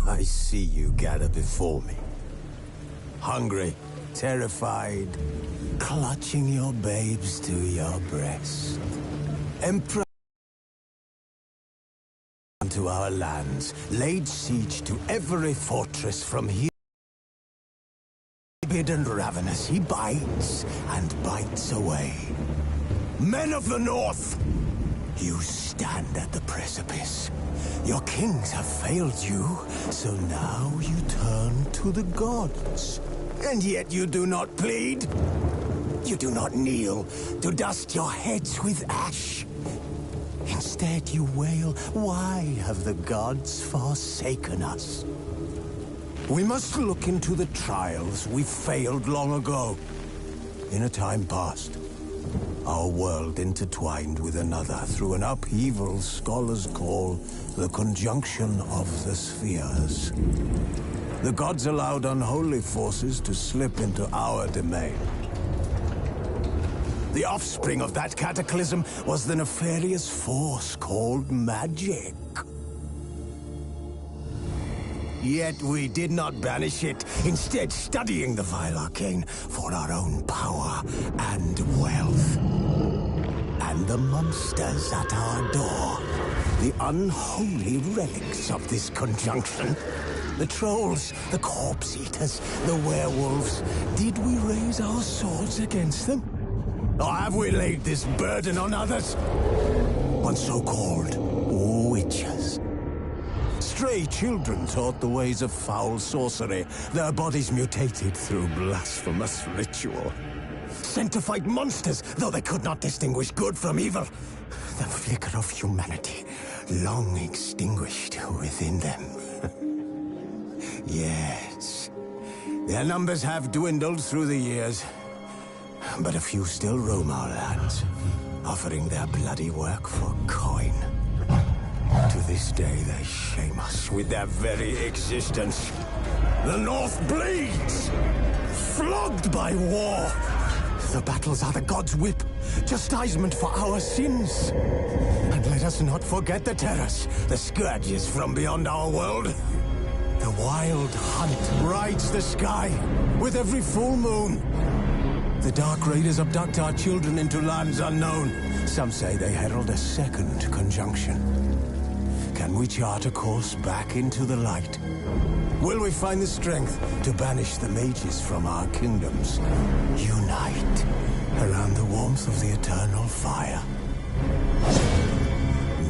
I see you gather before me. Hungry, terrified, clutching your babes to your breast. Emperor to our lands, laid siege to every fortress from here. Rabid and ravenous, he bites and bites away. Men of the North, you stand at the precipice. Your kings have failed you, so now you turn to the gods. And yet you do not plead. You do not kneel to dust your heads with ash. Instead you wail, why have the gods forsaken us? We must look into the trials we failed long ago. In a time past, our world intertwined with another through an upheaval scholars call the conjunction of the spheres. The gods allowed unholy forces to slip into our domain. The offspring of that cataclysm was the nefarious force called magic. Yet we did not banish it, instead studying the vile arcane for our own power and wealth. And the monsters at our door, the unholy relics of this conjunction. The trolls, the corpse-eaters, the werewolves. Did we raise our swords against them? Or have we laid this burden on others? On so-called witches. Stray children taught the ways of foul sorcery, their bodies mutated through blasphemous ritual. Sent to fight monsters, though they could not distinguish good from evil. The flicker of humanity, long extinguished within them. Yes, their numbers have dwindled through the years. But a few still roam our lands, offering their bloody work for coin. To this day, they shame us with their very existence. The North bleeds, flogged by war. The battles are the gods' whip, chastisement for our sins. And let us not forget the terrors, the scourges from beyond our world. The wild hunt rides the sky with every full moon. The Dark Raiders abduct our children into lands unknown. Some say they herald a second conjunction. Can we chart a course back into the light? Will we find the strength to banish the mages from our kingdoms? Unite around the warmth of the eternal fire.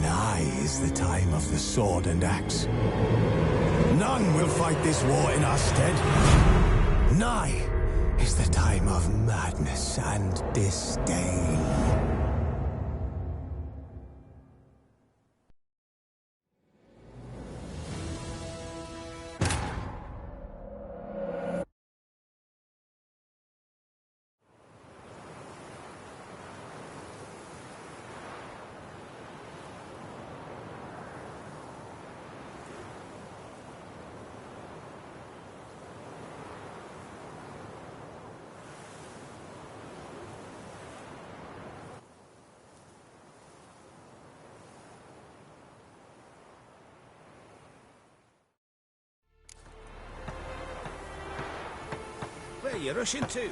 Nigh is the time of the sword and axe. None will fight this war in our stead. Nigh is the time of madness and disdain. Where are you rushing to?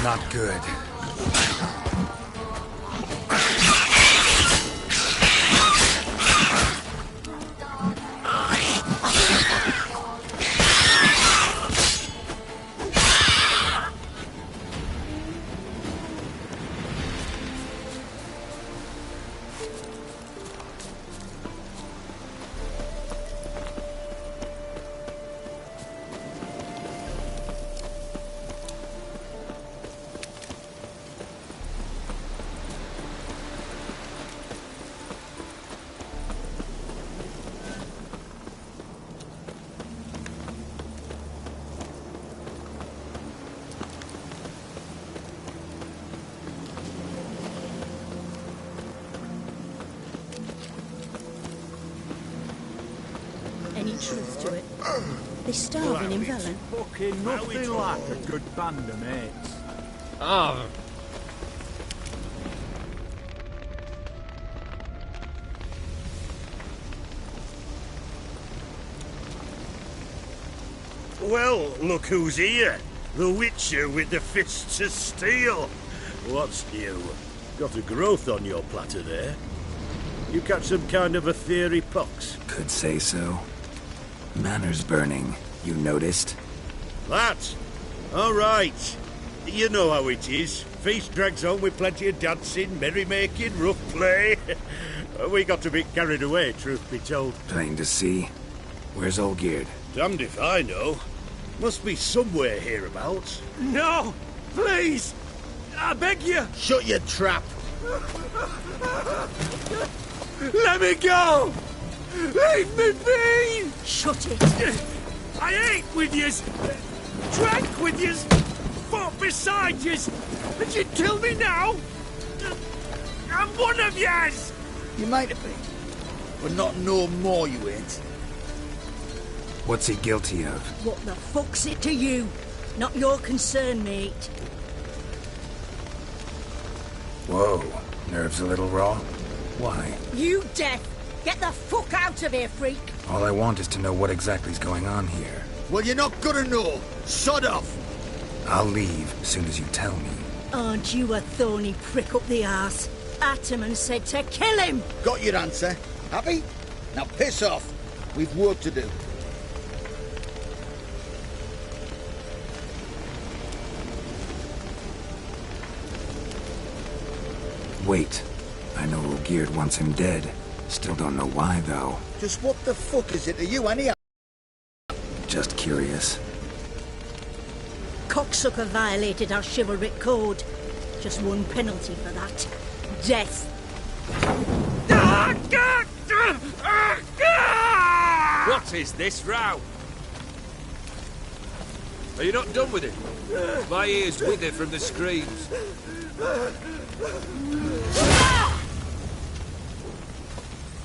not good. Any truth to it? They're starving in Velen. Fucking nothing like a good band of mates. Oh. Well, look who's here. The Witcher with the fists of steel. What's new? Got a growth on your platter there. You catch some kind of a theory pox? Could say so. Manners burning, you noticed? That? All right. You know how it is. Feast drags on with plenty of dancing, merrymaking, rough play. We got a bit carried away, truth be told. Plain to see. Where's Olgierd? Damned if I know. Must be somewhere hereabouts. No! Please! I beg you! Shut your trap! Let me go! Leave me be! Shut it! I ate with yous! Drank with yous! Fought beside yous! And you kill me now? I'm one of yous! You might have been, but not no more you ain't. What's he guilty of? What the fuck's it to you? Not your concern, mate. Whoa, nerves a little raw? Why? You deaf! Get the fuck out of here, freak! All I want is to know what exactly's going on here. Well, you're not gonna know. Sod off. I'll leave as soon as you tell me. Aren't you a thorny prick up the arse? Ataman said to kill him! Got your answer. Happy? Now piss off. We've work to do. Wait. I know Olgierd wants him dead. Still don't know why, though. Just what the fuck is it to you, anyhow? Just curious. Cocksucker violated our chivalric code. Just one penalty for that. Death. What is this row? Are you not done with it? My ears wither from the screams.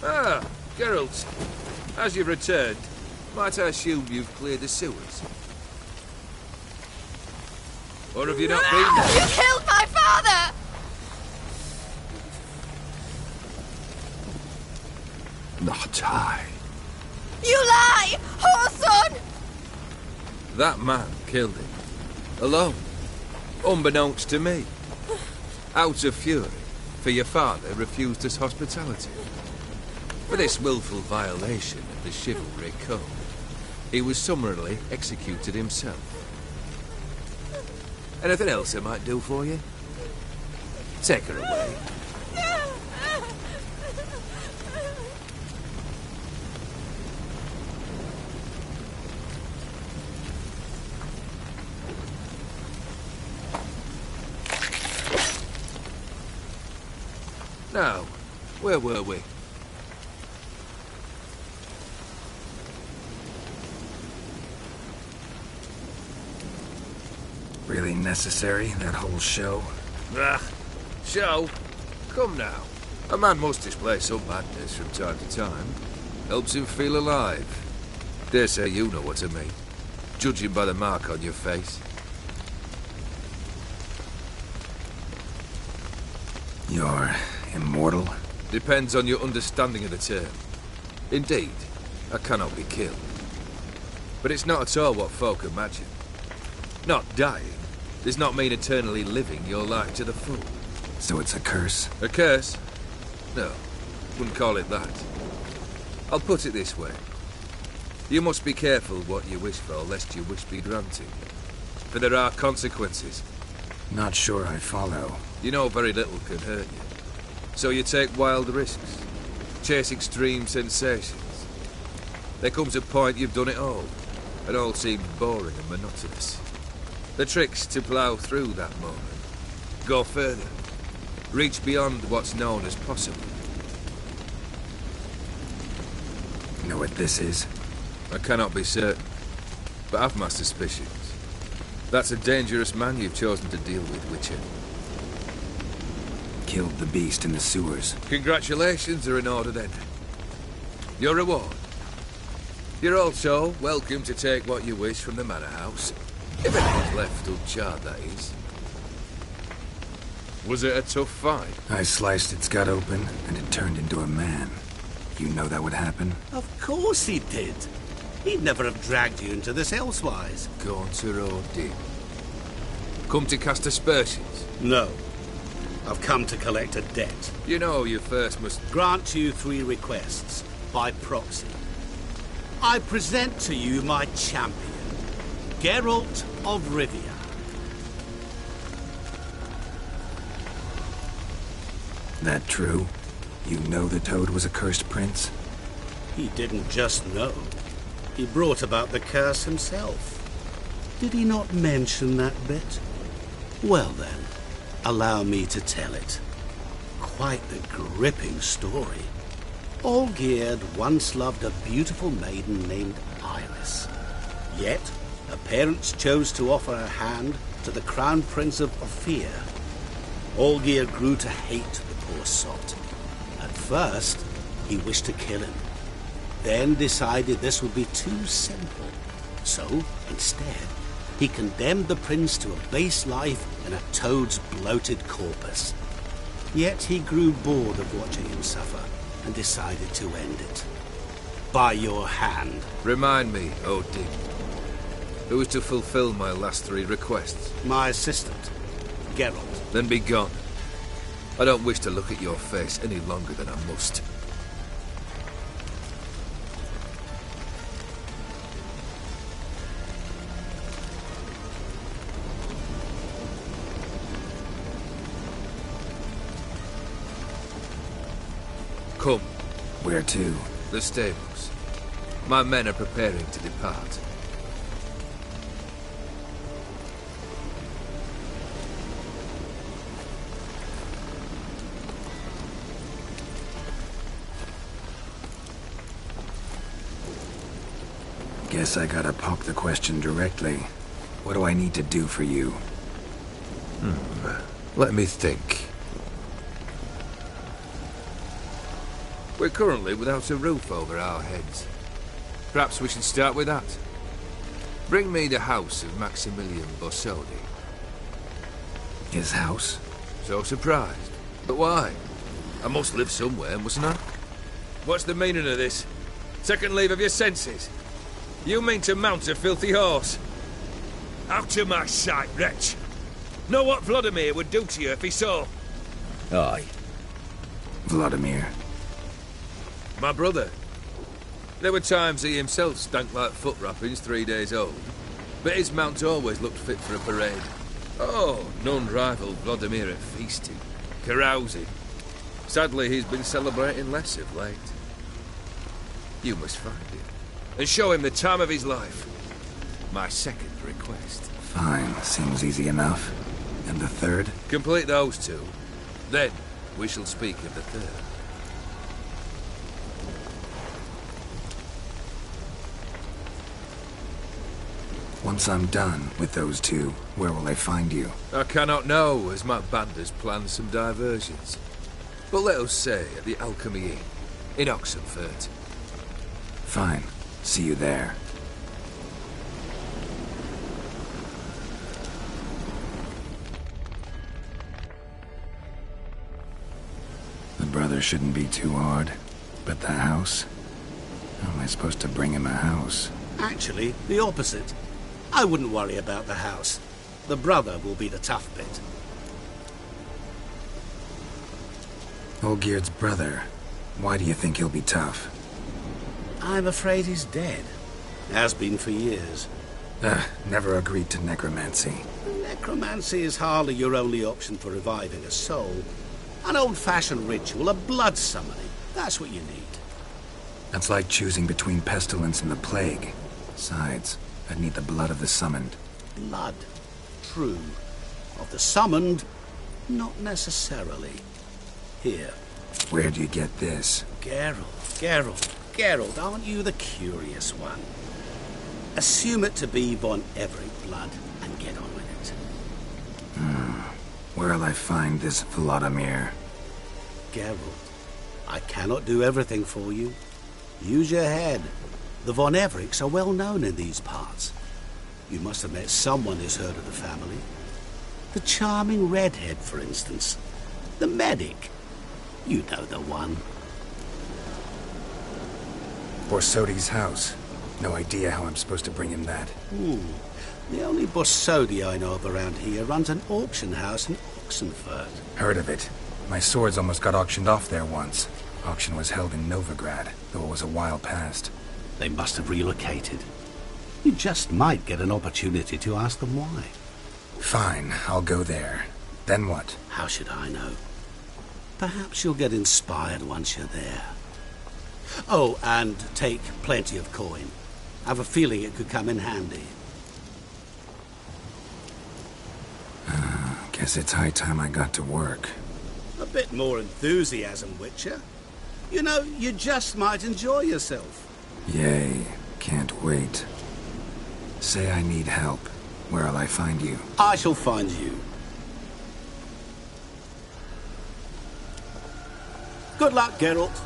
Ah, Geralt. As you've returned, might I assume you've cleared the sewers? Or have you not been there? You killed my father! Not I. You lie! Whoreson! That man killed him. Alone. Unbeknownst to me. Out of fury, for your father refused us hospitality. For this willful violation of the chivalry code, he was summarily executed himself. Anything else I might do for you? Take her away. Now, where were we? Really necessary, that whole show? Ah, show? Come now. A man must display some madness from time to time. Helps him feel alive. Dare say you know what I mean. Judging by the mark on your face. You're immortal? Depends on your understanding of the term. Indeed, I cannot be killed. But it's not at all what folk imagine. Not dying, does not mean eternally living your life to the full. So it's a curse? A curse? No, wouldn't call it that. I'll put it this way. You must be careful what you wish for, lest your wish be granted. For there are consequences. Not sure I follow. You know very little can hurt you. So you take wild risks. Chase extreme sensations. There comes a point you've done it all. It all seems boring and monotonous. The trick's to plough through that moment. Go further. Reach beyond what's known as possible. Know what this is? I cannot be certain, but I've my suspicions. That's a dangerous man you've chosen to deal with, Witcher. Killed the beast in the sewers. Congratulations are in order then. Your reward. You're also welcome to take what you wish from the manor house. If anyone's left uncharred, that is. Was it a tough fight? I sliced its gut open, and it turned into a man. You know that would happen? Of course he did. He'd never have dragged you into this elsewise. Gaunter O'Din. Come to cast aspersions? No. I've come to collect a debt. You know you first must... Grant you 3 requests, by proxy. I present to you my champion, Geralt of Rivia. That true? You know the Toad was a cursed prince? He didn't just know. He brought about the curse himself. Did he not mention that bit? Well then, allow me to tell it. Quite the gripping story. Olgierd once loved a beautiful maiden named Iris. Yet, her parents chose to offer her hand to the Crown Prince of Ophir. Olgierd grew to hate the poor sot. At first, he wished to kill him. Then decided this would be too simple. So, instead, he condemned the prince to a base life in a toad's bloated corpus. Yet he grew bored of watching him suffer and decided to end it. By your hand. Remind me, O'Din. Who is to fulfill my last 3 requests? My assistant, Geralt. Then be gone. I don't wish to look at your face any longer than I must. Come. Where to? The stables. My men are preparing to depart. Guess I gotta poke the question directly. What do I need to do for you? Let me think. We're currently without a roof over our heads. Perhaps we should start with that. Bring me the house of Maximilian Borsodi. His house? So surprised. But why? I must live somewhere, mustn't I? What's the meaning of this? Second leave of your senses? You mean to mount a filthy horse? Out of my sight, wretch! Know what Vladimir would do to you if he saw? Aye. Vladimir. My brother. There were times he himself stank like foot wrappings 3 days old, but his mount always looked fit for a parade. Oh, none rivaled Vladimir at feasting, carousing. Sadly, he's been celebrating less of late. You must find him, and show him the time of his life. My second request. Fine, seems easy enough. And the third? Complete those 2. Then, we shall speak of the third. Once I'm done with those 2, where will I find you? I cannot know, as my band has planned some diversions. But let us say at the Alchemy Inn, in Oxenfurt. Fine. See you there. The brother shouldn't be too hard. But the house? How am I supposed to bring him a house? Actually, the opposite. I wouldn't worry about the house. The brother will be the tough bit. Olgierd's brother. Why do you think he'll be tough? I'm afraid he's dead. Has been for years. Never agreed to necromancy. Necromancy is hardly your only option for reviving a soul. An old-fashioned ritual, a blood summoning. That's what you need. That's like choosing between pestilence and the plague. Besides, I'd need the blood of the summoned. Blood. True. Of the summoned, not necessarily. Here. Where'd you get this? Geralt, aren't you the curious one? Assume it to be Von Everett blood and get on with it. Where'll I find this Vladimir? Geralt, I cannot do everything for you. Use your head. The Von Evericks are well known in these parts. You must have met someone who's heard of the family. The charming redhead, for instance. The medic. You know the one. Borsodi's house. No idea how I'm supposed to bring him that. The only Borsodi I know of around here runs an auction house in Oxenfurt. Heard of it. My swords almost got auctioned off there once. Auction was held in Novigrad, though it was a while past. They must have relocated. You just might get an opportunity to ask them why. Fine, I'll go there. Then what? How should I know? Perhaps you'll get inspired once you're there. Oh, and take plenty of coin. I have a feeling it could come in handy. Guess it's high time I got to work. A bit more enthusiasm, Witcher. You know, you just might enjoy yourself. Yay, can't wait. Say I need help. Where'll I find you? I shall find you. Good luck, Geralt.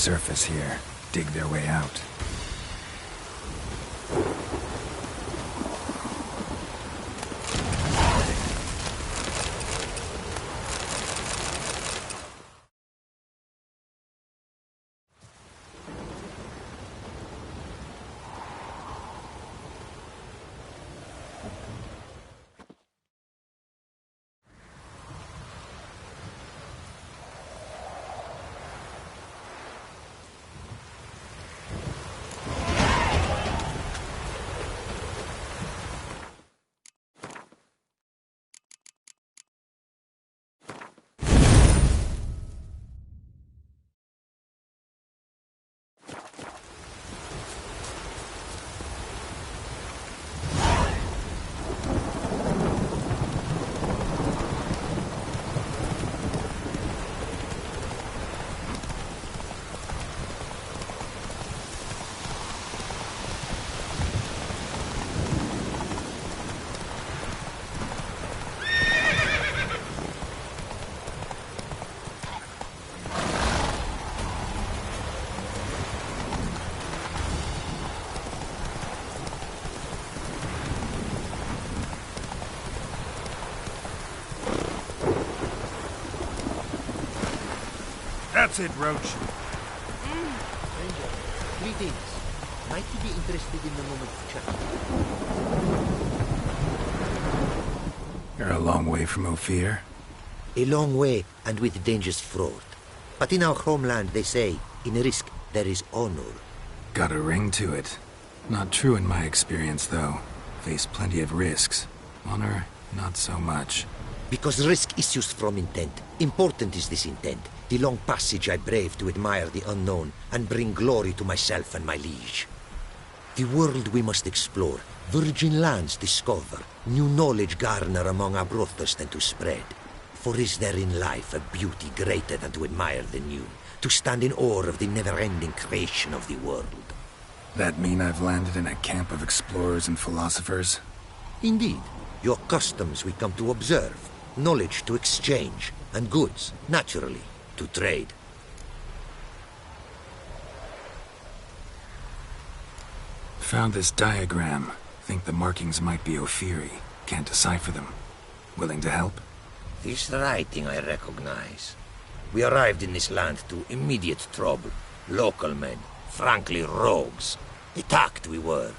surface here, dig their way out. That's it, Roach. Stranger, greetings. Might you be interested in a moment to chat? You're a long way from Ophir. A long way, and with dangers fraught. But in our homeland, they say, in risk there is honor. Got a ring to it. Not true in my experience, though. Face plenty of risks. Honor, not so much. Because risk issues from intent. Important is this intent. The long passage I brave to admire the unknown and bring glory to myself and my liege. The world we must explore, virgin lands discover, new knowledge garner among our brothers than to spread. For is there in life a beauty greater than to admire the new, to stand in awe of the never-ending creation of the world? That mean I've landed in a camp of explorers and philosophers? Indeed. Your customs we come to observe, knowledge to exchange, and goods, naturally, to trade. Found this diagram. Think the markings might be Ophiri. Can't decipher them. Willing to help? This writing I recognize. We arrived in this land to immediate trouble. Local men, frankly rogues. Attacked we were.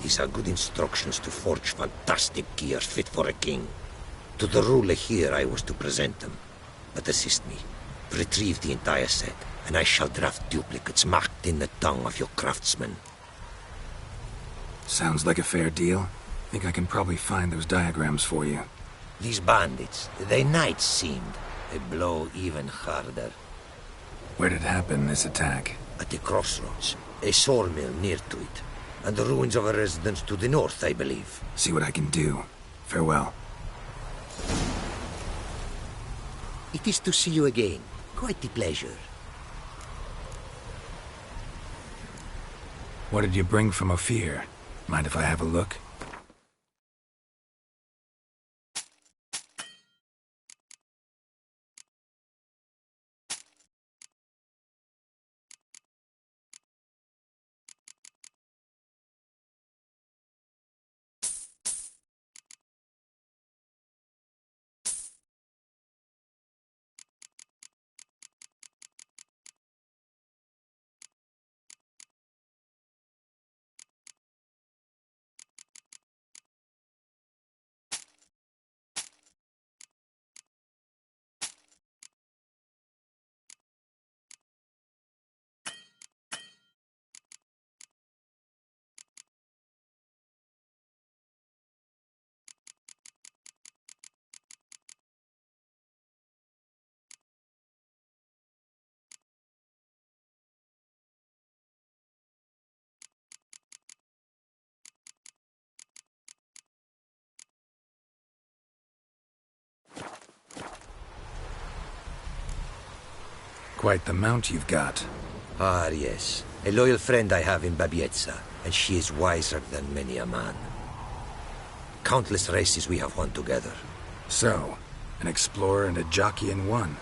These are good instructions to forge fantastic gears fit for a king. To the ruler here I was to present them. But assist me. Retrieve the entire set, and I shall draft duplicates marked in the tongue of your craftsmen. Sounds like a fair deal. Think I can probably find those diagrams for you. These bandits, they knights seemed. A blow even harder. Where did it happen, this attack? At the crossroads. A sawmill near to it. And the ruins of a residence to the north, I believe. See what I can do. Farewell. It is to see you again. Quite a pleasure. What did you bring from Ophir? Mind if I have a look? Quite the mount you've got. Ah, yes. A loyal friend I have in Babietza, and she is wiser than many a man. Countless races we have won together. So, an explorer and a jockey in one.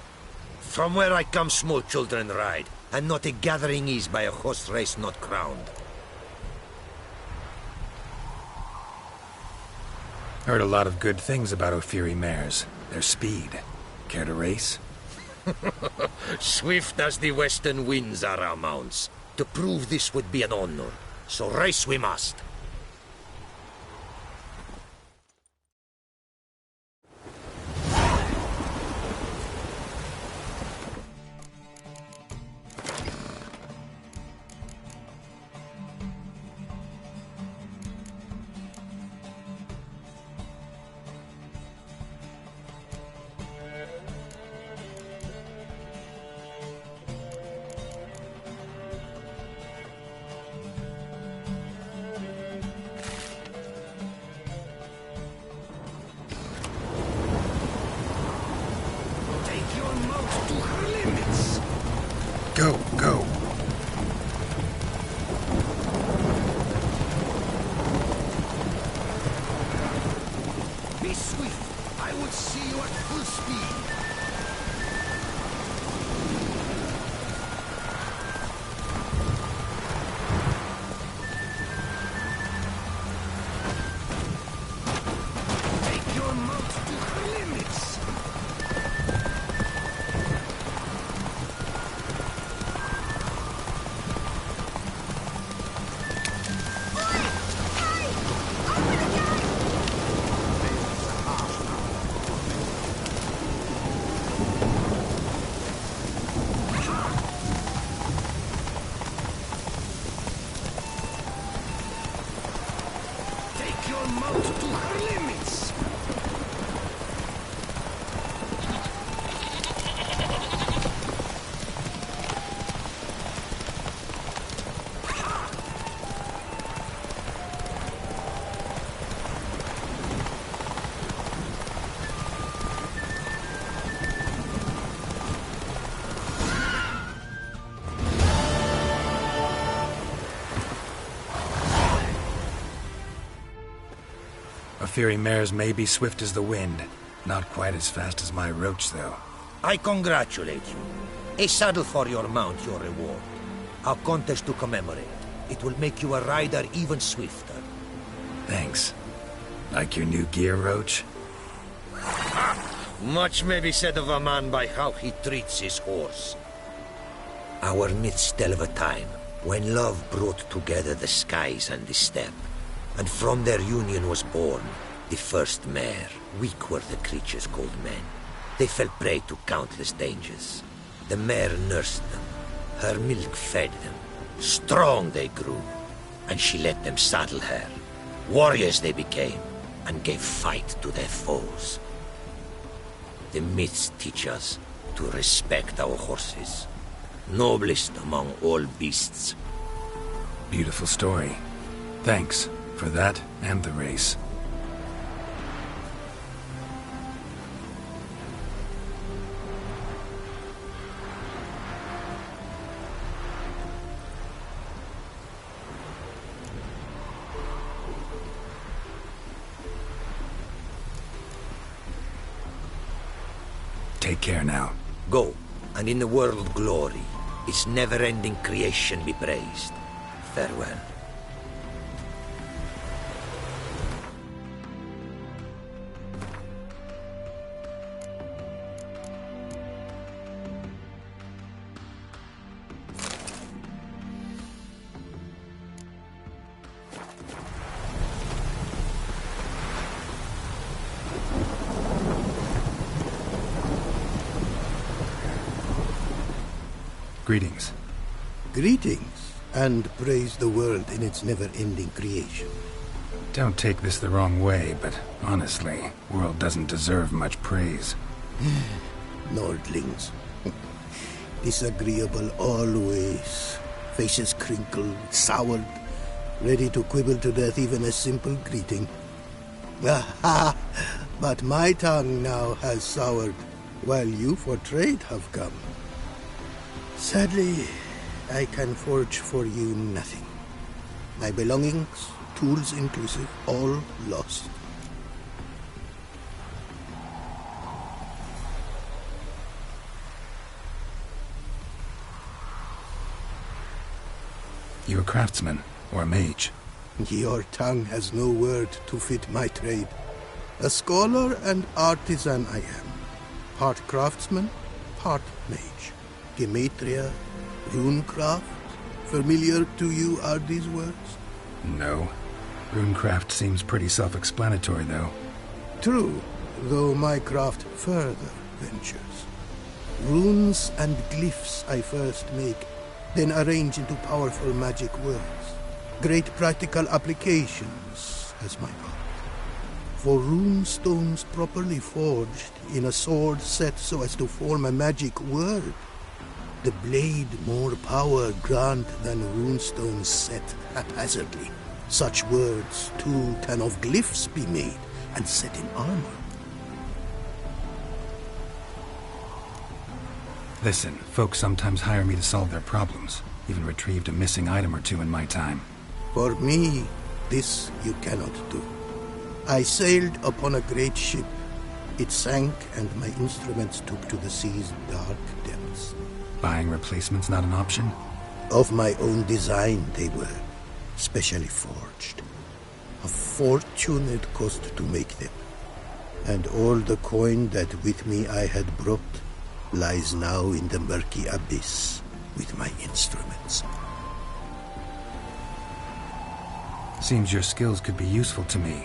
From where I come, small children ride. and not a gathering is by a horse race not crowned. Heard a lot of good things about Ophiri mares. Their speed. Care to race? Swift as the western winds are our mounts. To prove this would be an honor, so race we must. Go, go. Be swift. I would see you at full speed. Take your mount to her limits. Take your mount to her limits. Ophiri mares may be swift as the wind. Not quite as fast as my roach, though. I congratulate you. A saddle for your mount, your reward. A contest to commemorate. It will make you a rider even swifter. Thanks. Like your new gear, Roach? Much may be said of a man by how he treats his horse. Our myths tell of a time when love brought together the skies and the steppe, and from their union was born the first mare. Weak were the creatures called men. They fell prey to countless dangers. The mare nursed them. Her milk fed them. Strong they grew, and she let them saddle her. Warriors they became, and gave fight to their foes. The myths teach us to respect our horses, noblest among all beasts. Beautiful story. Thanks for that and the race. Take care now. Go, and in the world glory, its never-ending creation be praised. Farewell. Greetings. Greetings, and praise the world in its never-ending creation. Don't take this the wrong way, but honestly, world doesn't deserve much praise. Nordlings. Disagreeable always. Faces crinkled, soured, ready to quibble to death even a simple greeting. Aha! But my tongue now has soured, while you for trade have come. Sadly, I can forge for you nothing. My belongings, tools inclusive, all lost. You a craftsman, or a mage? Your tongue has no word to fit my trade. A scholar and artisan I am. Part craftsman, part mage. Gematria, runecraft. Familiar to you are these words? No. Runecraft seems pretty self-explanatory, though. True, though my craft further ventures. Runes and glyphs I first make, then arrange into powerful magic words. Great practical applications as my art. For rune stones properly forged in a sword set so as to form a magic word, the blade more power grant than runestones set haphazardly. Such words too can of glyphs be made and set in armor. Listen, folks sometimes hire me to solve their problems. Even retrieved a missing item or two in my time. For me, this you cannot do. I sailed upon a great ship. It sank, and my instruments took to the sea's dark depths. Buying replacements not an option? Of my own design they were, specially forged. A fortune it cost to make them. And all the coin that with me I had brought lies now in the murky abyss with my instruments. Seems your skills could be useful to me.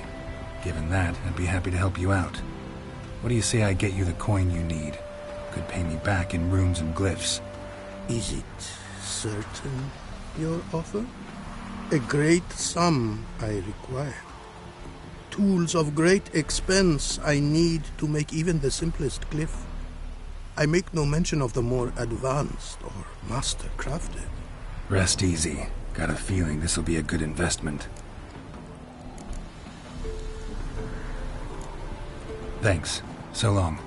Given that, I'd be happy to help you out. What do you say I get you the coin you need? Could pay me back in runes and glyphs. Is it certain, your offer? A great sum I require. Tools of great expense I need to make even the simplest glyph. I make no mention of the more advanced or master-crafted. Rest easy. Got a feeling this'll be a good investment. Thanks. So long.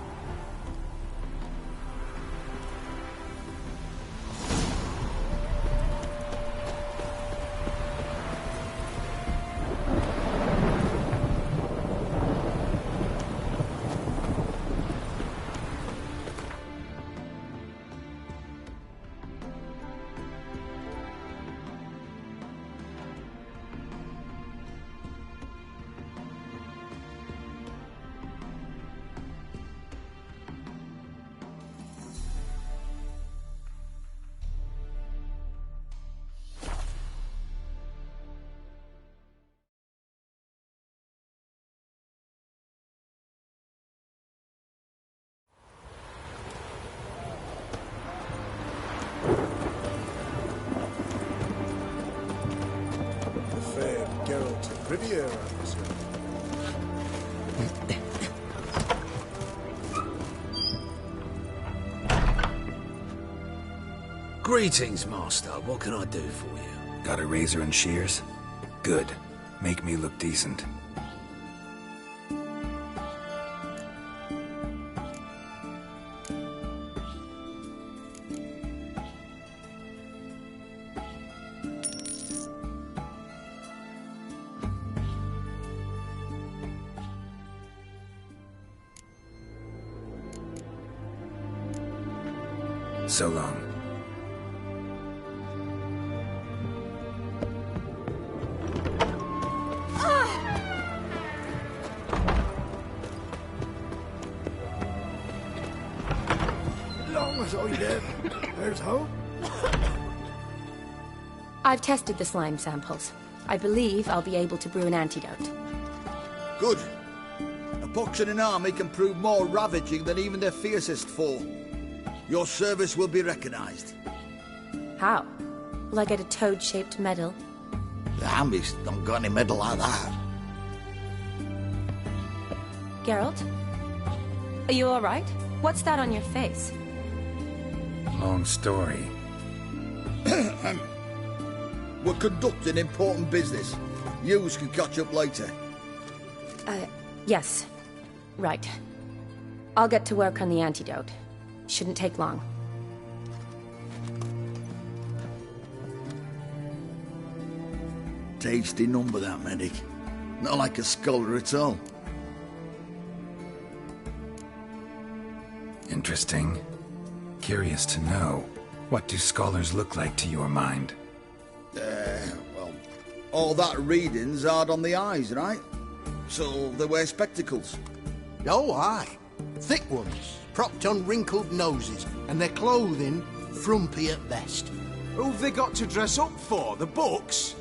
Greetings, Master. What can I do for you? Got a razor and shears? Good. Make me look decent. So long. There's hope. I've tested the slime samples. I believe I'll be able to brew an antidote. Good. A pox in an army can prove more ravaging than even their fiercest foe. Your service will be recognized. How? Will I get a toad-shaped medal? The army's don't got any medal like that. Geralt? Are you alright? What's that on your face? Long story. We're conducting important business. Yous can catch up later. Yes. Right. I'll get to work on the antidote. Shouldn't take long. Tasty number, that medic. Not like a scholar at all. Interesting. Curious to know, what do scholars look like to your mind? All that reading's hard on the eyes, right? So they wear spectacles. Oh, aye. Thick ones, propped on wrinkled noses, and their clothing frumpy at best. Who've they got to dress up for? The books?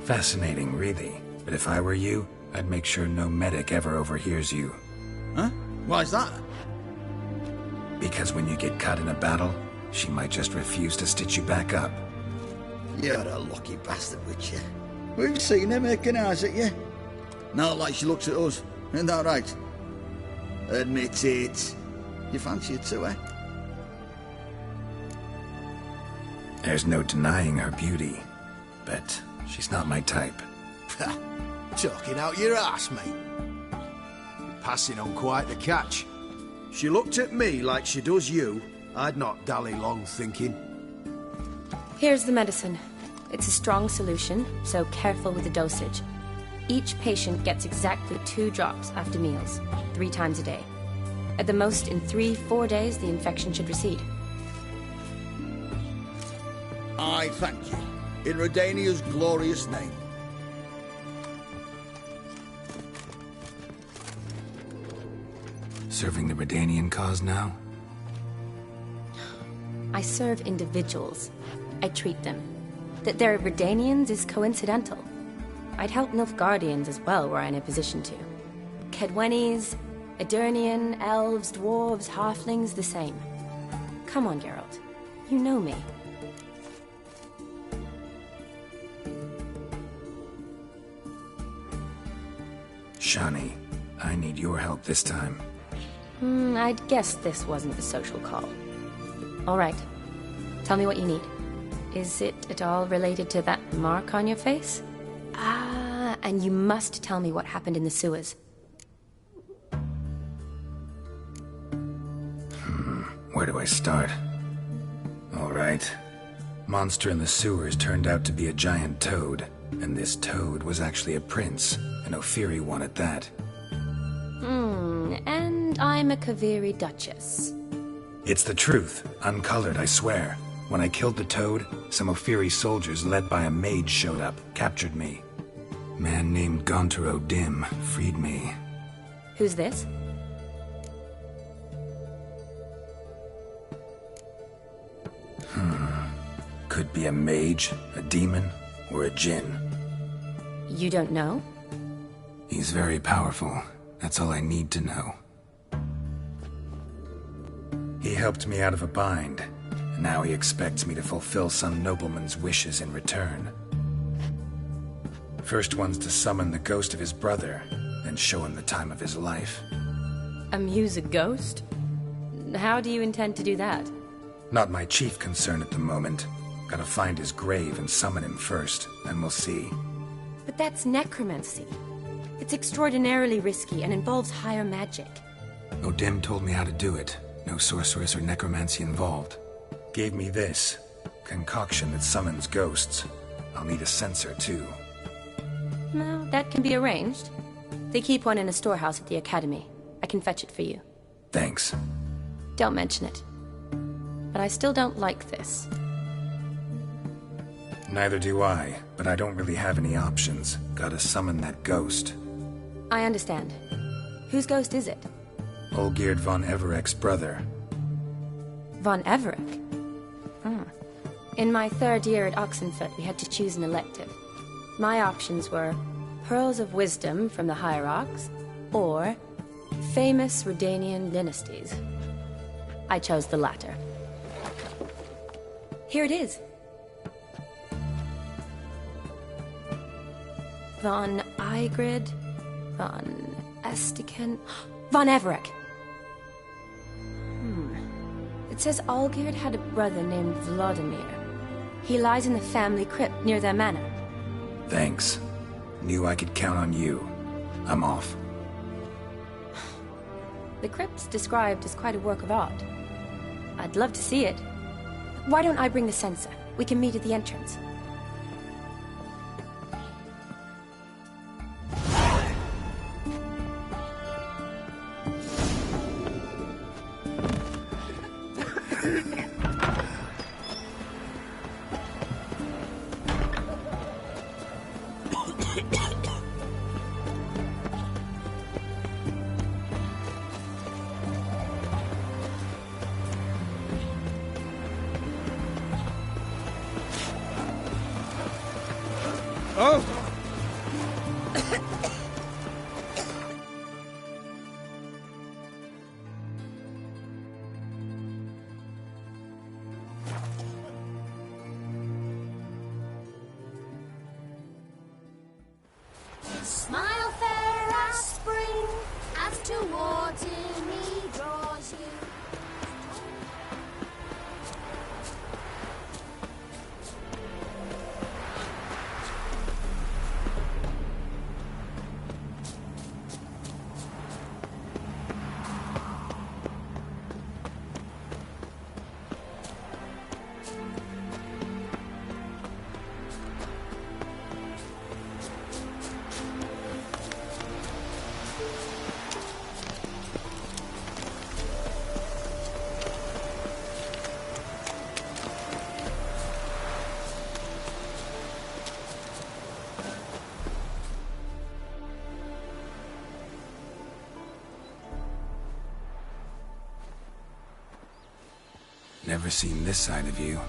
Fascinating, really. But if I were you, I'd make sure no medic ever overhears you. Huh? Why's that? Because when you get cut in a battle, she might just refuse to stitch you back up. You're a lucky bastard, Witcher. We've seen her making eyes at you. Not like she looks at us. Isn't that right? Admit it. You fancy her too, eh? There's no denying her beauty, but she's not my type. Talking out your ass, mate. Passing on quite the catch. She looked at me like she does you. I'd not dally long thinking. Here's the medicine. It's a strong solution, so careful with the dosage. Each patient gets exactly 2 drops after meals, 3 times a day. At the most, in 3-4 days, the infection should recede. I thank you. In Redania's glorious name. Serving the Redanian cause now? I serve individuals. I treat them. That they're Redanians is coincidental. I'd help Nilfgaardians as well were I in a position to. Kedwenis, Edirnian, elves, dwarves, halflings, the same. Come on, Geralt. You know me. Shani, I need your help this time. I'd guess this wasn't a social call. All right. Tell me what you need. Is it at all related to that mark on your face? Ah, and you must tell me what happened in the sewers. Where do I start? All right. Monster in the sewers turned out to be a giant toad, and this toad was actually a prince, and Ophiri wanted that. And I'm a Kaviri Duchess. It's the truth, uncolored, I swear. When I killed the toad, some Ophiri soldiers led by a mage showed up, captured me. Man named Gontaro Dim freed me. Who's this? Could be a mage, a demon, or a djinn. You don't know? He's very powerful. That's all I need to know. He helped me out of a bind, and now he expects me to fulfill some nobleman's wishes in return. First one's to summon the ghost of his brother, then show him the time of his life. Amuse a ghost? How do you intend to do that? Not my chief concern at the moment. Gotta find his grave and summon him first, then we'll see. But that's necromancy. It's extraordinarily risky and involves higher magic. Odim told me how to do it. No sorceress or necromancy involved. Gave me this. Concoction that summons ghosts. I'll need a censer, too. Well, that can be arranged. They keep one in a storehouse at the academy. I can fetch it for you. Thanks. Don't mention it. But I still don't like this. Neither do I, but I don't really have any options. Gotta summon that ghost. I understand. Whose ghost is it? Olgierd von Everek's brother. Von Everek? In my 3rd year at Oxenfurt, we had to choose an elective. My options were Pearls of Wisdom from the Hierarchs, or famous Redanian dynasties. I chose the latter. Here it is. Von Igrid, Von Estiken, Von Everek. It says Olgierd had a brother named Vladimir. He lies in the family crypt near their manor. Thanks. Knew I could count on you. I'm off. The crypt's described as quite a work of art. I'd love to see it. Why don't I bring the censer? We can meet at the entrance. Oh! Smile fair as spring, as towards me draws you. Never seen this side of you.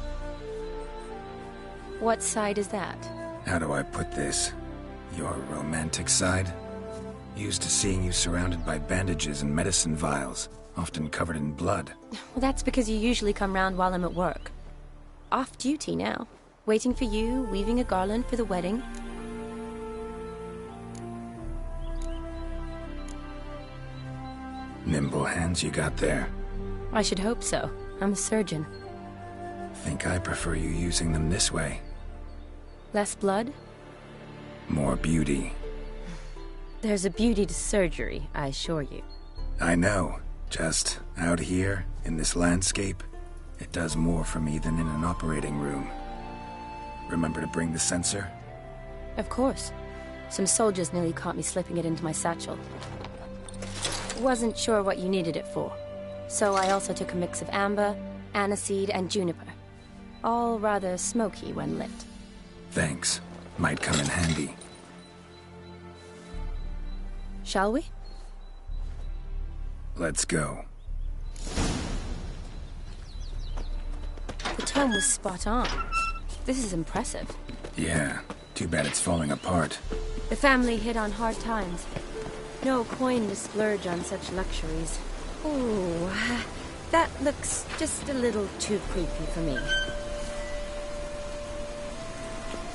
What side is that? How do I put this? Your romantic side? Used to seeing you surrounded by bandages and medicine vials, often covered in blood. Well, that's because you usually come round while I'm at work. Off duty now. Waiting for you, weaving a garland for the wedding. Nimble hands you got there. I should hope so. I'm a surgeon. Think I prefer you using them this way. Less blood? More beauty. There's a beauty to surgery, I assure you. I know. Just out here, in this landscape, it does more for me than in an operating room. Remember to bring the sensor? Of course. Some soldiers nearly caught me slipping it into my satchel. Wasn't sure what you needed it for. So I also took a mix of amber, aniseed, and juniper. All rather smoky when lit. Thanks. Might come in handy. Shall we? Let's go. The tome was spot on. This is impressive. Yeah. Too bad it's falling apart. The family hit on hard times. No coin to splurge on such luxuries. Ooh, that looks just a little too creepy for me.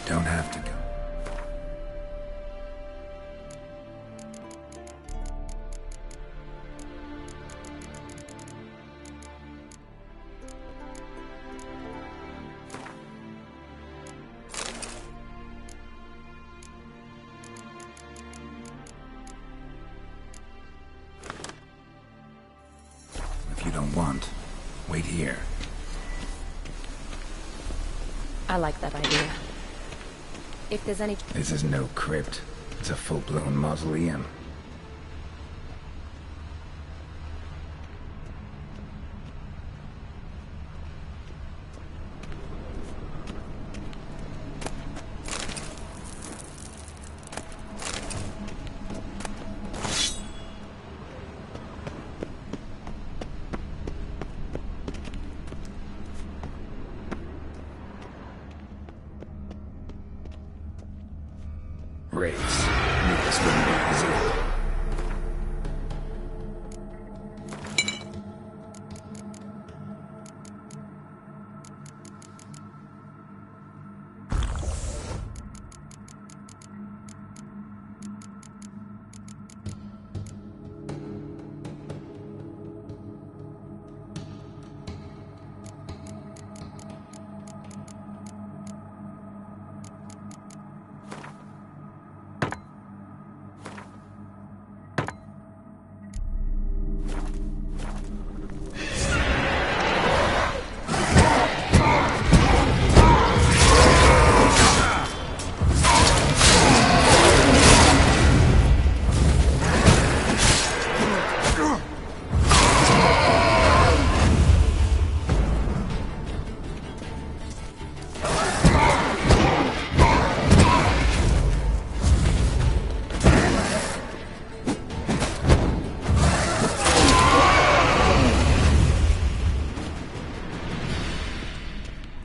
Don't have to go. If you don't want, wait here. I like that idea. If there's any... This is no crypt. It's a full-blown mausoleum. Race. This wouldn't be easy.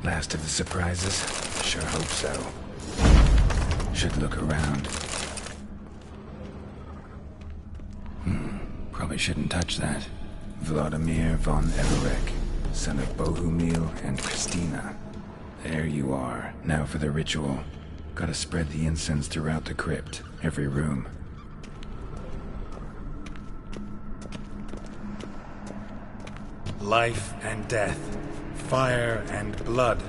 Last of the surprises? Sure hope so. Should look around. Probably shouldn't touch that. Vladimir von Everek, son of Bohumil and Christina. There you are. Now for the ritual. Gotta spread the incense throughout the crypt, every room. Life and death, fire and blood.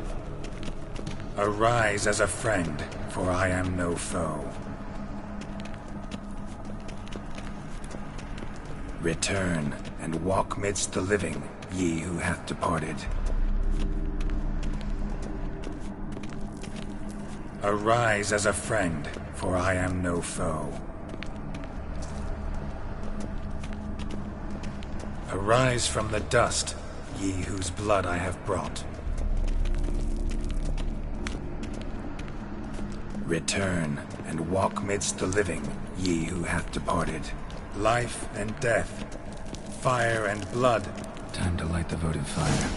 Arise as a friend, for I am no foe. Return and walk midst the living, ye who hath departed. Arise as a friend, for I am no foe. Arise from the dust, ye whose blood I have brought. Return and walk midst the living, ye who hath departed. Life and death, fire and blood. Time to light the votive fire.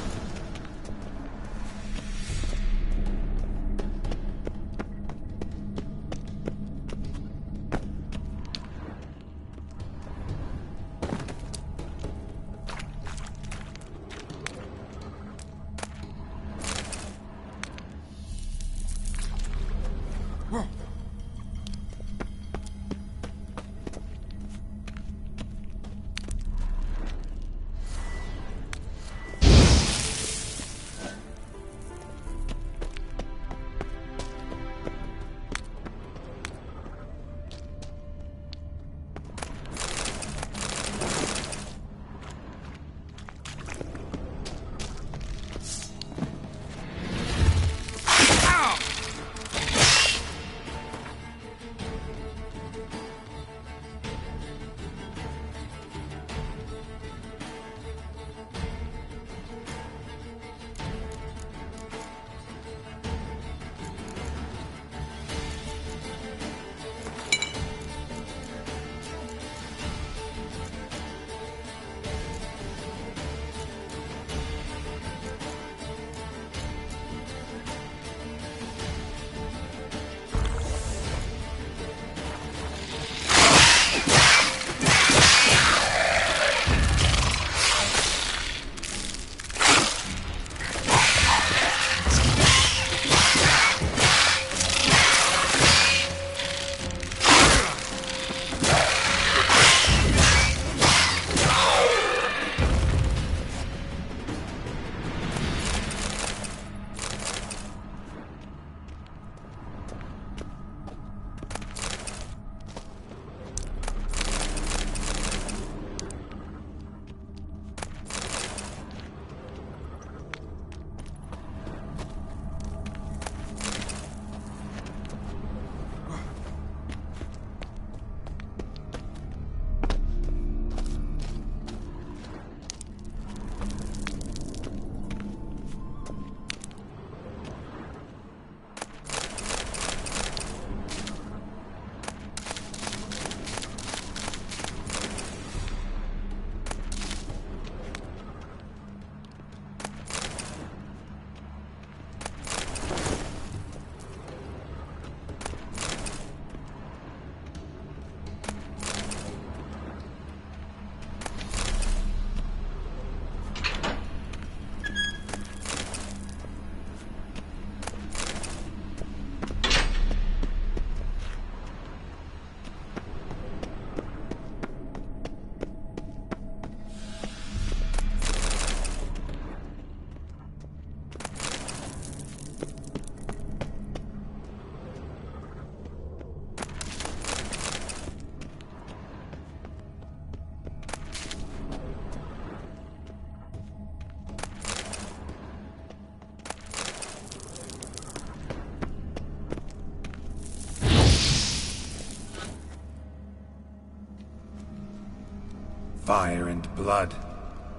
Fire and blood,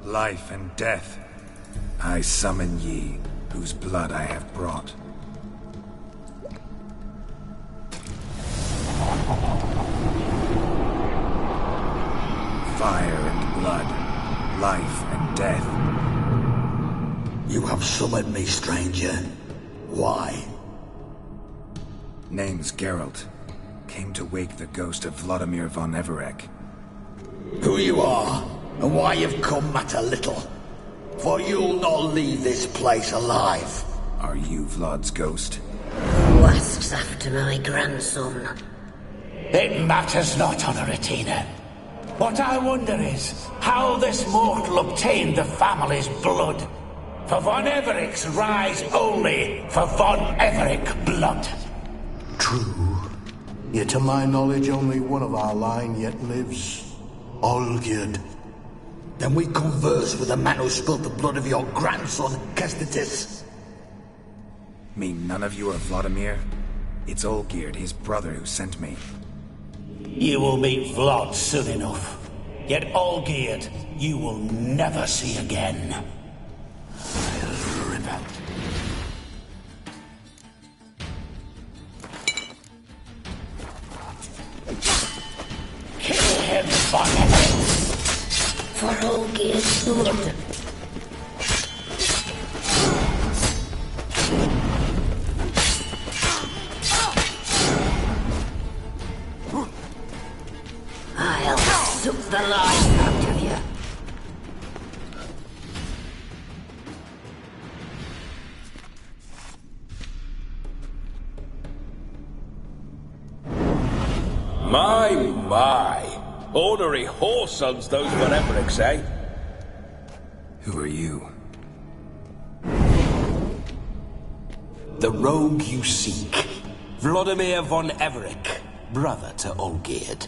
life and death. I summon ye, whose blood I have brought. Fire and blood, life and death. You have summoned me, stranger. Why? Name's Geralt. Came to wake the ghost of Vladimir von Everec. Who you are, and why you've come matter little. For you'll not leave this place alive. Are you Vlad's ghost? Who asks after my grandson? It matters not, Honoratina. What I wonder is how this mortal obtained the family's blood. For von Everic's rise only for von Everec blood. True. Yet to my knowledge, only one of our line yet lives. Olgierd. Then we converse with the man who spilled the blood of your grandson, Kestitis. Mean none of you are Vladimir? It's Olgierd, his brother, who sent me. You will meet Vlad soon enough. Yet Olgierd, you will never see again. I'll rip out. Kill him, von Everec! For Olgierd's blood. I'll suck the life out of you. My. Ornery whoresons those von Everecs, eh? Who are you? The rogue you seek. Vladimir von Everec, brother to Olgierd.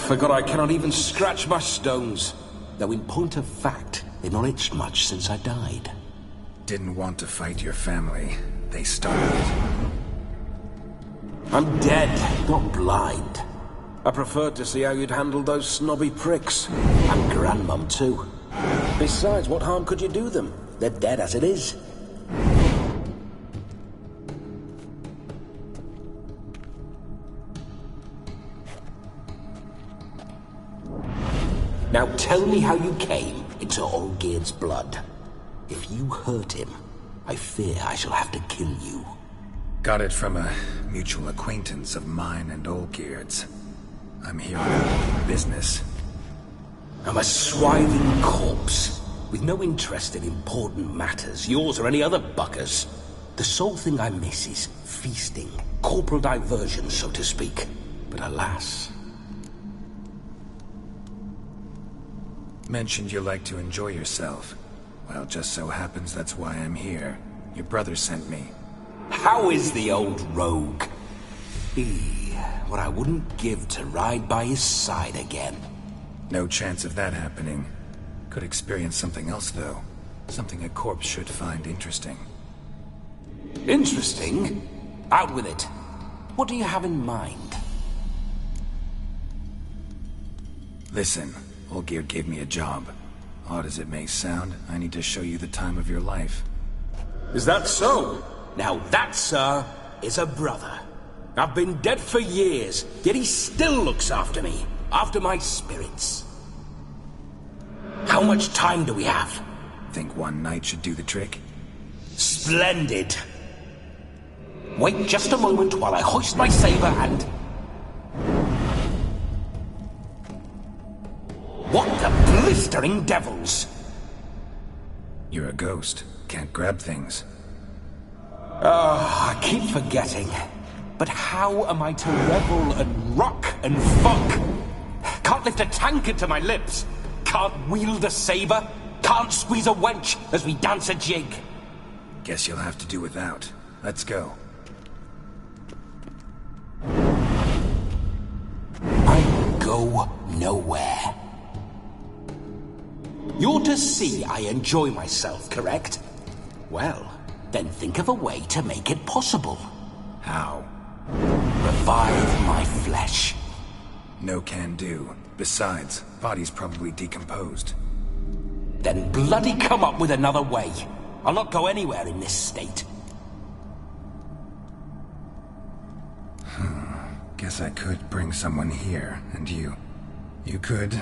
Forgot I cannot even scratch my stones. Though in point of fact, they've not itched much since I died. Didn't want to fight your family. They started. I'm dead, not blind. I preferred to see how you'd handle those snobby pricks. And Grandmum, too. Besides, what harm could you do them? They're dead as it is. Now tell me how you came into Olgierd's blood. If you hurt him, I fear I shall have to kill you. Got it from a mutual acquaintance of mine and Olgierd's. I'm here on business. I'm a swiving corpse, with no interest in important matters, yours or any other buckers. The sole thing I miss is feasting, corporal diversion, so to speak. But alas... Mentioned you like to enjoy yourself. Well, just so happens that's why I'm here. Your brother sent me. How is the old rogue? What I wouldn't give to ride by his side again. No chance of that happening. Could experience something else, though. Something a corpse should find interesting. Interesting? Out with it. What do you have in mind? Listen, Olgierd gave me a job. Odd as it may sound, I need to show you the time of your life. Is that so? Now that, sir, is a brother. I've been dead for years, yet he still looks after me, after my spirits. How much time do we have? Think one night should do the trick? Splendid. Wait just a moment while I hoist my saber and... What the blistering devils? You're a ghost. Can't grab things. I keep forgetting. But how am I to revel and rock and fuck? Can't lift a tankard to my lips. Can't wield a saber. Can't squeeze a wench as we dance a jig. Guess you'll have to do without. Let's go. I go nowhere. You're to see I enjoy myself, correct? Well, then think of a way to make it possible. How? Revive my flesh. No can do. Besides, body's probably decomposed. Then bloody come up with another way. I'll not go anywhere in this state. Guess I could bring someone here, and you could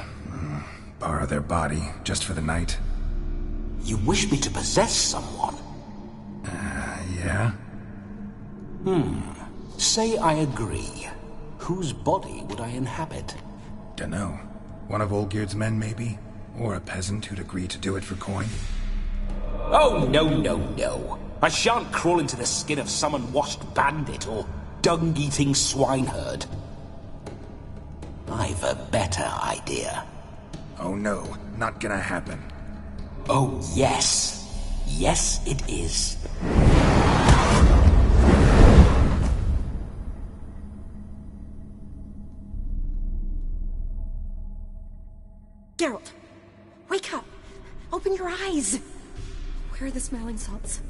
borrow their body just for the night. You wish me to possess someone? Yeah? Say I agree. Whose body would I inhabit? Dunno. One of Olgierd's men, maybe? Or a peasant who'd agree to do it for coin? Oh, no. I shan't crawl into the skin of some unwashed bandit or dung-eating swineherd. I've a better idea. Oh no, not gonna happen. Oh, yes. Yes, it is. Geralt, wake up! Open your eyes! Where are the smelling salts?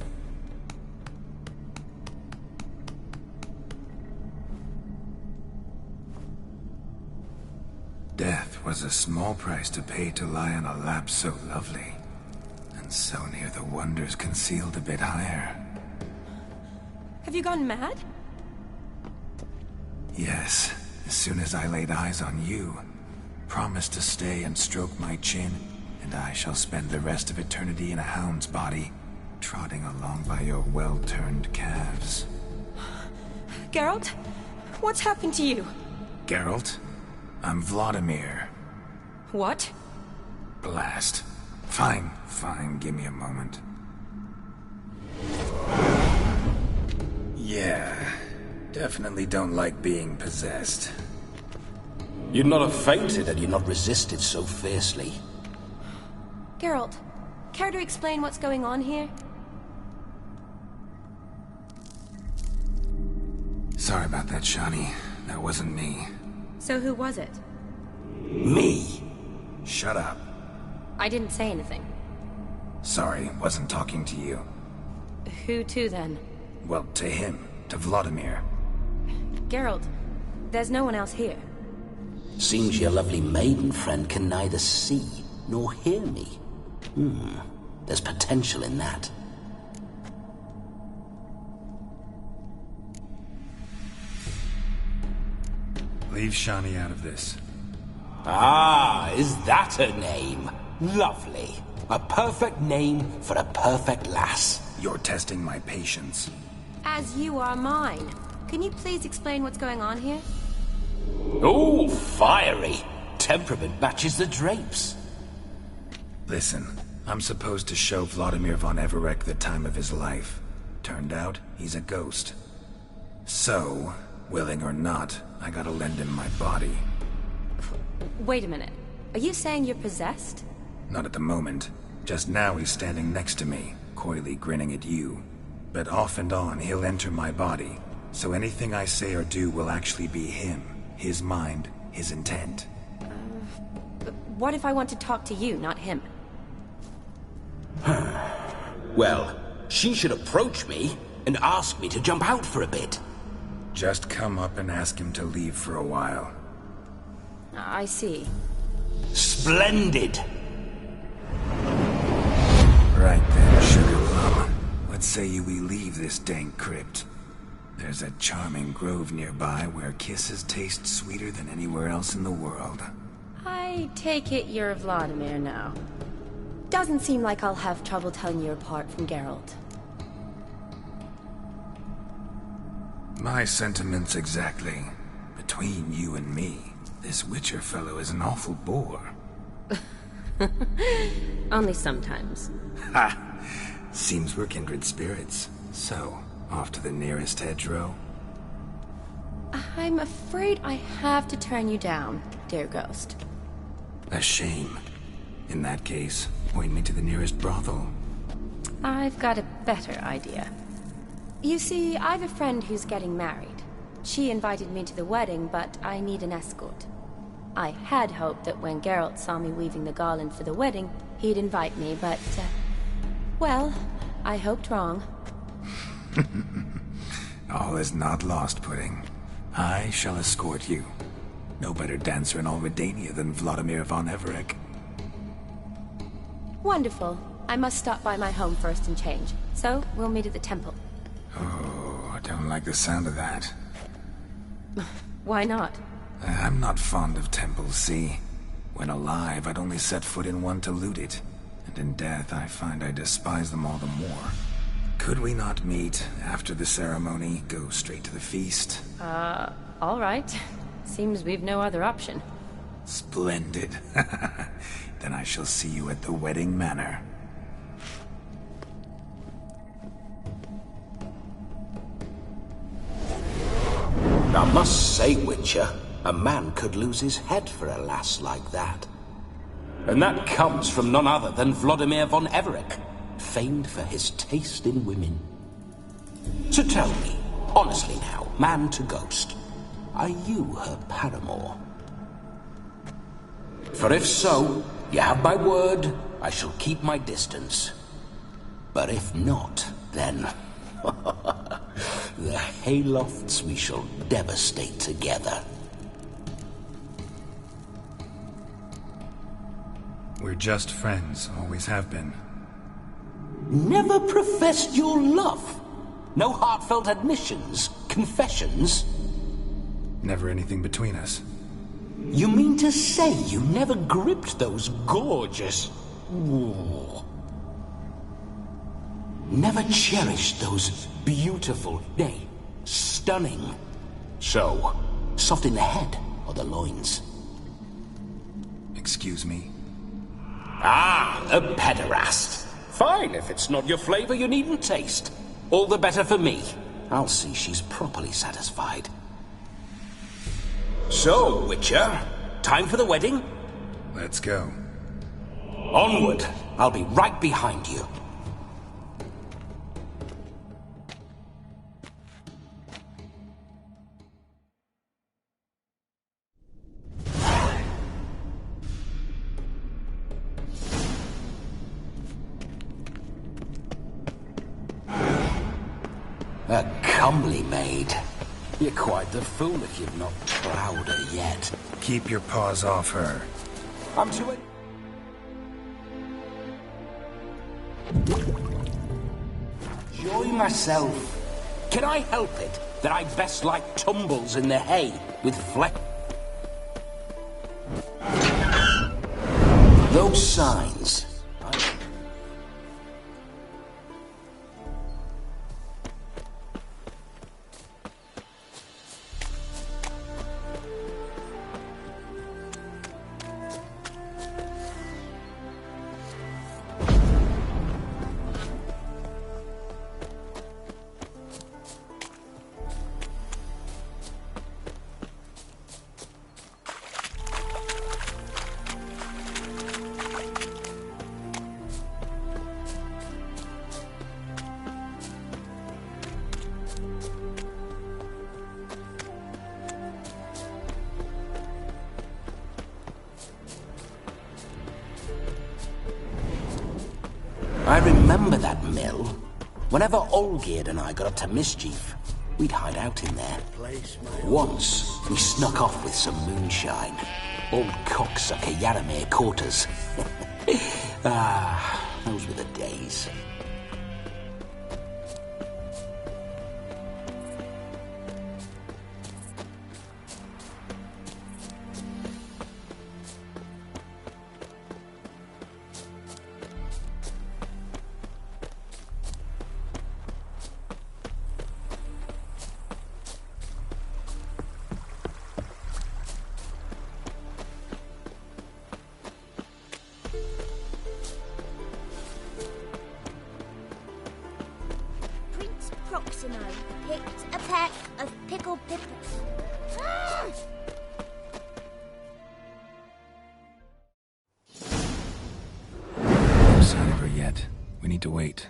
Death was a small price to pay to lie on a lap so lovely, and so near the wonders concealed a bit higher. Have you gone mad? Yes, as soon as I laid eyes on you, promise to stay and stroke my chin, and I shall spend the rest of eternity in a hound's body, trotting along by your well-turned calves. Geralt? What's happened to you? Geralt? I'm Vladimir. What? Blast. Fine, give me a moment. Yeah, definitely don't like being possessed. You'd not have fainted had you not resisted so fiercely. Geralt, care to explain what's going on here? Sorry about that, Shani. That wasn't me. So who was it? Me. Shut up. I didn't say anything. Sorry, wasn't talking to you. Who to then? Well, to him. To Vladimir. Geralt, there's no one else here. Seems your lovely maiden friend can neither see nor hear me. There's potential in that. Leave Shani out of this. Ah, is that her name? Lovely. A perfect name for a perfect lass. You're testing my patience. As you are mine. Can you please explain what's going on here? Oh, fiery. Temperament matches the drapes. Listen, I'm supposed to show Vladimir von Everec the time of his life. Turned out, he's a ghost. So, willing or not, I gotta lend him my body. Wait a minute. Are you saying you're possessed? Not at the moment. Just now he's standing next to me, coyly grinning at you. But off and on, he'll enter my body. So anything I say or do will actually be him. His mind, his intent. What if I want to talk to you, not him? Well, she should approach me and ask me to jump out for a bit. Just come up and ask him to leave for a while. I see. Splendid! Right then, Sugar Plum. What say you we leave this dank crypt? There's a charming grove nearby where kisses taste sweeter than anywhere else in the world. I take it you're Vladimir now. Doesn't seem like I'll have trouble telling you apart from Geralt. My sentiments exactly. Between you and me, this Witcher fellow is an awful bore. Only sometimes. Ha! Seems we're kindred spirits. So, off to the nearest hedgerow? I'm afraid I have to turn you down, dear ghost. A shame. In that case, point me to the nearest brothel. I've got a better idea. You see, I've a friend who's getting married. She invited me to the wedding, but I need an escort. I had hoped that when Geralt saw me weaving the garland for the wedding, he'd invite me, but, well, I hoped wrong. All is not lost, Pudding. I shall escort you. No better dancer in all Redania than Vladimir von Everec. Wonderful. I must stop by my home first and change. So, we'll meet at the temple. Oh, I don't like the sound of that. Why not? I'm not fond of temples, see? When alive, I'd only set foot in one to loot it. And in death, I find I despise them all the more. Could we not meet after the ceremony? Go straight to the feast? All right. Seems we've no other option. Splendid. Then I shall see you at the wedding manor. I must say, Witcher, a man could lose his head for a lass like that. And that comes from none other than Vladimir von Everec, famed for his taste in women. So tell me, honestly now, man to ghost, are you her paramour? For if so, you have my word, I shall keep my distance. But if not, then... the haylofts we shall devastate together. We're just friends, always have been. Never professed your love? No heartfelt admissions, confessions? Never anything between us. You mean to say you never gripped those gorgeous... Ooh. Never cherished those beautiful, nay, stunning... So, soft in the head or the loins? Excuse me? Ah, a pederast. Fine, if it's not your flavor, you needn't taste. All the better for me. I'll see she's properly satisfied. So, Witcher, time for the wedding? Let's go. Onward. I'll be right behind you. A comely maid. You're quite the fool if you've not trowed her yet. Keep your paws off her. I'm to it. Enjoy myself. Can I help it that I best like tumbles in the hay with fleck? Those signs. I remember that mill. Whenever Olgierd and I got up to mischief, we'd hide out in there. Once, we snuck off with some moonshine. Old cocksucker Yaramir caught us. Those were the days. Proximo picked a peck of pickled peppers. No sign of her yet. We need to wait.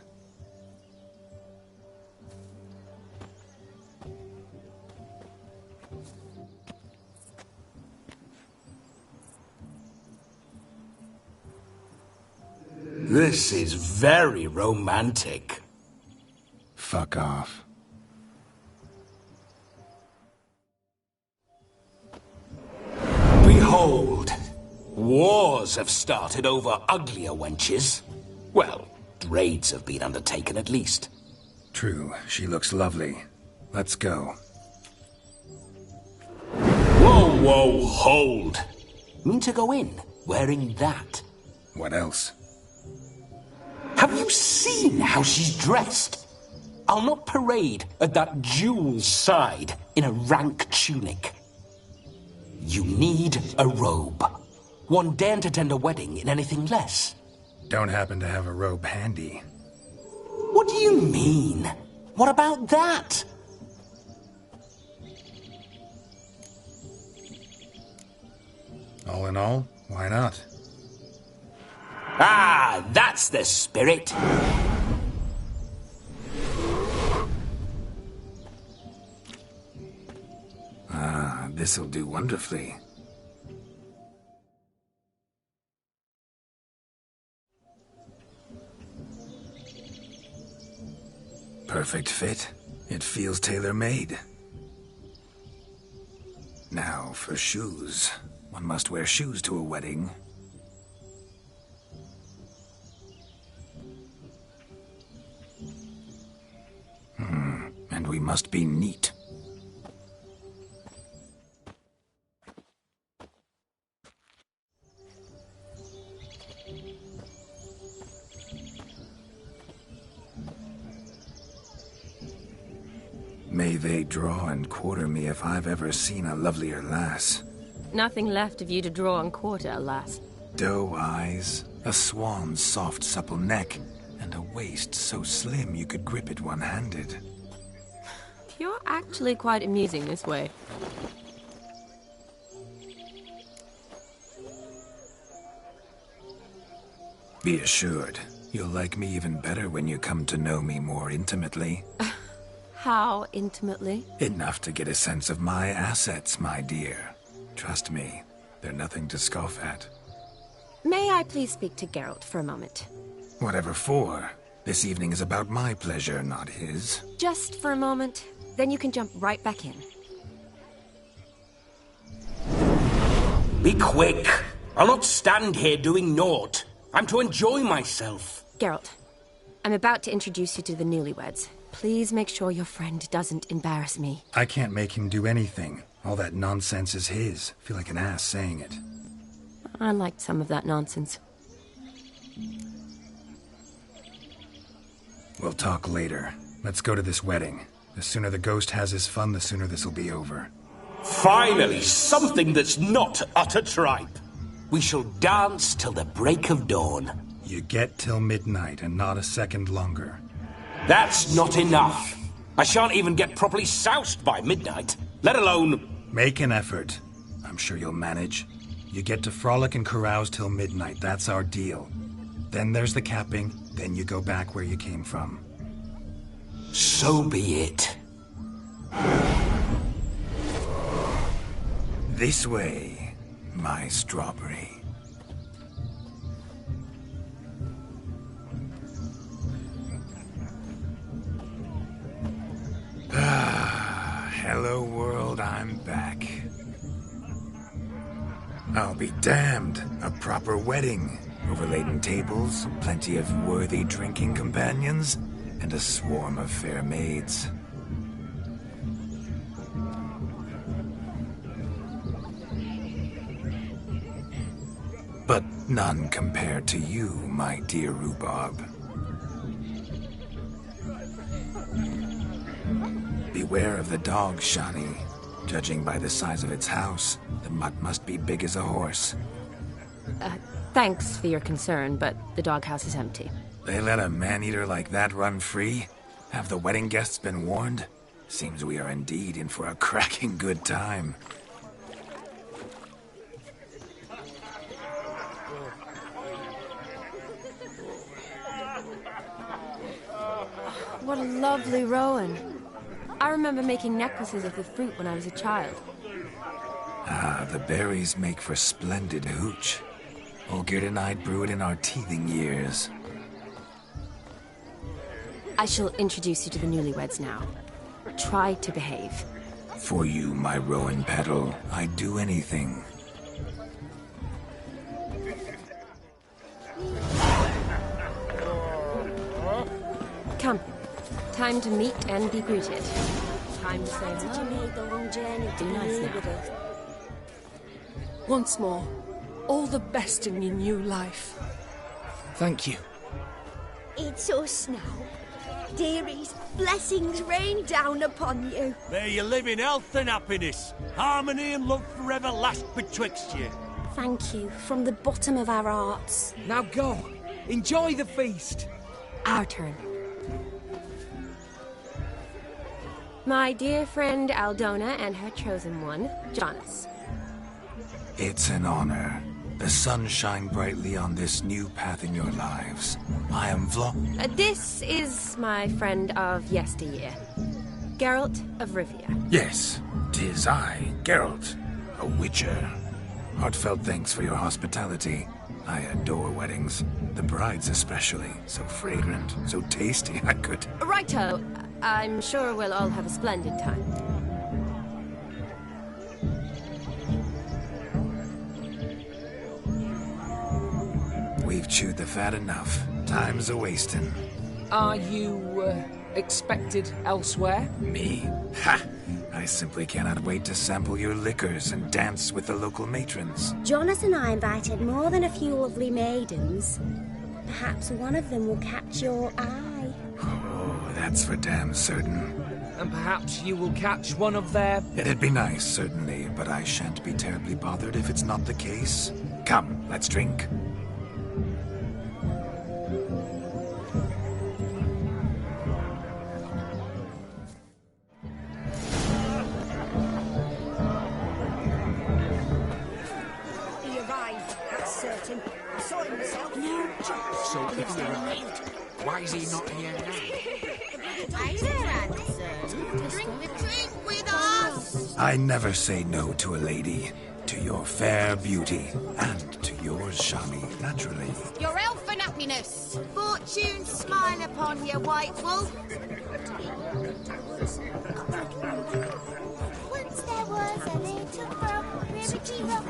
This is very romantic. Fuck off. Behold, wars have started over uglier wenches. Well, raids have been undertaken at least. True, she looks lovely. Let's go. Whoa, whoa, hold! Mean to go in, wearing that? What else? Have you seen how she's dressed? I'll not parade at that jewel's side in a rank tunic. You need a robe. One daren't attend a wedding in anything less. Don't happen to have a robe handy. What do you mean? What about that? All in all, why not? Ah, that's the spirit. Ah, this'll do wonderfully. Perfect fit. It feels tailor-made. Now, for shoes. One must wear shoes to a wedding. And we must be neat. May they draw and quarter me if I've ever seen a lovelier lass. Nothing left of you to draw and quarter, alas. Doe eyes, a swan's soft supple neck, and a waist so slim you could grip it one-handed. You're actually quite amusing this way. Be assured, you'll like me even better when you come to know me more intimately. How intimately? Enough to get a sense of my assets, my dear. Trust me, they're nothing to scoff at. May I please speak to Geralt for a moment? Whatever for. This evening is about my pleasure, not his. Just for a moment, then you can jump right back in. Be quick. I'll not stand here doing naught. I'm to enjoy myself. Geralt, I'm about to introduce you to the newlyweds. Please make sure your friend doesn't embarrass me. I can't make him do anything. All that nonsense is his. Feel like an ass saying it. I liked some of that nonsense. We'll talk later. Let's go to this wedding. The sooner the ghost has his fun, the sooner this'll be over. Finally, something that's not utter tripe. We shall dance till the break of dawn. You get till midnight and not a second longer. That's not enough. I shan't even get properly soused by midnight, let alone... Make an effort. I'm sure you'll manage. You get to frolic and carouse till midnight, that's our deal. Then there's the capping, then you go back where you came from. So be it. This way, my strawberry. Hello world, I'm back. I'll be damned. A proper wedding. Overladen tables, plenty of worthy drinking companions, and a swarm of fair maids. But none compared to you, my dear rhubarb. Beware of the dog, Shani. Judging by the size of its house, the mutt must be big as a horse. Thanks for your concern, but the doghouse is empty. They let a man-eater like that run free? Have the wedding guests been warned? Seems we are indeed in for a cracking good time. What a lovely rowan. I remember making necklaces of the fruit when I was a child. Ah, the berries make for splendid hooch. Olgierd and I brewed in our teething years. I shall introduce you to the newlyweds now. Try to behave. For you, my rowan petal, I'd do anything. Come. Time to meet and be greeted. Time to say hello. Did you make the long journey to Be be nice here now. with us? Once more, all the best in your new life. Thank you. It's us now. dearies, blessings rain down upon you. May you live in health and happiness. Harmony and love forever last betwixt you. Thank you from the bottom of our hearts. Now go. Enjoy the feast. Our turn. My dear friend Aldona and her chosen one, Jonas. It's an honor. The sun shine brightly on this new path in your lives. I am This is my friend of yesteryear, Geralt of Rivia. Yes, 'tis I, Geralt, a witcher. Heartfelt thanks for your hospitality. I adore weddings. The brides especially. So fragrant, so tasty, I could... Righto. I'm sure we'll all have a splendid time. We've chewed the fat enough. Time's a-wasting. Are you, expected elsewhere? Me? Ha! I simply cannot wait to sample your liquors and dance with the local matrons. Jonas and I invited more than a few lovely maidens. Perhaps one of them will catch your eye. Oh, that's for damn certain. And perhaps you will catch one of their... It'd be nice, certainly, but I shan't be terribly bothered if it's not the case. Come, let's drink. He arrived, that's certain. I saw him myself. No, So if he arrived, why is he not here now? Drink with us! I never say no to a lady. To your fair beauty. And to yours, Shami, naturally. Your elf and happiness. Fortune smile upon you, White Wolf. Once there was a little frog, ribbity rock.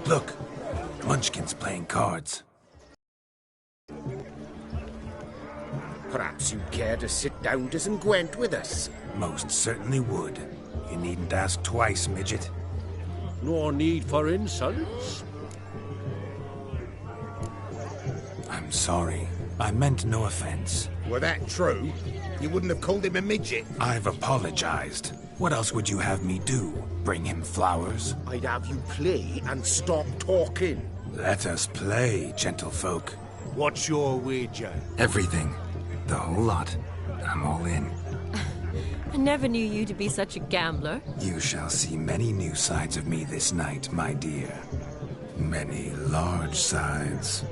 Look. Munchkin's playing cards. Perhaps you'd care to sit down to some Gwent with us. Most certainly would. You needn't ask twice, midget. No need for insults. I'm sorry. I meant no offense. Were that true, you wouldn't have called him a midget. I've apologized. What else would you have me do? Bring him flowers? I'd have you play and stop talking. Let us play, gentlefolk. What's your wager? Everything. The whole lot. I'm all in. I never knew you to be such a gambler. You shall see many new sides of me this night, my dear. Many large sides.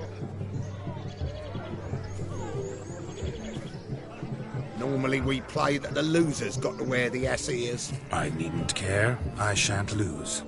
Normally we play that the loser's got to wear the ass ears. I needn't care. I shan't lose.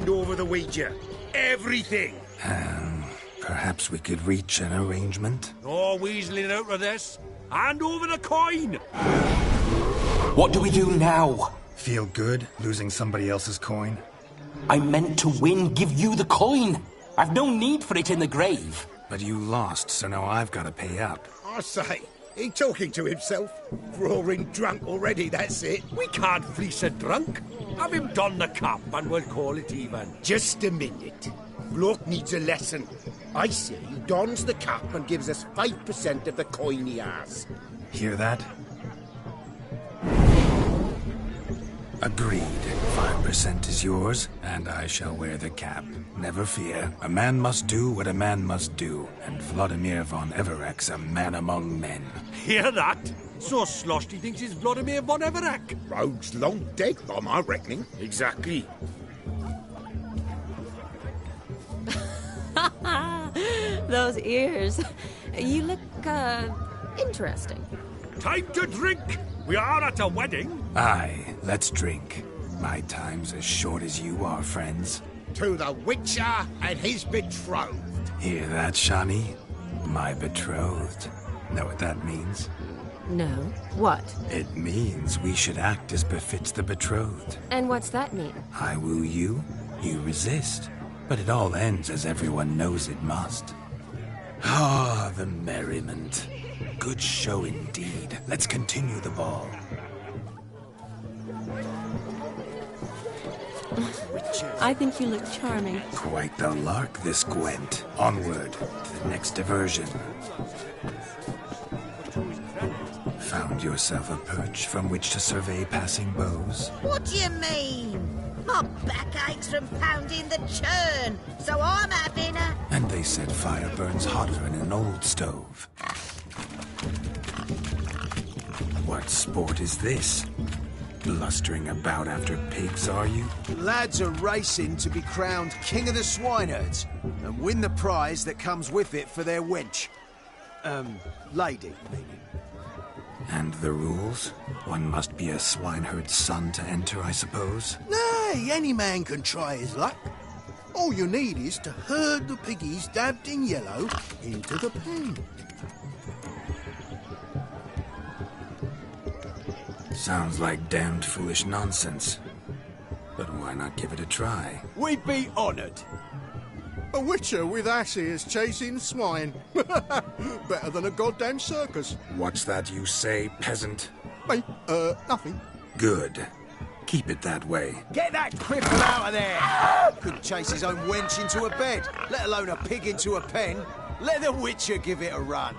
hand over the wager. Everything. Perhaps we could reach an arrangement? No weaseling out of this. Hand over the coin. What do we do now? Feel good losing somebody else's coin? I meant to win, give you the coin. I've no need for it in the grave. But you lost, so now I've got to pay up. I say, he talking to himself. Roaring drunk already, that's it. We can't fleece a drunk. Have him don the cap and we'll call it even. Just a minute. Bloke needs a lesson. I say he dons the cap and gives us 5% of the coin he has. Hear that? Agreed. 5% is yours, and I shall wear the cap. Never fear. A man must do what a man must do, and Vladimir von Everek's a man among men. Hear that? So sloshed he thinks he's Vladimir von Everek. Rogue's long dead, by my reckoning. Exactly. Those ears. You look, interesting. Time to drink. We are at a wedding. Aye, let's drink. My time's as short as you are, friends. To the Witcher and his betrothed. Hear that, Shani? My betrothed. Know what that means? No. What? It means we should act as befits the betrothed. And what's that mean? I woo you, you resist. But it all ends as everyone knows it must. Ah, the merriment. Good show indeed. Let's continue the ball. I think you look charming. Quite the lark, this Gwent. Onward to the next diversion. Found yourself a perch from which to survey passing beaux? What do you mean? My back aches from pounding the churn, so I'm having a... And they said fire burns hotter in an old stove. What sport is this? Blustering about after pigs, are you? Lads are racing to be crowned king of the swineherds and win the prize that comes with it for their wench. Lady, meaning. And the rules? One must be a swineherd's son to enter, I suppose? Nay, any man can try his luck. All you need is to herd the piggies dabbed in yellow into the pen. Sounds like damned foolish nonsense. But why not give it a try? We'd be honoured. A witcher with asses chasing swine. Better than a goddamn circus. What's that you say, peasant? Hey, nothing. Good. Keep it that way. Get that cripple out of there! Couldn't chase his own wench into a bed, let alone a pig into a pen. Let the witcher give it a run.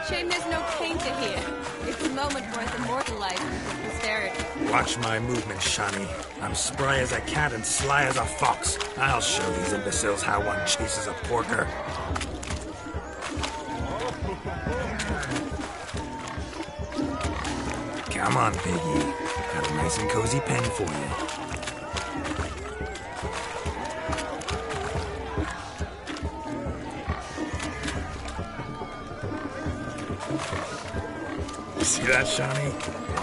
Shame there's no painter here. It's a moment worth immortalizing for posterity. Watch my movement, Shani. I'm spry as a cat and sly as a fox. I'll show these imbeciles how one chases a porker. Come on, piggy. Got a nice and cozy pen for you. See that, Shani?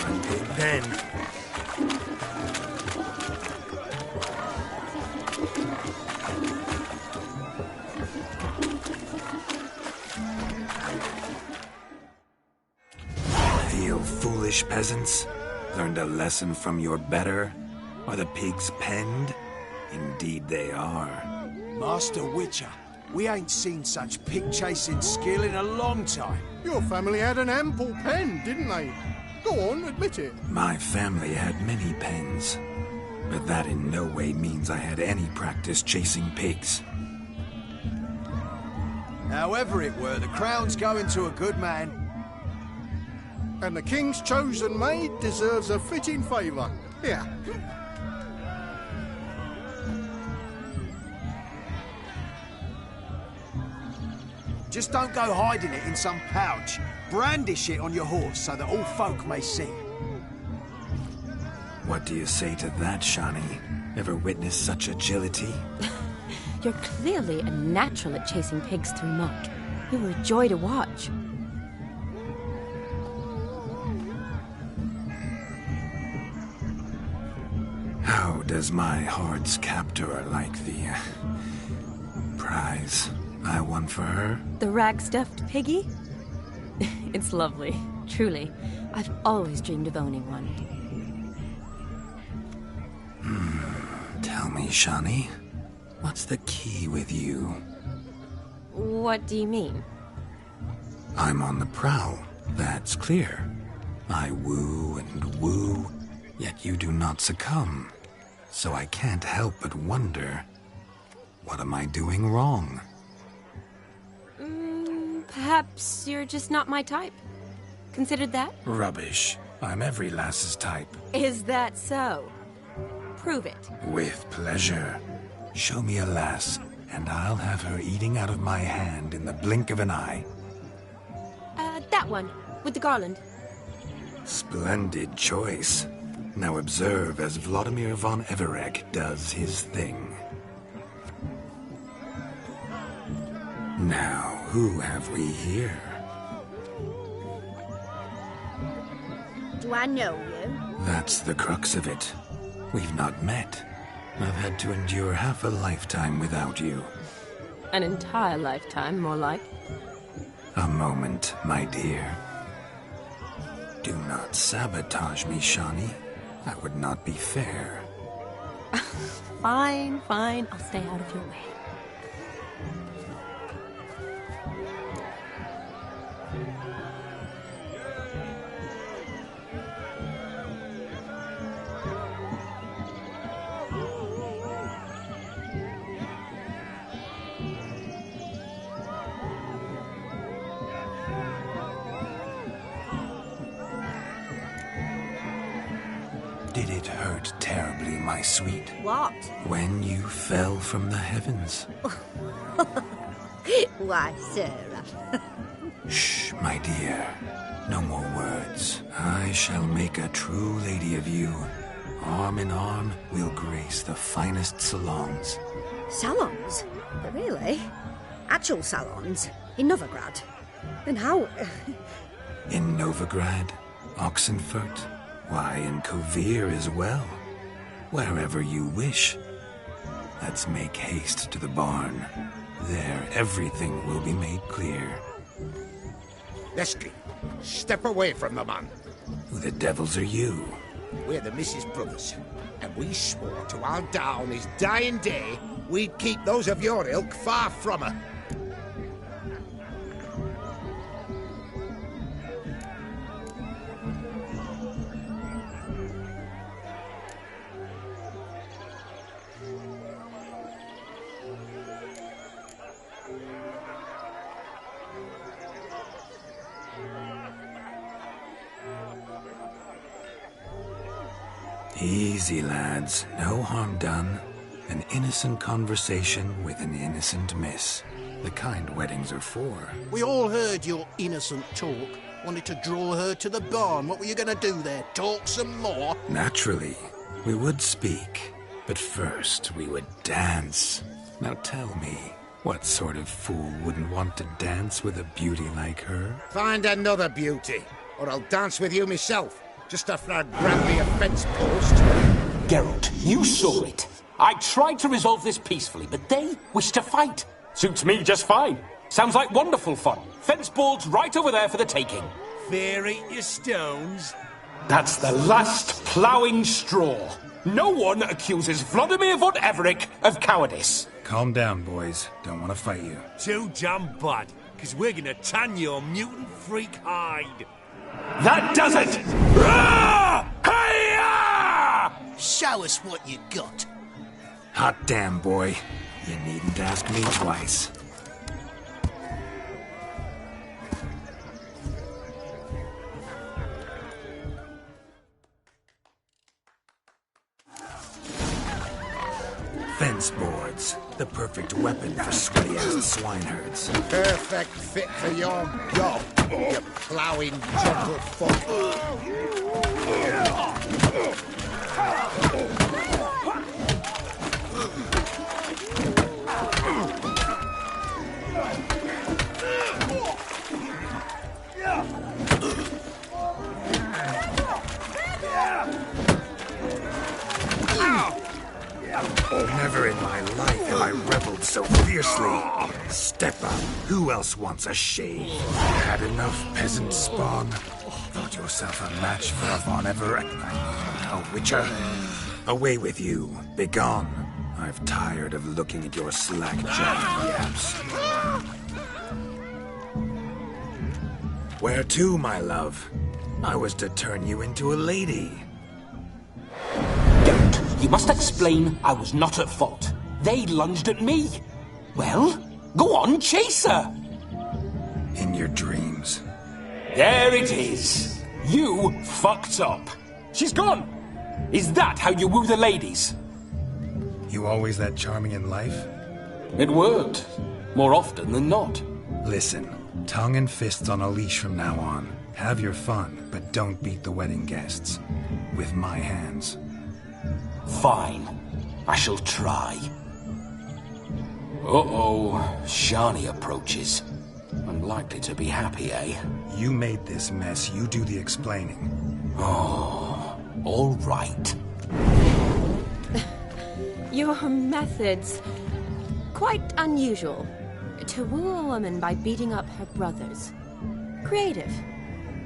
One big pen. You foolish peasants. Learned a lesson from your better? Are the pigs penned? Indeed they are. Master Witcher, we ain't seen such pig-chasing skill in a long time. Your family had an ample pen, didn't they? Go on, admit it. My family had many pens, but that in no way means I had any practice chasing pigs. However it were, the crown's going to a good man. And the king's chosen maid deserves a fitting favour. Here. Just don't go hiding it in some pouch. Brandish it on your horse so that all folk may see. What do you say to that, Shani? Ever witnessed such agility? You're clearly a natural at chasing pigs through muck. You were a joy to watch. How does my heart's captor like the prize I won for her? The rag-stuffed piggy? It's lovely, truly. I've always dreamed of owning one. Tell me, Shani, what's the key with you? What do you mean? I'm on the prowl, that's clear. I woo and woo, yet you do not succumb. So I can't help but wonder, what am I doing wrong? Perhaps you're just not my type. Considered that? Rubbish. I'm every lass's type. Is that so? Prove it. With pleasure. Show me a lass, and I'll have her eating out of my hand in the blink of an eye. That one, with the garland. Splendid choice. Now observe as Vladimir von Everek does his thing. Now, who have we here? Do I know you? That's the crux of it. We've not met. I've had to endure half a lifetime without you. An entire lifetime, more like. A moment, my dear. Do not sabotage me, Shani. That would not be fair. Fine, fine. I'll stay out of your way. Did it hurt terribly, my sweet? What? When you fell from the heavens? Why, Sarah. Shh, my dear. No more words. I shall make a true lady of you. Arm in arm, we'll grace the finest salons. Salons? Really? Actual salons? In Novigrad? And how... In Novigrad, Oxenfurt, why, in Kovir as well. Wherever you wish. Let's make haste to the barn. There, everything will be made clear. Leslie, step away from the man. Who the devils are you? We're the Mrs. Brothers, and we swore to our down his dying day we'd keep those of your ilk far from her. Easy, lads. No harm done. An innocent conversation with an innocent miss. The kind weddings are for. We all heard your innocent talk. Wanted to draw her to the barn. What were you going to do there? Talk some more? Naturally, we would speak. But first, we would dance. Now tell me, what sort of fool wouldn't want to dance with a beauty like her? Find another beauty, or I'll dance with you myself. Just after I grab me a fence post. Geralt, you saw it. I tried to resolve this peacefully, but they wish to fight. Suits me just fine. Sounds like wonderful fun. Fence boards right over there for the taking. Fear eat your stones. That's the last ploughing straw. No one accuses Vladimir von Everek of cowardice. Calm down, boys. Don't want to fight you. Too damn bad, because we're gonna tan your mutant freak hide. That does it! Show us what you got. Hot damn, boy. You needn't ask me twice. Fence boards. The perfect weapon for sweaty-ass swineherds. Perfect fit for your job, you ploughing jungle fuck. fiercely. Step up. Who else wants a shave? Had enough, peasant spawn? Thought yourself a match for a Von Everett? A Witcher? Away with you. Begone. I've tired of looking at your slack-jawed yaps. Where to, my love? I was to turn you into a lady. Don't. You must explain I was not at fault. They lunged at me. Well, go on, chase her. In your dreams. There it is. You fucked up. She's gone. Is that how you woo the ladies? You always that charming in life? It worked. More often than not. Listen, tongue and fists on a leash from now on. Have your fun, but don't beat the wedding guests. With my hands. Fine. I shall try. Uh-oh. Shani approaches. Unlikely to be happy, eh? You made this mess. You do the explaining. Oh, all right. Your methods... quite unusual. To woo a woman by beating up her brothers. Creative.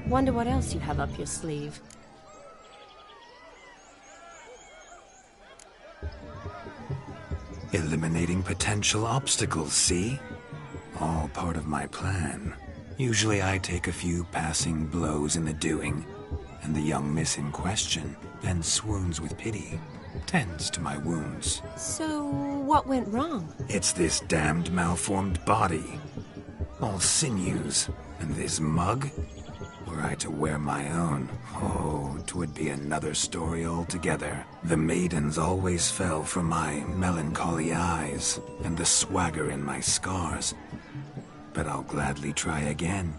Wonder what else you have up your sleeve. Eliminating potential obstacles, see? All part of my plan. Usually I take a few passing blows in the doing, and the young miss in question then swoons with pity, tends to my wounds. So, what went wrong? It's this damned malformed body. All sinews, and this mug? Were I to wear my own, oh, 'twould be another story altogether. The maidens always fell from my melancholy eyes, and the swagger in my scars. But I'll gladly try again.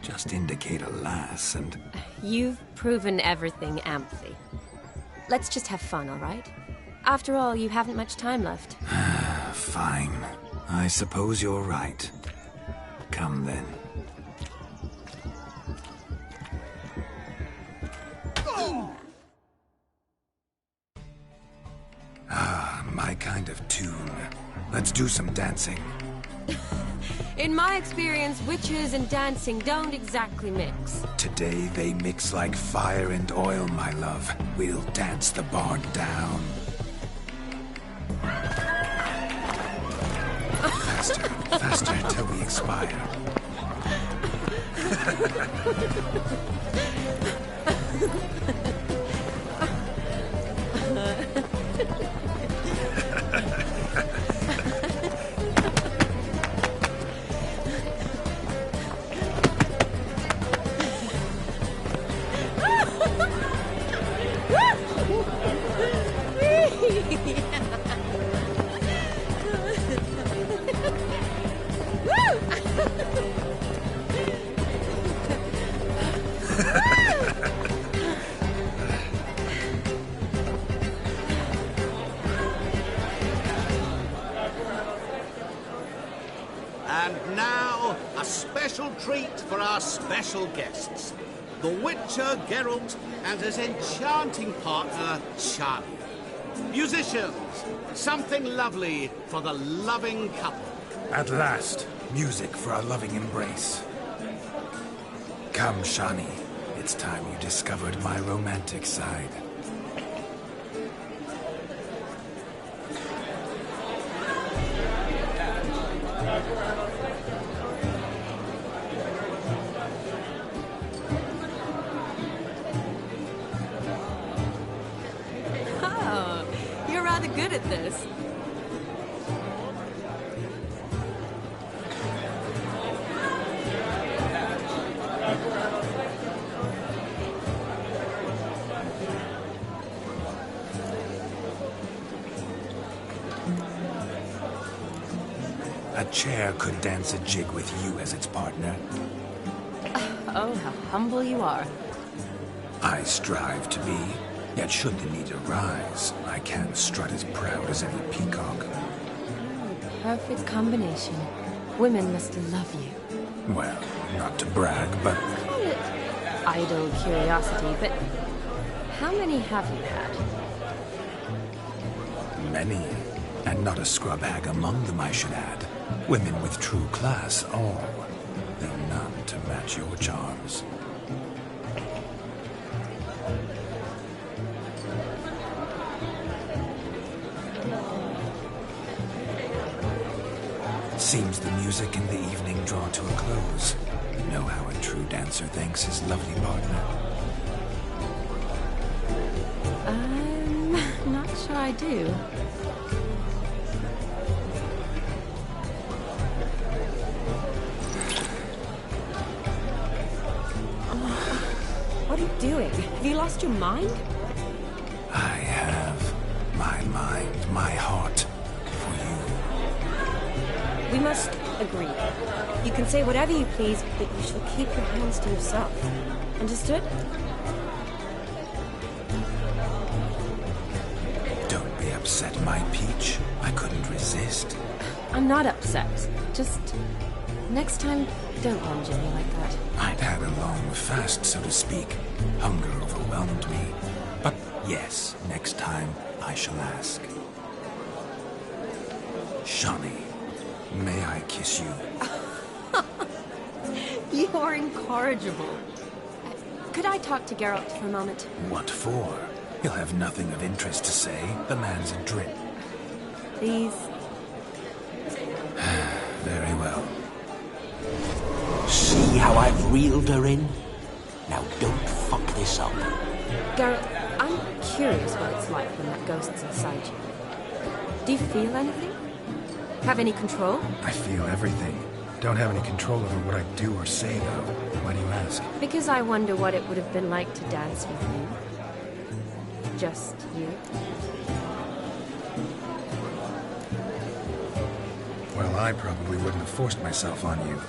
Just indicate a lass, and... You've proven everything amply. Let's just have fun, all right? After all, you haven't much time left. Fine. I suppose you're right. Come then. Ah, my kind of tune. Let's do some dancing. In my experience, witches and dancing don't exactly mix. Today they mix like fire and oil, my love. We'll dance the barn down. Faster, faster till we expire. And now, a special treat for our special guests. The Witcher, Geralt, and his enchanting partner, Charlie. Musicians, something lovely for the loving couple. At last, music for a loving embrace. Come, Shani. It's time you discovered my romantic side. Oh, you're rather good at this. A chair could dance a jig with you as its partner. Oh, how humble you are. I strive to be, yet should the need arise, I can strut as proud as any peacock. Perfect combination. Women must love you. Well, not to brag, but... Call it idle curiosity, but how many have you had? many. And not a scrub hag among them, I should add. Women with true class, all. Though none to match your charms. Seems the music in the evening draw to a close. Know how a true dancer thanks his lovely partner. I'm not sure I do. What are you doing? Have you lost your mind? I have my mind, my heart for you. We must agree. You can say whatever you please, but you shall keep your hands to yourself. Understood? Don't be upset, my peach. I couldn't resist. I'm not upset. Just next time, don't go on Jimmy like that. I'd had a long fast, so to speak. Hunger overwhelmed me. But yes, next time I shall ask. Shani, may I kiss you? You are incorrigible. Could I talk to Geralt for a moment? What for? He'll have nothing of interest to say. The man's a drip. Please. Very well. See how I've reeled her in? Now don't fuck this up. Geralt, I'm curious what it's like when that ghost's inside you. Do you feel anything? Have any control? I feel everything. Don't have any control over what I do or say, though. Why do you ask? Because I wonder what it would have been like to dance with you. Just you. Well, I probably wouldn't have forced myself on you.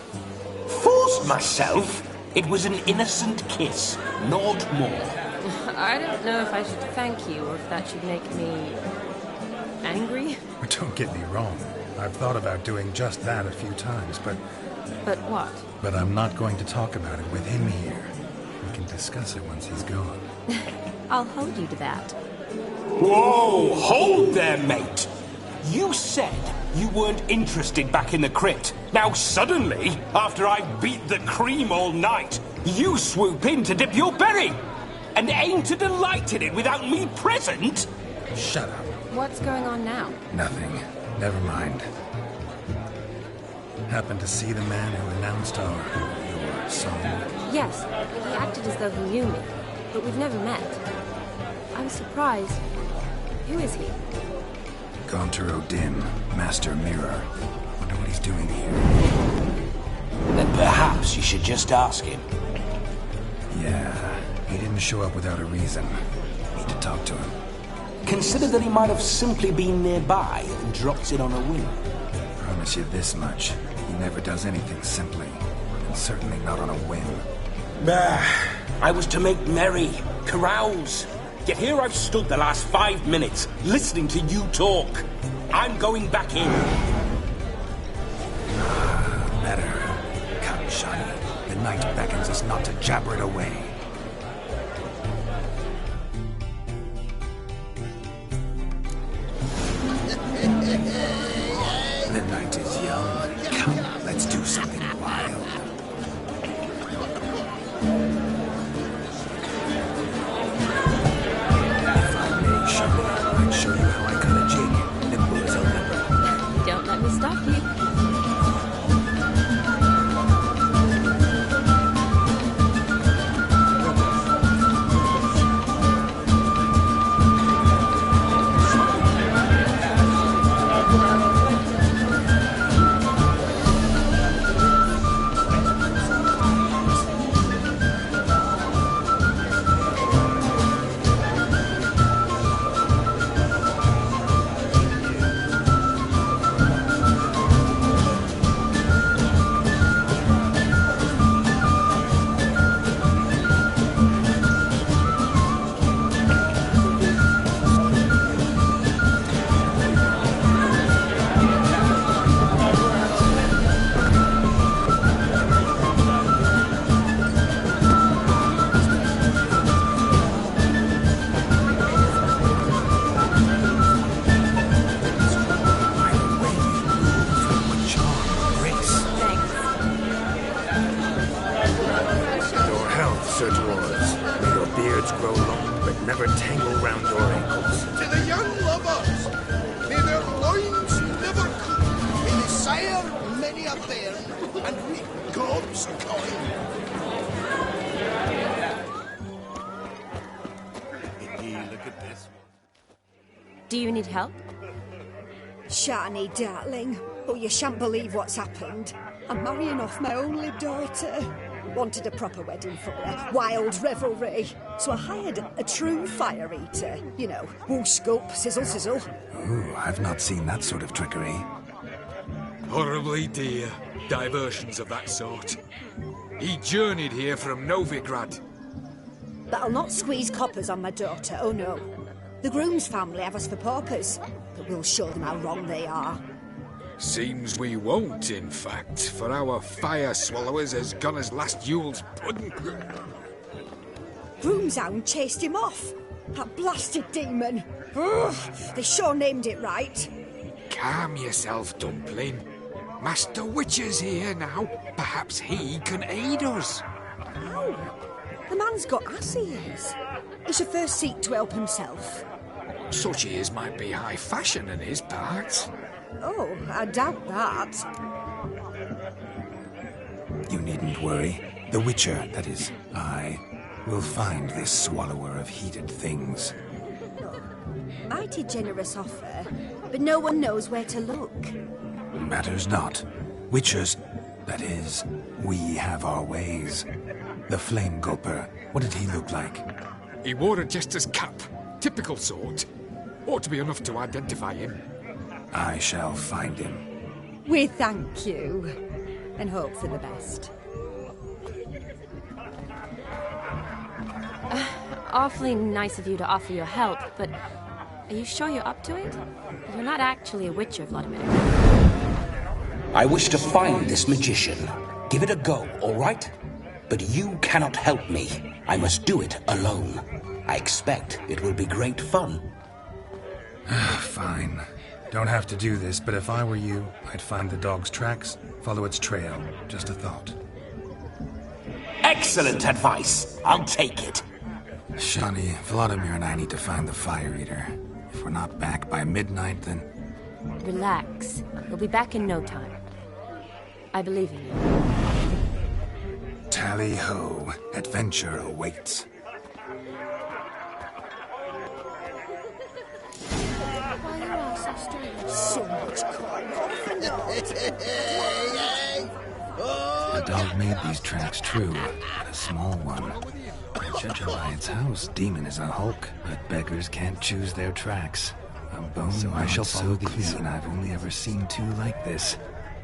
Forced myself? It was an innocent kiss, not more. I don't know if I should thank you or if that should make me angry. But don't get me wrong. I've thought about doing just that a few times, but... But what? But I'm not going to talk about it with him here. We can discuss it once he's gone. I'll hold you to that. Whoa! Hold there, mate! You said you weren't interested back in the crypt. Now suddenly, after I beat the cream all night, you swoop in to dip your berry! And aim to delight in it without me present? Shut up. What's going on now? Nothing. Never mind. Happened to see the man who announced your song? Yes, he acted as though he knew me, but we've never met. I was surprised. Who is he? Gauntero Dim, Master Mirror. Wonder what he's doing here. Then perhaps you should just ask him. Yeah, he didn't show up without a reason. Need to talk to him. Consider that he might have simply been nearby and dropped it on a whim. Promise you this much. He never does anything simply. And certainly not on a whim. I was to make merry, carouse. Yet here I've stood the last 5 minutes, listening to you talk. I'm going back in. Better. Come, Shani. The night beckons us not to jabber it away. The night is young. Come, let's do something wild. If I may, Shani, I'd show you how I cut a jig. Nimble as a leopard. Don't let me stop you. tangle round your ankles. To the young lovers, may their loins never cool. May they sire many a bairn and reap gobs of coin. Look at this one. Do you need help? Shani, darling. Oh, you shan't believe what's happened. I'm marrying off my only daughter. Wanted a proper wedding for her. Wild revelry. So I hired a true fire eater. You know, whoosh scoop, sizzle sizzle. Ooh, I've not seen that sort of trickery. Horribly dear diversions of that sort. He journeyed here from Novigrad. But I'll not squeeze coppers on my daughter, oh no. The groom's family have us for paupers, but we'll show them how wrong they are. Seems we won't, in fact, for our fire swallowers has gone as last Yule's pudding. Groom's hound chased him off. That blasted demon. Ugh, they sure named it right. Calm yourself, Dumpling. Master Witcher's here now. Perhaps he can aid us. How? The man's got ass ears. He should first seek to help himself. Such ears might be high fashion in his parts. Oh, I doubt that. You needn't worry. The Witcher, that is, I, will find this swallower of heated things. Mighty generous offer, but no one knows where to look. Matters not. Witchers, that is, we have our ways. The Flame Gulper, what did he look like? He wore a jester's cap. Typical sort. Ought to be enough to identify him. I shall find him. We thank you, and hope for the best. Awfully nice of you to offer your help, but are you sure you're up to it? You're not actually a witcher, Vladimir. I wish to find this magician. Give it a go, all right? But you cannot help me. I must do it alone. I expect it will be great fun. Fine. Don't have to do this, but if I were you, I'd find the dog's tracks, follow its trail. Just a thought. Excellent advice. I'll take it. Shani, Vladimir and I need to find the fire eater. If we're not back by midnight, then... Relax. We'll be back in no time. I believe in you. Tally-ho. Adventure awaits. So much coin off and The dog made these tracks true, but a small one. Judging by its house, Demon is a hulk, but beggars can't choose their tracks. A bone so I shall follow clean. I've only ever seen two like this.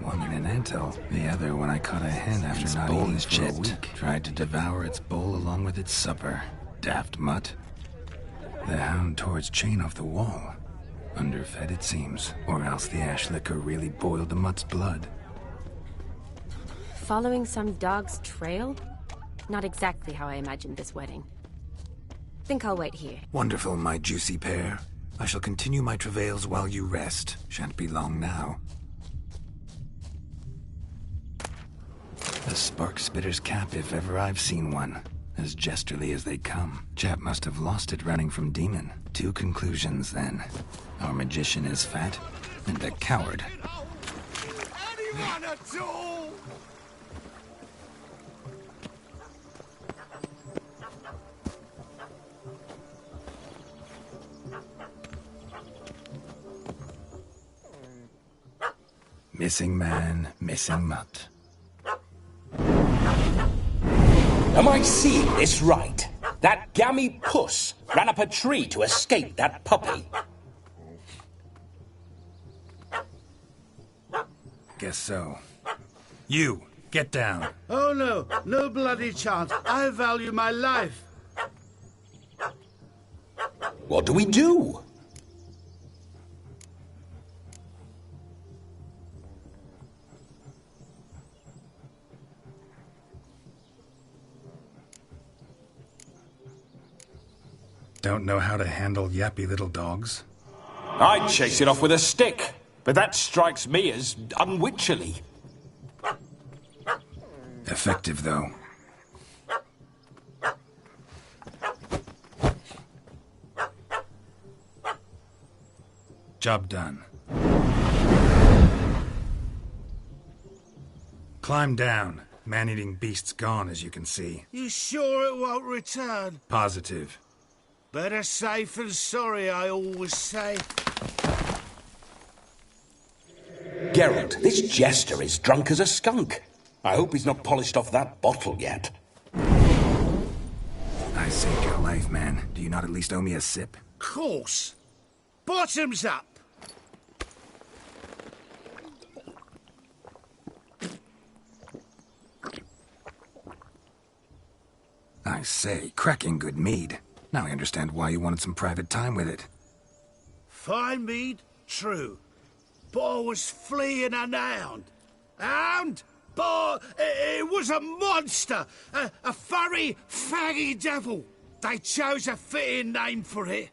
One in an anthill, the other when I caught a hen after not eating for a week. Tried to devour its bowl along with its supper. Daft mutt. The hound tore its chain off the wall. Underfed, it seems, or else the ash liquor really boiled the mutt's blood. Following some dog's trail? Not exactly how I imagined this wedding. Think I'll wait here. Wonderful, my juicy pair. I shall continue my travails while you rest. Shan't be long now. The spark spitter's cap, if ever I've seen one. As jesterly as they come. Chap must have lost it running from Demon. Two conclusions, then. Our magician is fat, and a coward. Anyone at all? Missing man, missing mutt. Am I seeing this right? That gammy puss ran up a tree to escape that puppy. Guess so. You, get down. Oh no, no bloody chance. I value my life. What do we do? Don't know how to handle yappy little dogs? I'd chase it off with a stick, but that strikes me as unwitcherly. Effective, though. Job done. Climb down. Man-eating beast's gone, as you can see. You sure it won't return? Positive. Better safe than sorry, I always say. Geralt, this jester is drunk as a skunk. I hope he's not polished off that bottle yet. I saved your life, man. Do you not at least owe me a sip? Course. Bottoms up. I say, cracking good mead. Now I understand why you wanted some private time with it. Fine mead, true. But I was fleeing an hound. Hound? But it was a monster. A furry, faggy devil. They chose a fitting name for it.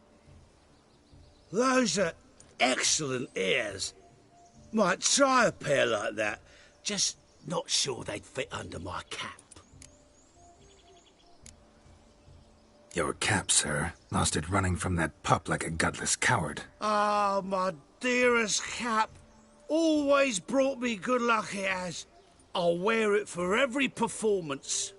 Those are excellent ears. Might try a pair like that. Just not sure they'd fit under my cap. Your cap, sir. Lost it running from that pup like a gutless coward. Ah, my dearest cap. Always brought me good luck, it has. I'll wear it for every performance.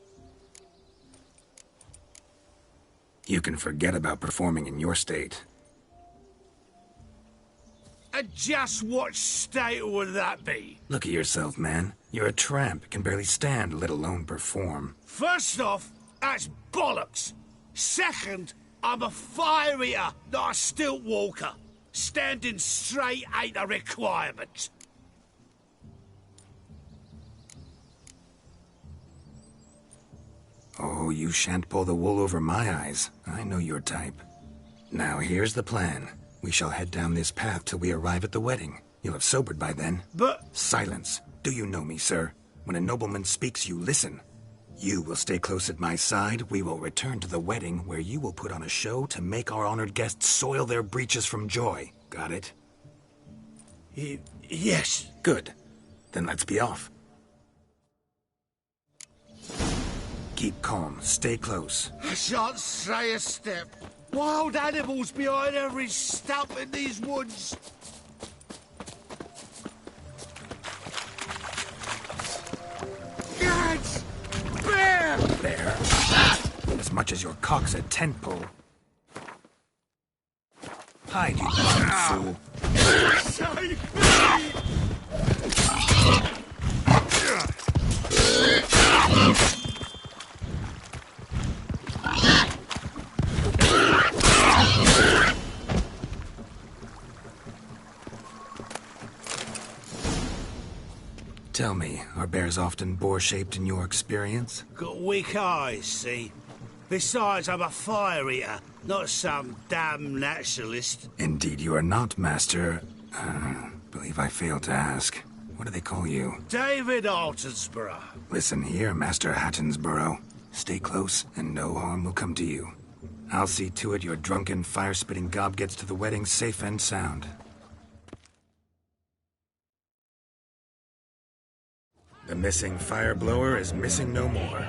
You can forget about performing in your state. And just what state would that be? Look at yourself, man. You're a tramp, can barely stand, let alone perform. First off, that's bollocks. Second, I'm a fire eater, not a stilt walker. Standing straight ain't a requirement. Oh, you shan't pull the wool over my eyes. I know your type. Now here's the plan. We shall head down this path till we arrive at the wedding. You'll have sobered by then. But... Silence. Do you know me, sir? When a nobleman speaks, you listen. You will stay close at my side. We will return to the wedding, where you will put on a show to make our honored guests soil their breeches from joy. Got it? Yes. Good. Then let's be off. Keep calm. Stay close. I shan't stray a step. Wild animals behind every stump in these woods. Gads! Bear! Bear? As much as your cock's a tent pole. Hide, you fool. Save me! Tell me, are bears often boar-shaped in your experience? Got weak eyes, see? Besides, I'm a fire eater, not some damn naturalist. Indeed you are not, Master. Believe I failed to ask. What do they call you? David Altonsborough. Listen here, Master Hattonsborough. Stay close, and no harm will come to you. I'll see to it your drunken, fire-spitting gob gets to the wedding safe and sound. The missing fire blower is missing no more.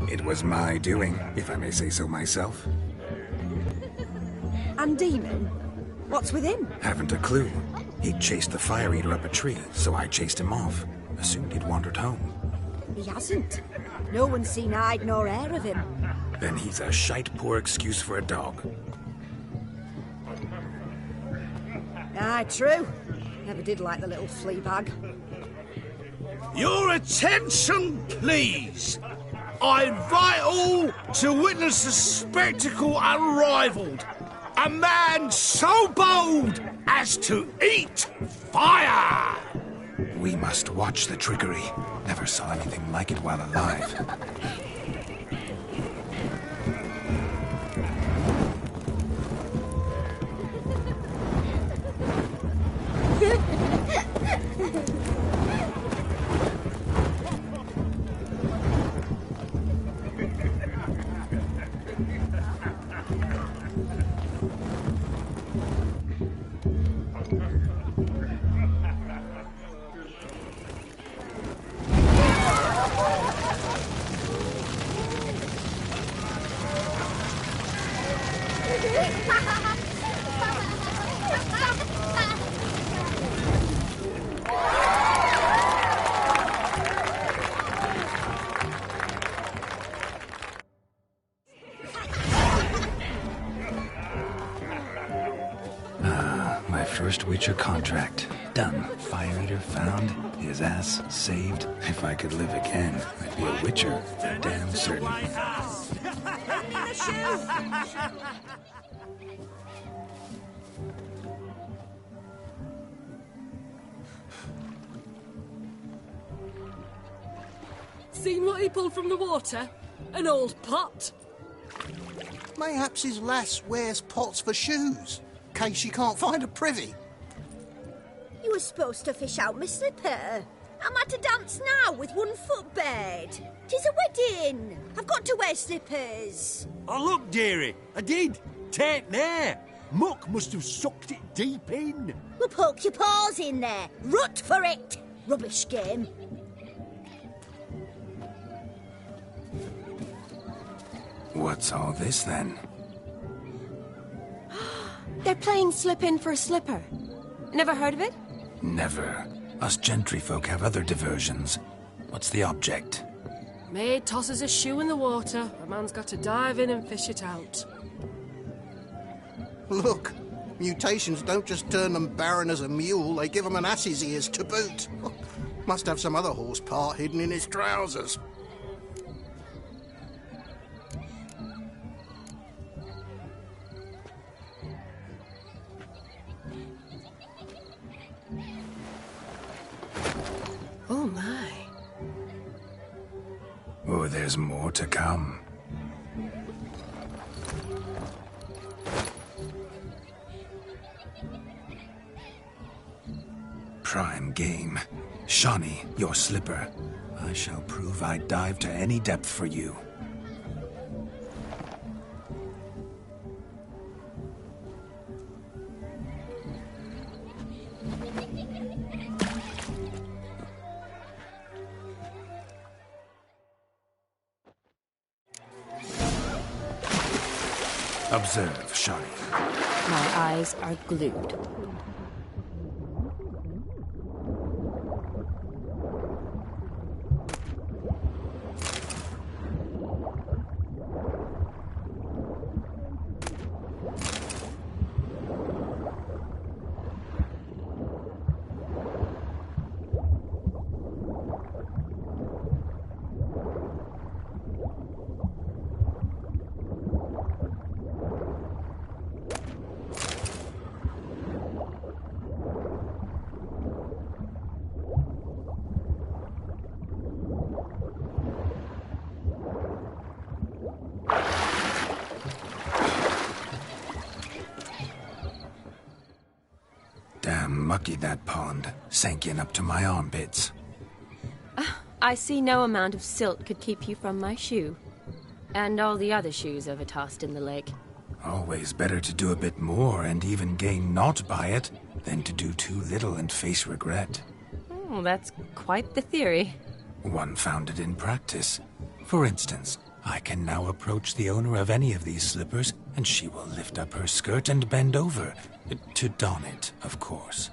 It was my doing, if I may say so myself. And Demon? What's with him? Haven't a clue. He chased the fire eater up a tree, so I chased him off. Assumed he'd wandered home. He hasn't. No one's seen hide nor hair of him. Then he's a shite poor excuse for a dog. Aye, true. Never did like the little flea bag. Your attention, please. I invite all to witness a spectacle unrivaled. A man so bold as to eat fire! We must watch the trickery. Never saw anything like it while alive. My first Witcher contract. Done. Fire Eater found. His ass saved. If I could live again, I'd be a Witcher. Damn certain. Seen what he pulled from the water? An old pot. Mayhaps his lass wears pots for shoes, case she can't find a privy. You were supposed to fish out my slipper. Am I to dance now with one foot bared? 'Tis a wedding. I've got to wear slippers. Oh, look, dearie, I did. Take there. Muck must have sucked it deep in. Well, poke your paws in there. Rut for it. Rubbish game. What's all this then? They're playing slip in for a slipper. Never heard of it? Never. Us gentry folk have other diversions. What's the object? Maid tosses a shoe in the water. A man's got to dive in and fish it out. Look, mutations don't just turn them barren as a mule, they give them an ass's ears to boot. Must have some other horse part hidden in his trousers. Oh my. Oh, there's more to come. Prime game. Shawnee, your slipper. I shall prove I dive to any depth for you. Observe, Shawnee. My eyes are glued. Damn mucky, that pond. Sank in up to my armpits. I see no amount of silt could keep you from my shoe. And all the other shoes overtossed in the lake. Always better to do a bit more and even gain naught by it than to do too little and face regret. Oh, that's quite the theory. One founded in practice. For instance, I can now approach the owner of any of these slippers, and she will lift up her skirt and bend over. To don it, of course.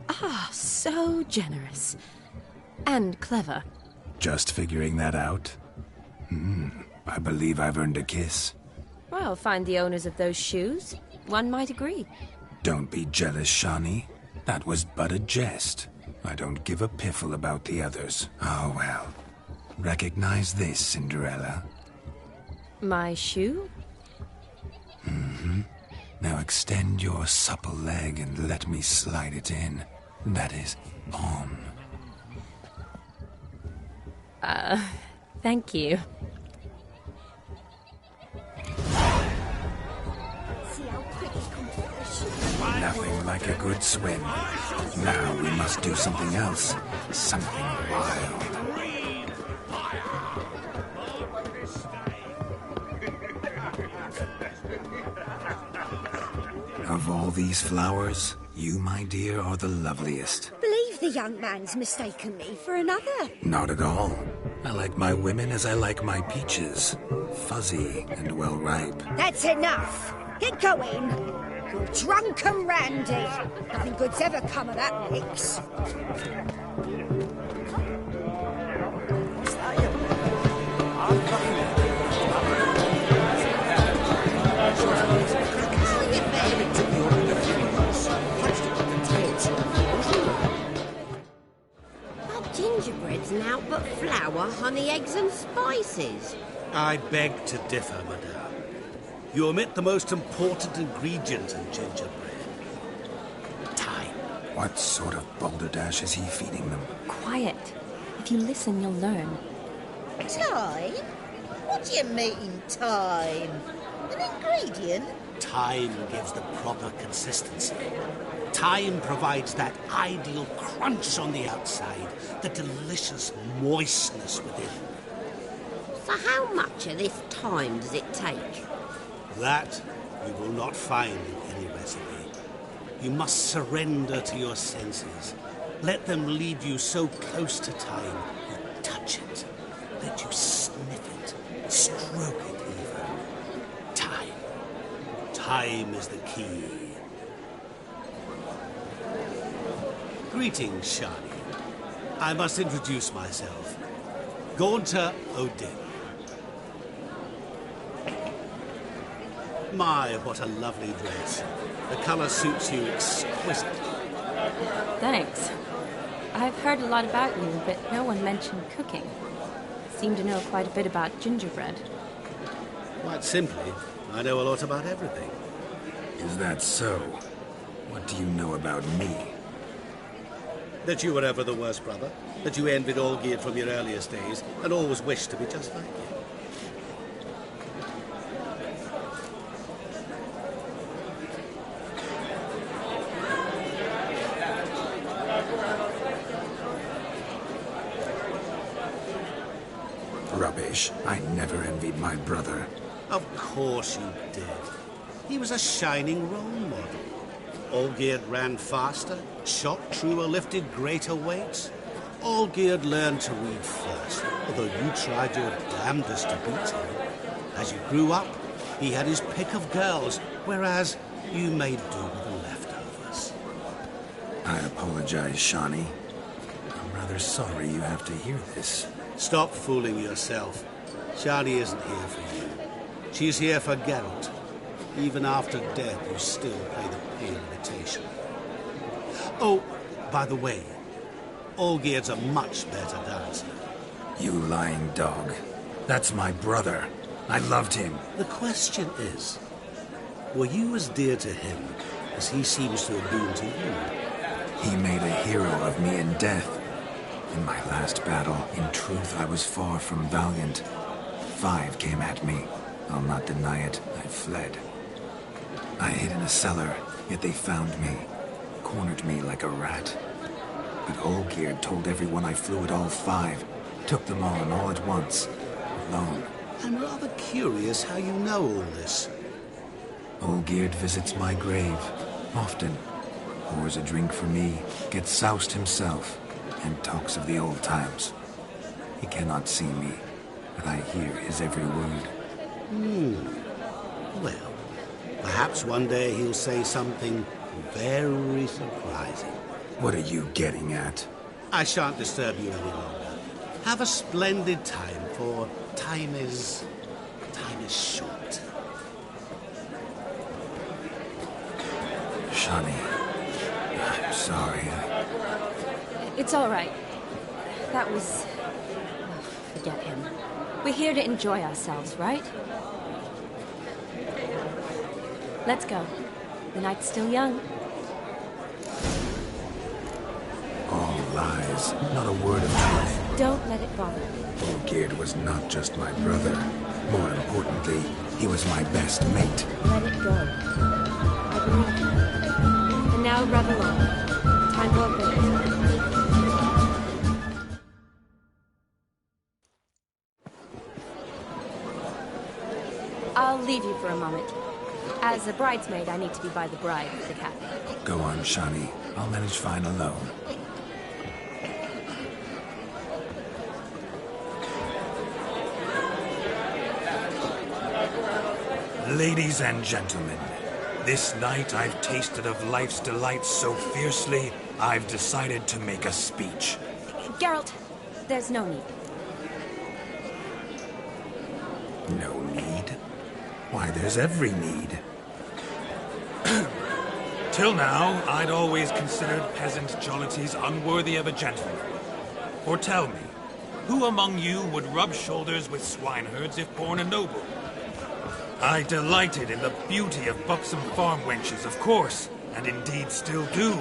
Ah, so generous. And clever. Just figuring that out? I believe I've earned a kiss. Well, find the owners of those shoes. One might agree. Don't be jealous, Shawnee. That was but a jest. I don't give a piffle about the others. Oh, well. Recognize this, Cinderella. My shoe? Now extend your supple leg and let me slide it in. That is, on. Thank you. Nothing like a good swim. Now we must do something else. Something wild. Of all these flowers, you, my dear, are the loveliest. Believe the young man's mistaken me for another. Not at all. I like my women as I like my peaches. Fuzzy and well ripe. That's enough. Get going. You're drunk and randy. Nothing good's ever come of that mix. That gingerbread's now but flour, honey, eggs and spices. I beg to differ, madame. You omit the most important ingredient in gingerbread. Time. What sort of balderdash is he feeding them? Quiet. If you listen, you'll learn. Time? What do you mean, time? An ingredient? Time gives the proper consistency. Time provides that ideal crunch on the outside, the delicious moistness within. So how much of this time does it take? That you will not find in any recipe. You must surrender to your senses. Let them lead you so close to time, you touch it. Let you sniff it, stroke it even. Time. Time is the key. Greetings, Shani. I must introduce myself. Gaunter Odin. My, what a lovely dress. The colour suits you exquisitely. Thanks. I've heard a lot about you, but no one mentioned cooking. Seem to know quite a bit about gingerbread. Quite simply, I know a lot about everything. Is that so? What do you know about me? That you were ever the worst brother, that you envied Olgierd from your earliest days, and always wished to be just like you. Rubbish. I never envied my brother. Of course you did. He was a shining role model. Olgierd ran faster, shot truer, lifted greater weights. Olgierd learned to read first, although you tried your damnedest to beat him. As you grew up, he had his pick of girls, whereas you made do with the leftovers. I apologize, Shani. I'm rather sorry you have to hear this. Stop fooling yourself. Shani isn't here for you. She's here for Geralt. Even after death, you still pay the pale imitation. Oh, by the way, Olgierd's a much better dancer. You lying dog. That's my brother. I loved him. The question is, were you as dear to him as he seems to have been to you? He made a hero of me in death. In my last battle, in truth, I was far from valiant. 5 came at me. I'll not deny it. I fled. I hid in a cellar, yet they found me. Cornered me like a rat. But Olgierd told everyone I flew at all 5. Took them all at once. Alone. I'm rather curious how you know all this. Olgierd visits my grave. Often. Pours a drink for me. Gets soused himself. And talks of the old times. He cannot see me, but I hear his every word. Well, perhaps one day he'll say something very surprising. What are you getting at? I shan't disturb you any longer. Have a splendid time, for time is short. Shani, I'm sorry. It's all right. That was... oh, forget him. We're here to enjoy ourselves, right? Let's go. The night's still young. All lies. Not a word of truth. Don't let it bother you. Olgierd was not just my brother. More importantly, he was my best mate. Let it go. I believe you. And now revel on. Time to open it. I'll leave you for a moment. As a bridesmaid, I need to be by the bride at the cafe. Go on, Shani. I'll manage fine alone. Ladies and gentlemen, This night I've tasted of life's delights so fiercely, I've decided to make a speech. Geralt, there's no need. No need? Why, there's every need. Till now, I'd always considered peasant jollities unworthy of a gentleman. For tell me, who among you would rub shoulders with swineherds if born a noble? I delighted in the beauty of buxom farm wenches, of course, and indeed still do.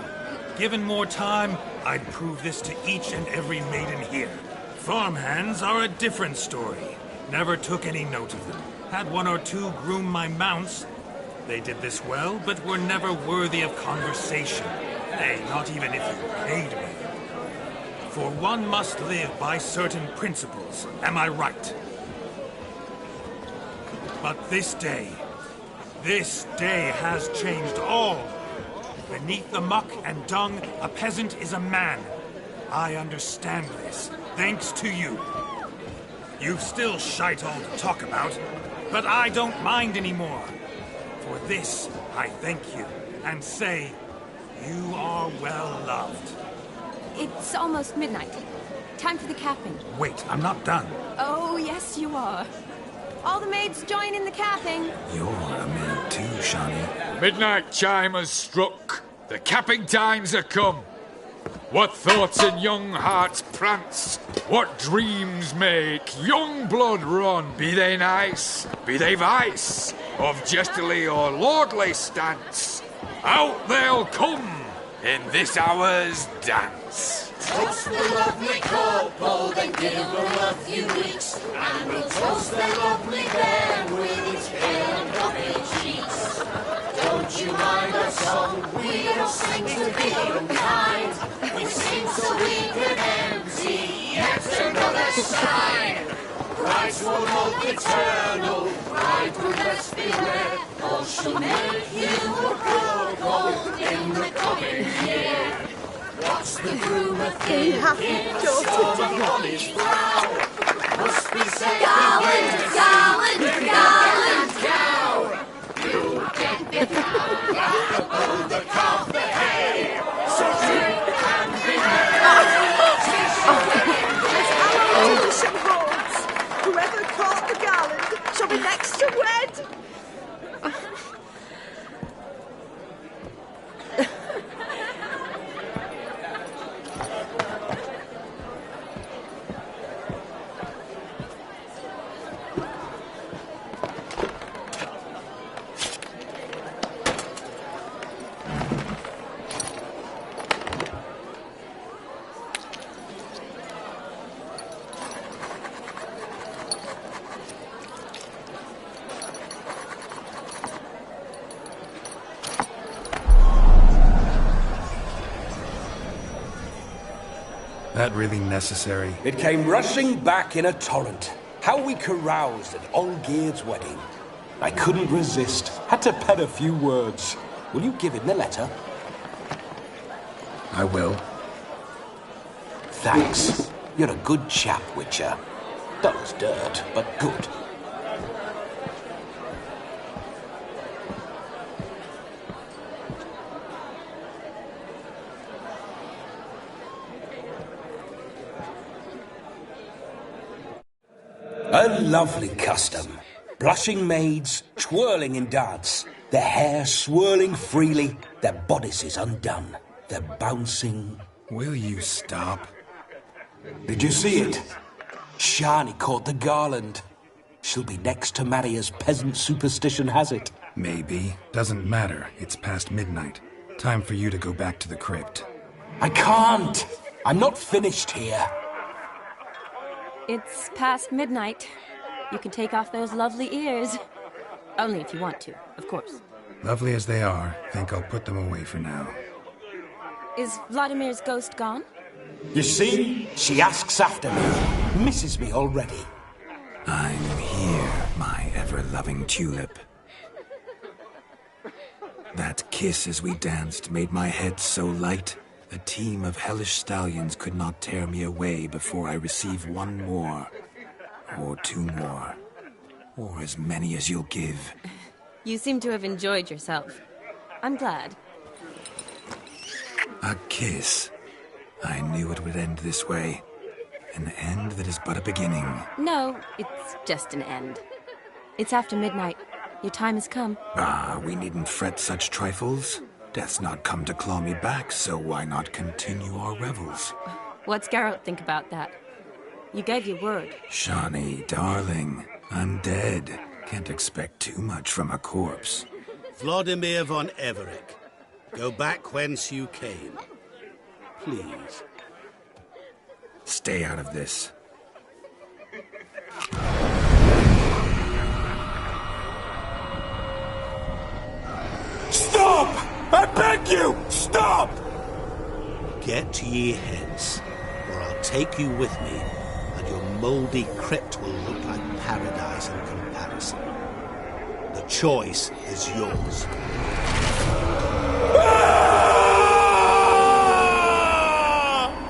Given more time, I'd prove this to each and every maiden here. Farmhands are a different story. Never took any note of them. Had one or two groom my mounts. They did this well, but were never worthy of conversation. Nay, not even if you paid me. For one must live by certain principles, am I right? But this day has changed all. Beneath the muck and dung, a peasant is a man. I understand this, thanks to you. You've still shite all to talk about, but I don't mind anymore. For this, I thank you, and say, you are well loved. It's almost midnight. Time for the capping. Wait, I'm not done. Oh, yes, you are. All the maids join in the capping. You're a maid too, Shani. Midnight chime has struck. The capping times are come. What thoughts in young hearts prance? What dreams make young blood run? Be they nice, be they vice, of jestily or lordly stance, out they'll come in this hour's dance. Toast the lovely couple, then give them a few weeks, and we'll toast the lovely bear with its pale and puffy cheeks. Don't you mind our song? We don't sing to be unkind. We sing so we can empty yet another shrine. Christ will look eternal, pride will best beware, or she'll make you a cuckold in the coming year. What's the groom a thing in the storm of Molly's brow? Must be said Gowan, cow. You'll get the cow, above the calf the hay. So drink and be merry. Tradition holds. Whoever caught the garland shall be next to wed. That really necessary? It came rushing back in a torrent. How we caroused at Olgierd's wedding. I couldn't resist. Had to pen a few words. Will you give him the letter? I will. Thanks. You're a good chap, Witcher. Dull as dirt, but good. A lovely custom. Blushing maids, twirling in dance, their hair swirling freely, their bodices undone, their bouncing... Will you stop? Did you see it? Shani caught the garland. She'll be next to marry as peasant superstition has it. Maybe. Doesn't matter. It's past midnight. Time for you to go back to the crypt. I can't! I'm not finished here. It's past midnight. You can take off those lovely ears. Only if you want to, of course. Lovely as they are, think I'll put them away for now. Is Vladimir's ghost gone? You see? She asks after me. Misses me already. I'm here, my ever-loving tulip. That kiss as we danced made my head so light. A team of hellish stallions could not tear me away before I receive one more. Or two more. Or as many as you'll give. You seem to have enjoyed yourself. I'm glad. A kiss. I knew it would end this way. An end that is but a beginning. No, it's just an end. It's after midnight. Your time has come. Ah, we needn't fret such trifles. Death's not come to claw me back, so why not continue our revels? What's Geralt think about that? You gave your word. Shawnee, darling, I'm dead. Can't expect too much from a corpse. Vladimir von Everec, go back whence you came. Please. Stay out of this. Stop! I beg you! Stop! Get ye hence, or I'll take you with me, and your mouldy crypt will look like paradise in comparison. The choice is yours.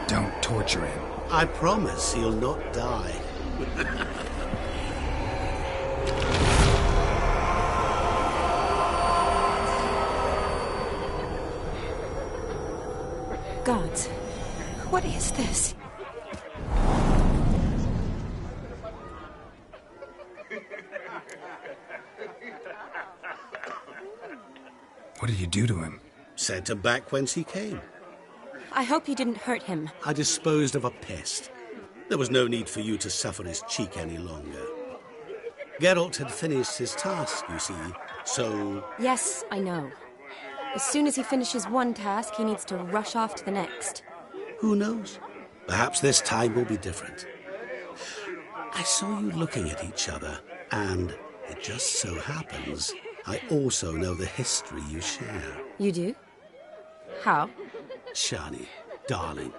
Don't torture him. I promise he'll not die. Gods, what is this? What did you do to him? Sent him back whence he came. I hope you didn't hurt him. I disposed of a pest. There was no need for you to suffer his cheek any longer. Geralt had finished his task, you see, so... Yes, I know. As soon as he finishes one task, he needs to rush off to the next. Who knows? Perhaps this time will be different. I saw you looking at each other, and it just so happens I also know the history you share. You do? How? Shani, darling,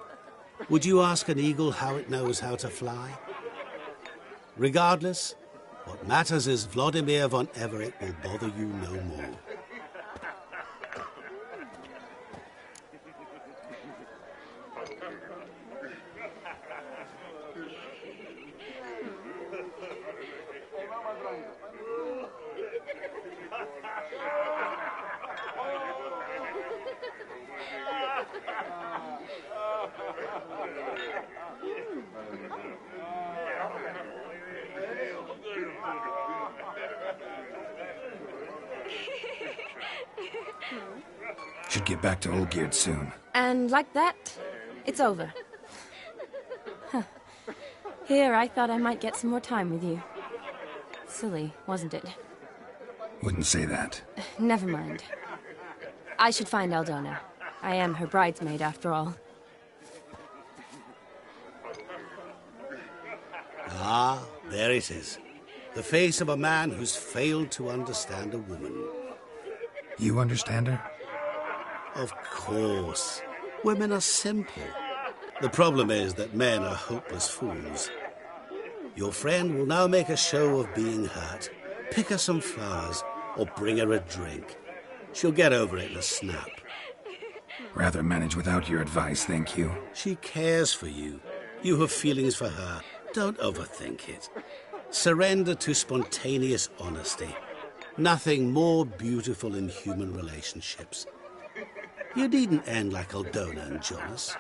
would you ask an eagle how it knows how to fly? Regardless, what matters is Vladimir von Everec will bother you no more. Should get back to Olgierd soon. And like that, it's over. Huh. Here, I thought I might get some more time with you. Silly, wasn't it? Wouldn't say that. Never mind. I should find Aldona. I am her bridesmaid, after all. Ah, there it is. The face of a man who's failed to understand a woman. You understand her? Of course. Women are simple. The problem is that men are hopeless fools. Your friend will now make a show of being hurt, pick her some flowers, or bring her a drink. She'll get over it in a snap. Rather manage without your advice, thank you. She cares for you. You have feelings for her. Don't overthink it. Surrender to spontaneous honesty. Nothing more beautiful in human relationships. You needn't end like Aldona and Jonas.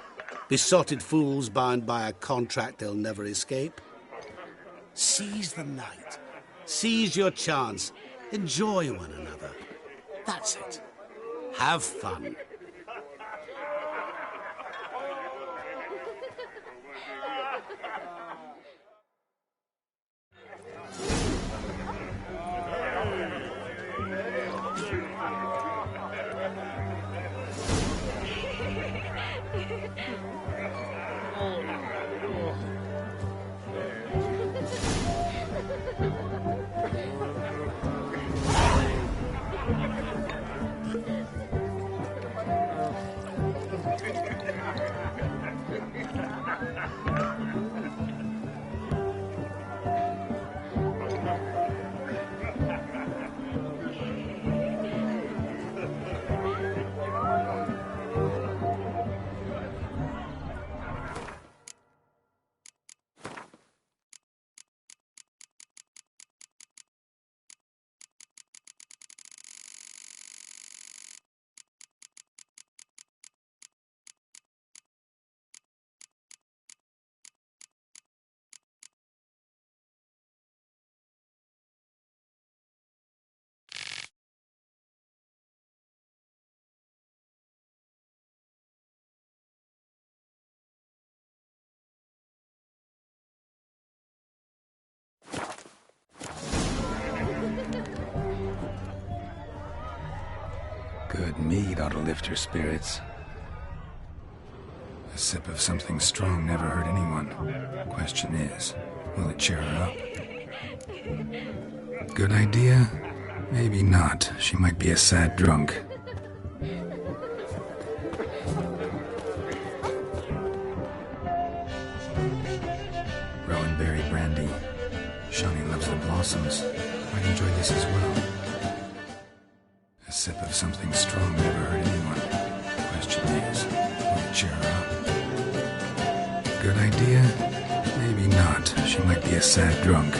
Besotted fools bound by a contract they'll never escape. Seize the night. Seize your chance. Enjoy one another. That's it. Have fun. Good mead ought to lift her spirits. A sip of something strong never hurt anyone. Question is, will it cheer her up? Good idea? Maybe not. She might be a sad drunk. Rowan berry brandy. Shawnee loves the blossoms. Might enjoy this as well. A sip of something strong never hurt anyone. Question is, will it cheer her up? Good idea? Maybe not. She might be a sad drunk.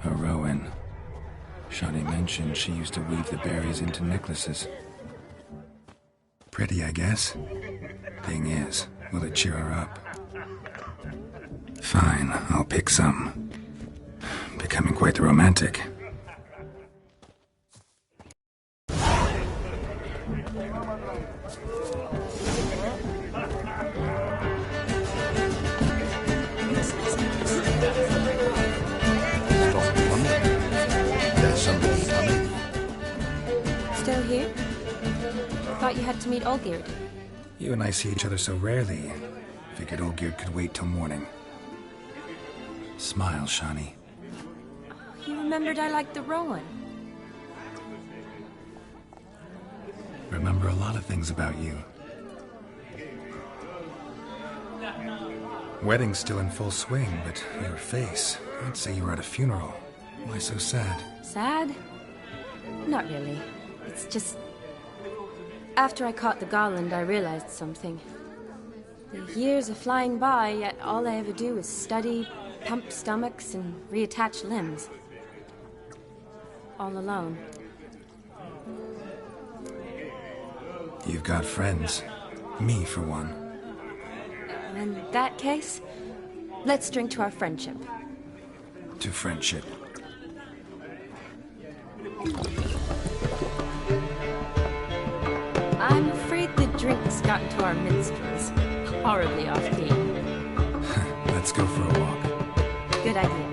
A Rowan. Shawnee mentioned she used to weave the berries into necklaces. Pretty, I guess. Thing is, will it cheer her up? Fine, I'll pick some. Becoming quite the romantic. Still here? Thought you had to meet Olgierd. You and I see each other so rarely. Figured Olgierd could wait till morning. Smile, Shawnee. You remembered I liked the Rowan. Remember a lot of things about you. Wedding's still in full swing, but your face, I'd say you were at a funeral. Why so sad? Sad? Not really. It's just... After I caught the Garland, I realized something. The years are flying by, yet all I ever do is study, pump stomachs, and reattach limbs. All alone. You've got friends. Me, for one. In that case, let's drink to our friendship. To friendship. I'm afraid the drinks got into our minstrels. Horribly off-key. Let's go for a walk. Good idea.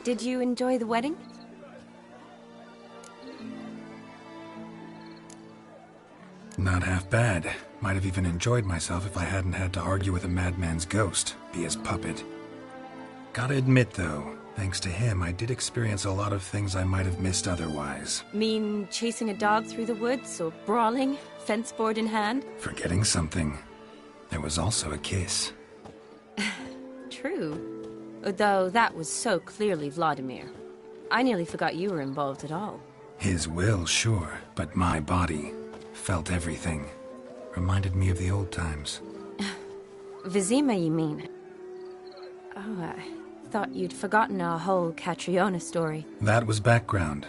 Did you enjoy the wedding? Not half bad. Might have even enjoyed myself if I hadn't had to argue with a madman's ghost, be his puppet. Gotta admit, though, thanks to him, I did experience a lot of things I might have missed otherwise. Mean chasing a dog through the woods, or brawling, fence board in hand? Forgetting something. There was also a kiss. True. Though that was so clearly Vladimir. I nearly forgot you were involved at all. His will, sure, but my body felt everything. Reminded me of the old times. Vizima, you mean? Oh, I thought you'd forgotten our whole Catriona story. That was background.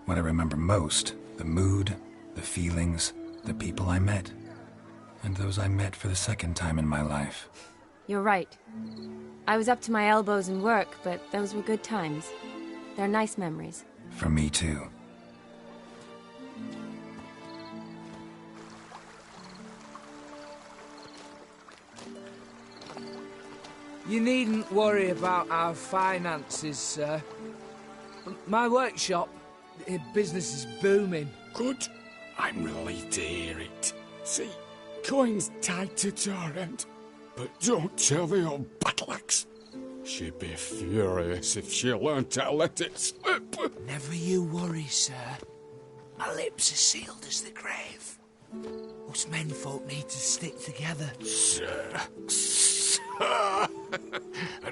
What I remember most, the mood, the feelings, the people I met. And those I met for the second time in my life. You're right. I was up to my elbows in work, but those were good times. They're nice memories. For me, too. You needn't worry about our finances, sir. My workshop, business is booming. Good. I'm relieved to hear it. See, coin's tied to Torrent. But don't tell the old battle-axe. She'd be furious if she learned to let it slip. Never you worry, sir. My lips are sealed as the grave. Us menfolk need to stick together. Sir.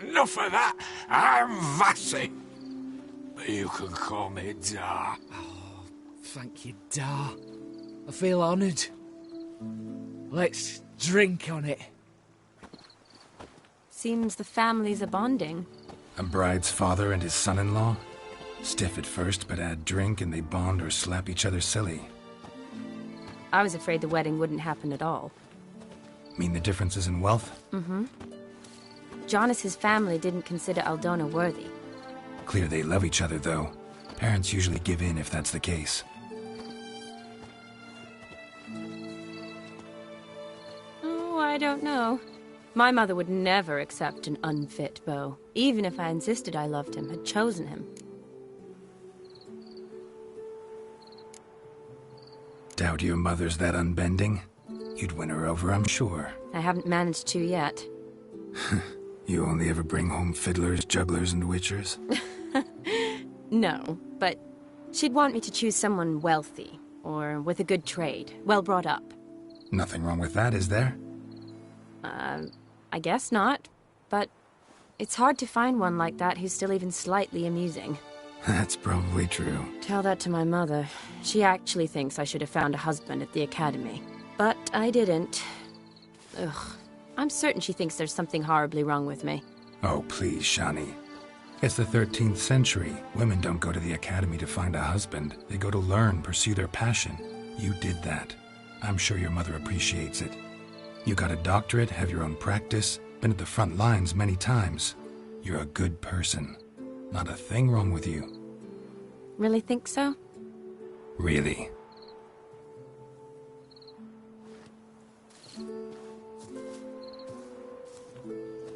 Enough of that. I'm Vassy. But you can call me Dar. Oh, thank you, Dar. I feel honoured. Let's drink on it. Seems the families are bonding. A bride's father and his son-in-law? Stiff at first, but add drink and they bond or slap each other silly. I was afraid the wedding wouldn't happen at all. Mean the differences in wealth? Mm-hmm. Jonas's family didn't consider Aldona worthy. Clear they love each other, though. Parents usually give in if that's the case. Oh, I don't know. My mother would never accept an unfit beau, even if I insisted I loved him, had chosen him. Doubt your mother's that unbending? You'd win her over, I'm sure. I haven't managed to yet. You only ever bring home fiddlers, jugglers, and witchers? No, but she'd want me to choose someone wealthy, or with a good trade, well brought up. Nothing wrong with that, is there? I guess not, but it's hard to find one like that who's still even slightly amusing. That's probably true. Tell that to my mother. She actually thinks I should have found a husband at the academy. But I didn't. Ugh. I'm certain she thinks there's something horribly wrong with me. Oh, please, Shani. It's the 13th century. Women don't go to the academy to find a husband. They go to learn, pursue their passion. You did that. I'm sure your mother appreciates it. You got a doctorate, have your own practice, been at the front lines many times. You're a good person. Not a thing wrong with you. Really think so? Really.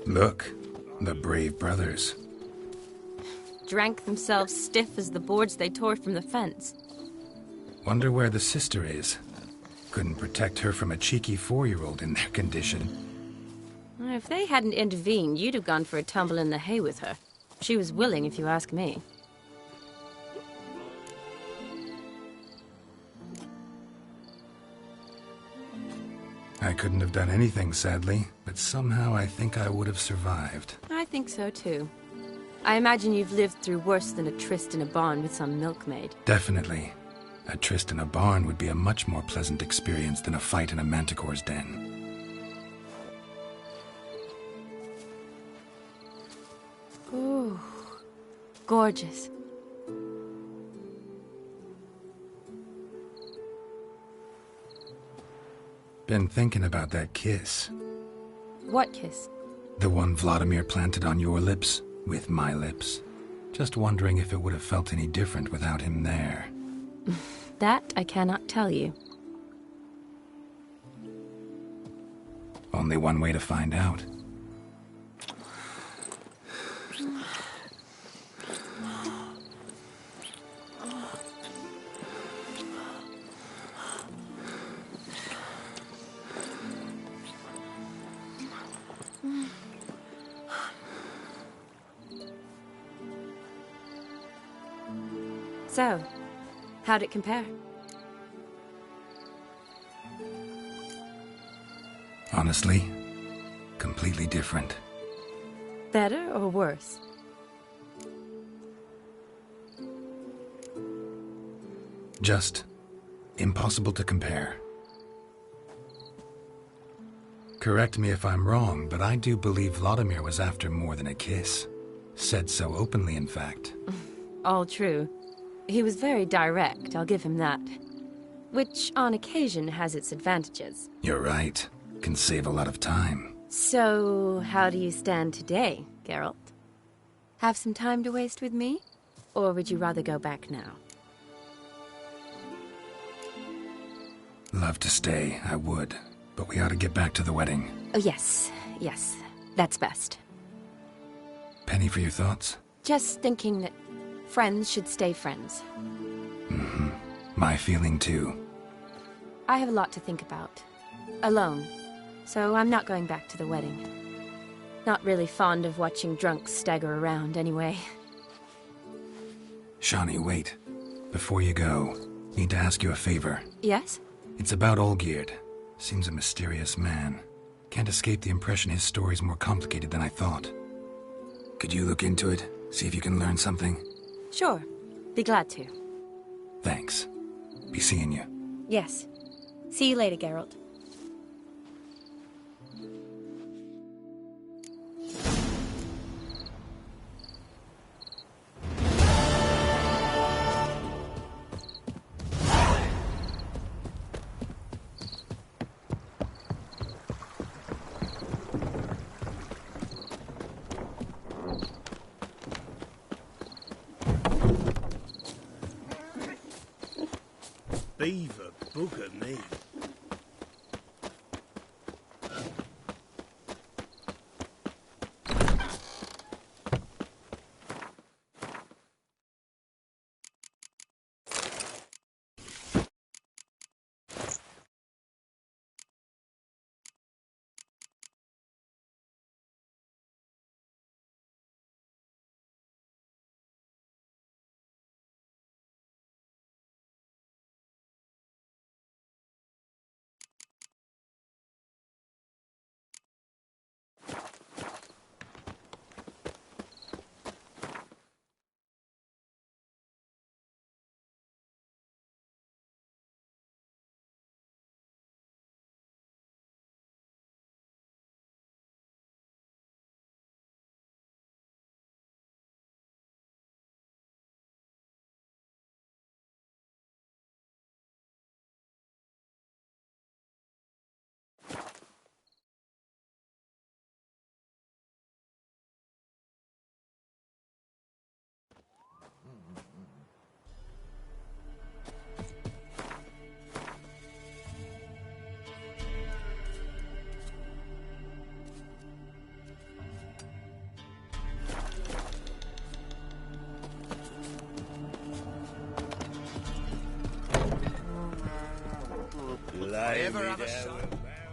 Look, the brave brothers. Drank themselves stiff as the boards they tore from the fence. Wonder where the sister is. Couldn't protect her from a cheeky 4-year-old in their condition. If they hadn't intervened, you'd have gone for a tumble in the hay with her. She was willing, if you ask me. I couldn't have done anything, sadly, but somehow I think I would have survived. I think so, too. I imagine you've lived through worse than a tryst in a barn with some milkmaid. Definitely. A tryst in a barn would be a much more pleasant experience than a fight in a manticore's den. Ooh, gorgeous. Been thinking about that kiss. What kiss? The one Vladimir planted on your lips, with my lips. Just wondering if it would have felt any different without him there. That I cannot tell you. Only one way to find out. So, how'd it compare? Honestly, completely different. Better or worse? Just impossible to compare. Correct me if I'm wrong, but I do believe Vladimir was after more than a kiss. Said so openly, in fact. All true. He was very direct, I'll give him that. Which, on occasion, has its advantages. You're right. Can save a lot of time. So, how do you stand today, Geralt? Have some time to waste with me? Or would you rather go back now? Love to stay, I would. But we ought to get back to the wedding. Oh, yes. Yes. That's best. Penny for your thoughts? Just thinking that friends should stay friends. Mm-hmm. My feeling, too. I have a lot to think about. Alone. So I'm not going back to the wedding. Not really fond of watching drunks stagger around, anyway. Shani, wait. Before you go, need to ask you a favor. Yes? It's about Olgierd. Seems a mysterious man. Can't escape the impression his story's more complicated than I thought. Could you look into it? See if you can learn something? Sure. Be glad to. Thanks. Be seeing you. Yes. See you later, Geralt. beaver bugger me.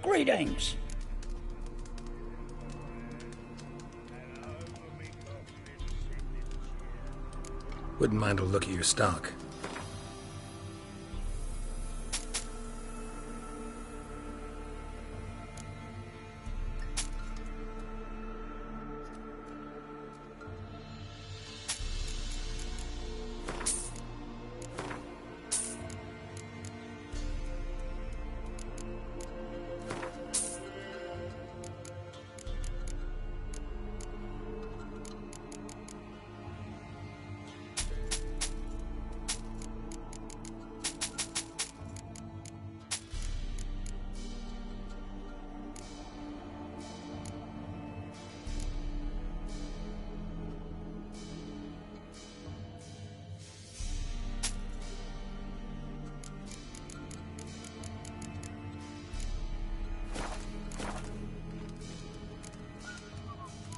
Greetings. Wouldn't mind a look at your stock.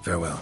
Farewell.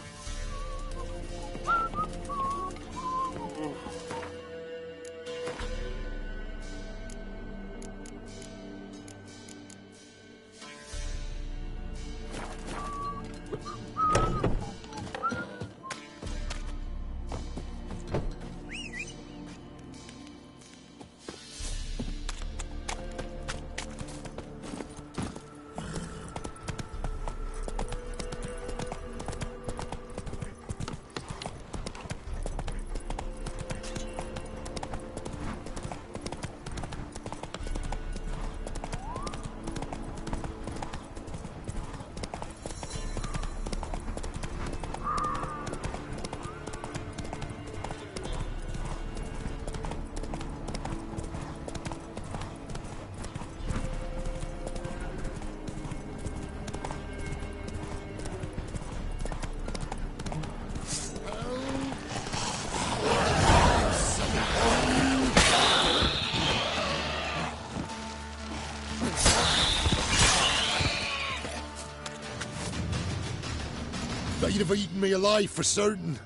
They'd have eaten me alive for certain.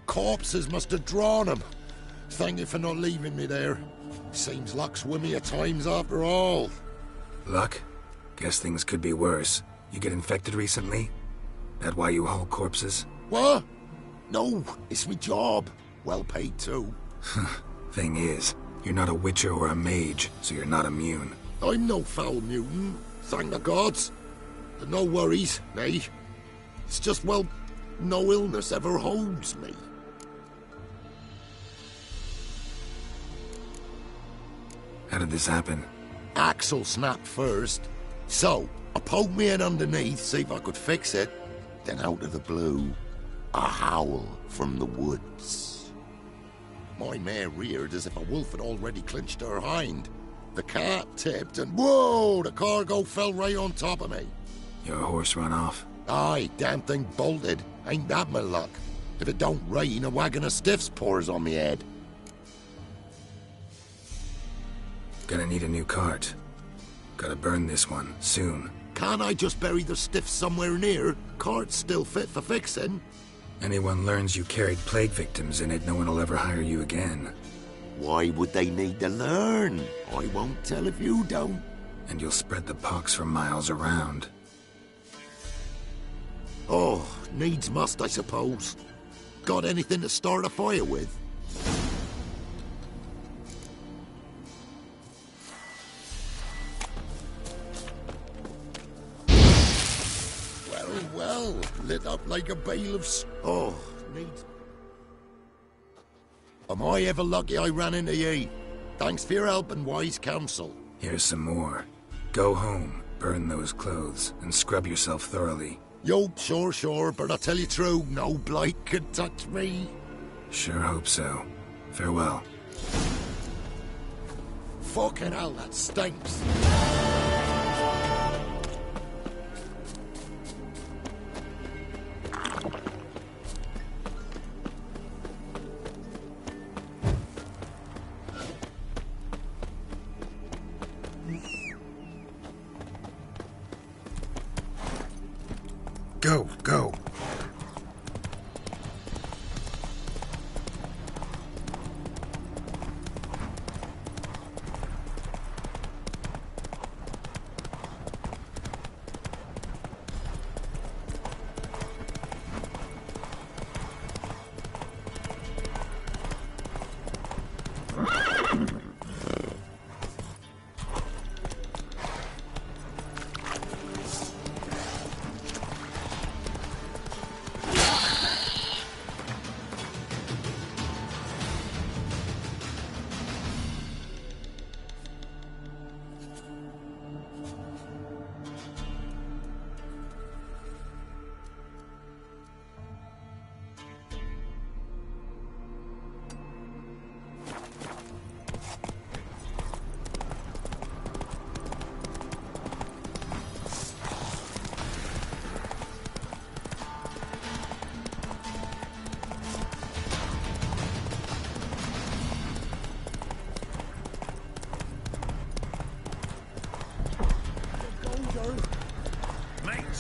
Corpses must have drawn them. Thank you for not leaving me there. Seems luck's with me at times after all. Luck? Guess things could be worse. You get infected recently? That why you haul corpses? What? No, it's me job. Well paid too. Thing is, you're not a witcher or a mage, so you're not immune. I'm no foul mutant, thank the gods. But no worries, nay. It's just, well, no illness ever holds me. How did this happen? Axle snapped first. So, I poked me in underneath, see if I could fix it. Then out of the blue, a howl from the woods. My mare reared as if a wolf had already clinched her hind. The cart tipped and whoa, the cargo fell right on top of me. Your horse run off? Aye, damn thing bolted. Ain't that my luck? If it don't rain, a wagon of stiffs pours on me head. Gonna need a new cart. Gotta burn this one, soon. Can't I just bury the stiff somewhere near? Cart's still fit for fixing. Anyone learns you carried plague victims in it, no one will ever hire you again. Why would they need to learn? I won't tell if you don't. And you'll spread the pox for miles around. Oh, needs must, I suppose. Got anything to start a fire with? Well, lit up like a bale of oh, needs... Am I ever lucky I ran into ye? Thanks for your help and wise counsel. Here's some more. Go home, burn those clothes, and scrub yourself thoroughly. Yo, sure, but I tell you true, no blight could touch me. Sure hope so. Farewell. Fucking hell, that stinks. Go.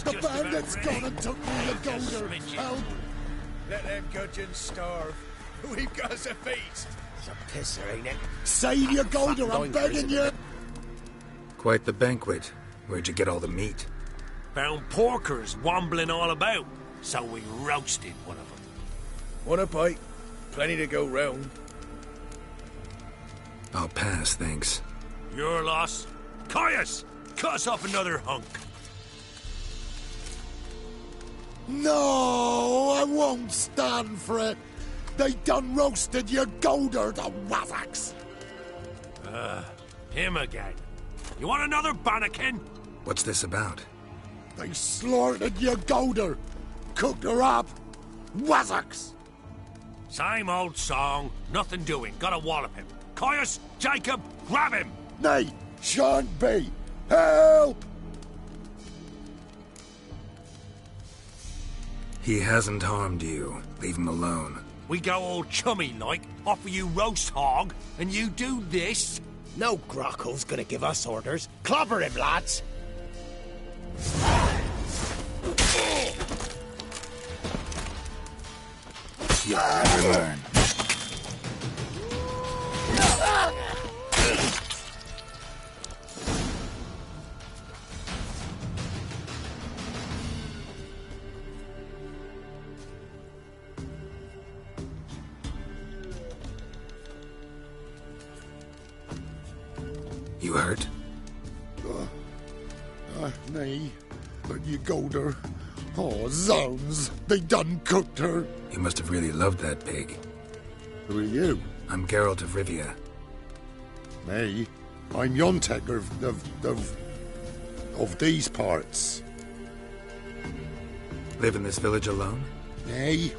The bandits gone and took me the golder. Help! Let them gudgeons starve. We've got us a feast. It's a pisser, ain't it? Save your golder, I'm begging you! Quite the banquet. Where'd you get all the meat? Found porkers wambling all about, so we roasted one of them. Want a bite? Plenty to go round. I'll pass, thanks. Your loss. Caius! Cut us off another hunk. No, I won't stand for it. They done roasted your golder, the wazzocks. Him again. You want another bannikin? What's this about? They slaughtered your golder. Cooked her up. Wazzocks. Same old song. Nothing doing. Gotta wallop him. Caius, Jacob, grab him! Nay, shan't be. Help! He hasn't harmed you. Leave him alone. We go all chummy-like, offer you roast hog, and you do this? No Grockle's gonna give us orders. Clobber him, lads! You'll never learn. You hurt? Nay, but you golder. Oh, zounds! They done cooked her. You must have really loved that pig. Who are you? I'm Geralt of Rivia. Me? I'm Yontek of these parts. Live in this village alone? Nay,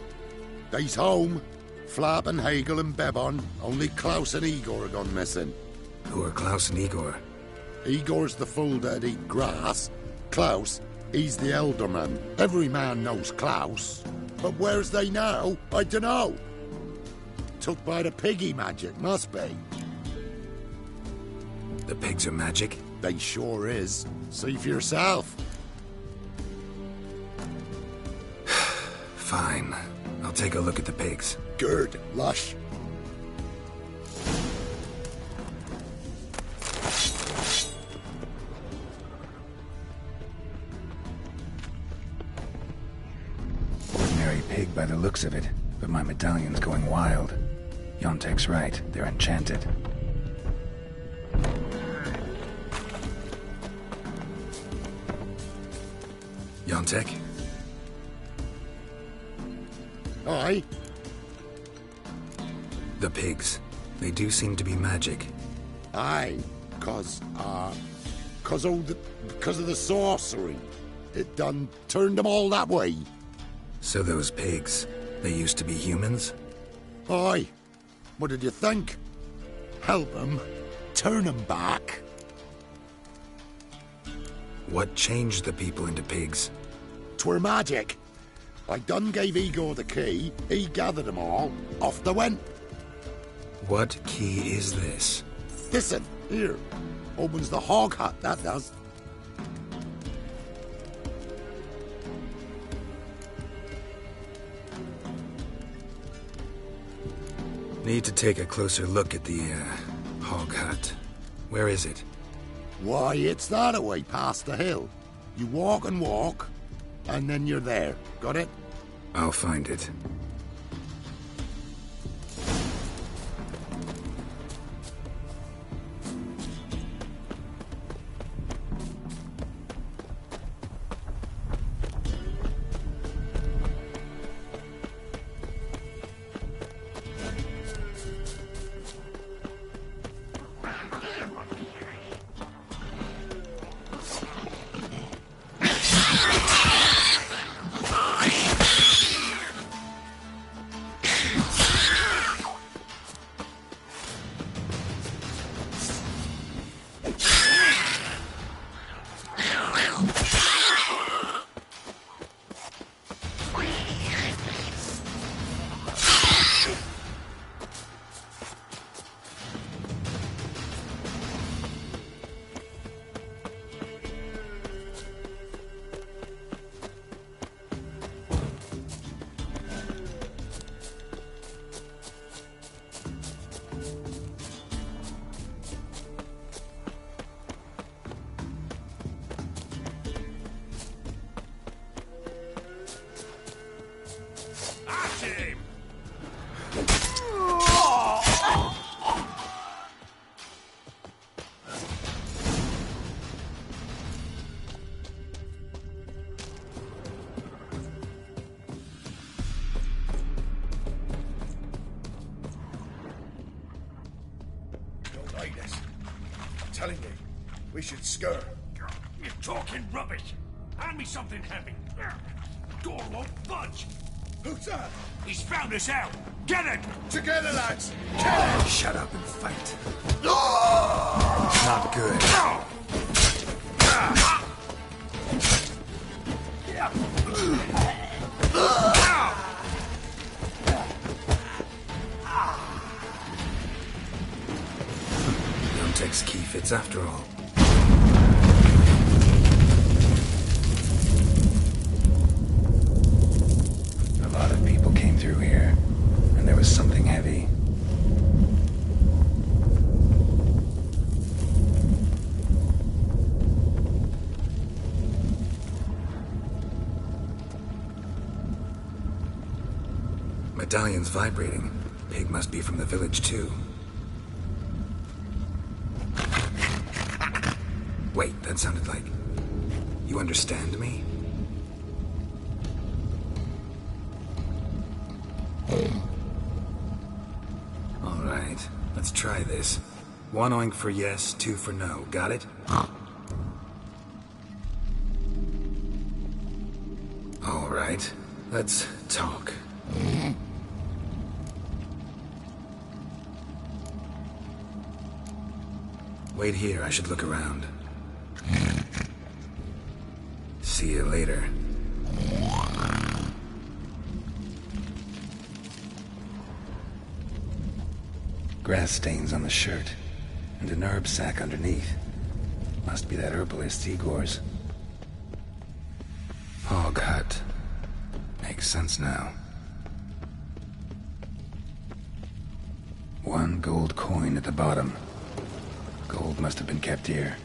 they's home. Flap and Hagel and Bebon. Only Klaus and Igor are gone missing. Who are Klaus and Igor? Igor's the fool that eat grass. Klaus, he's the elder man. Every man knows Klaus. But where's they now? I dunno. Took by the piggy magic, must be. The pigs are magic? They sure is. See for yourself. Fine. I'll take a look at the pigs. Good, lush. Ordinary pig by the looks of it, but my medallion's going wild. Yontek's right, they're enchanted. Yontek? Aye? The pigs. They do seem to be magic. Aye, cause of the sorcery. It done turned them all that way. So those pigs, they used to be humans? Aye. What did you think? Help them, turn them back. What changed the people into pigs? 'Twere magic. I done gave Igor the key, he gathered them all, off they went. What key is this? Listen, here. Opens the hog hut, that does. Need to take a closer look at the, hog hut. Where is it? Why, it's that away past the hill. You walk and walk, and then you're there. Got it? I'll find it. Telling you, we should scurry. You're talking rubbish. Hand me something heavy. Door won't budge. Who's that? He's found us out. Get it! Together, lads. Kill it! Shut up and fight. Not good. Yontek's key fits after all. A lot of people came through here, and there was something heavy. Medallion's vibrating. Pig must be from the village, too. Wait, that sounded like... You understand me? All right, let's try this. 1 oink for yes, 2 for no. Got it? All right, let's talk. Wait here, I should look around. See you later. Grass stains on the shirt. and an herb sack underneath. Must be that herbalist Igor's. Hog hut. Makes sense now. 1 gold coin at the bottom. Gold must have been kept here.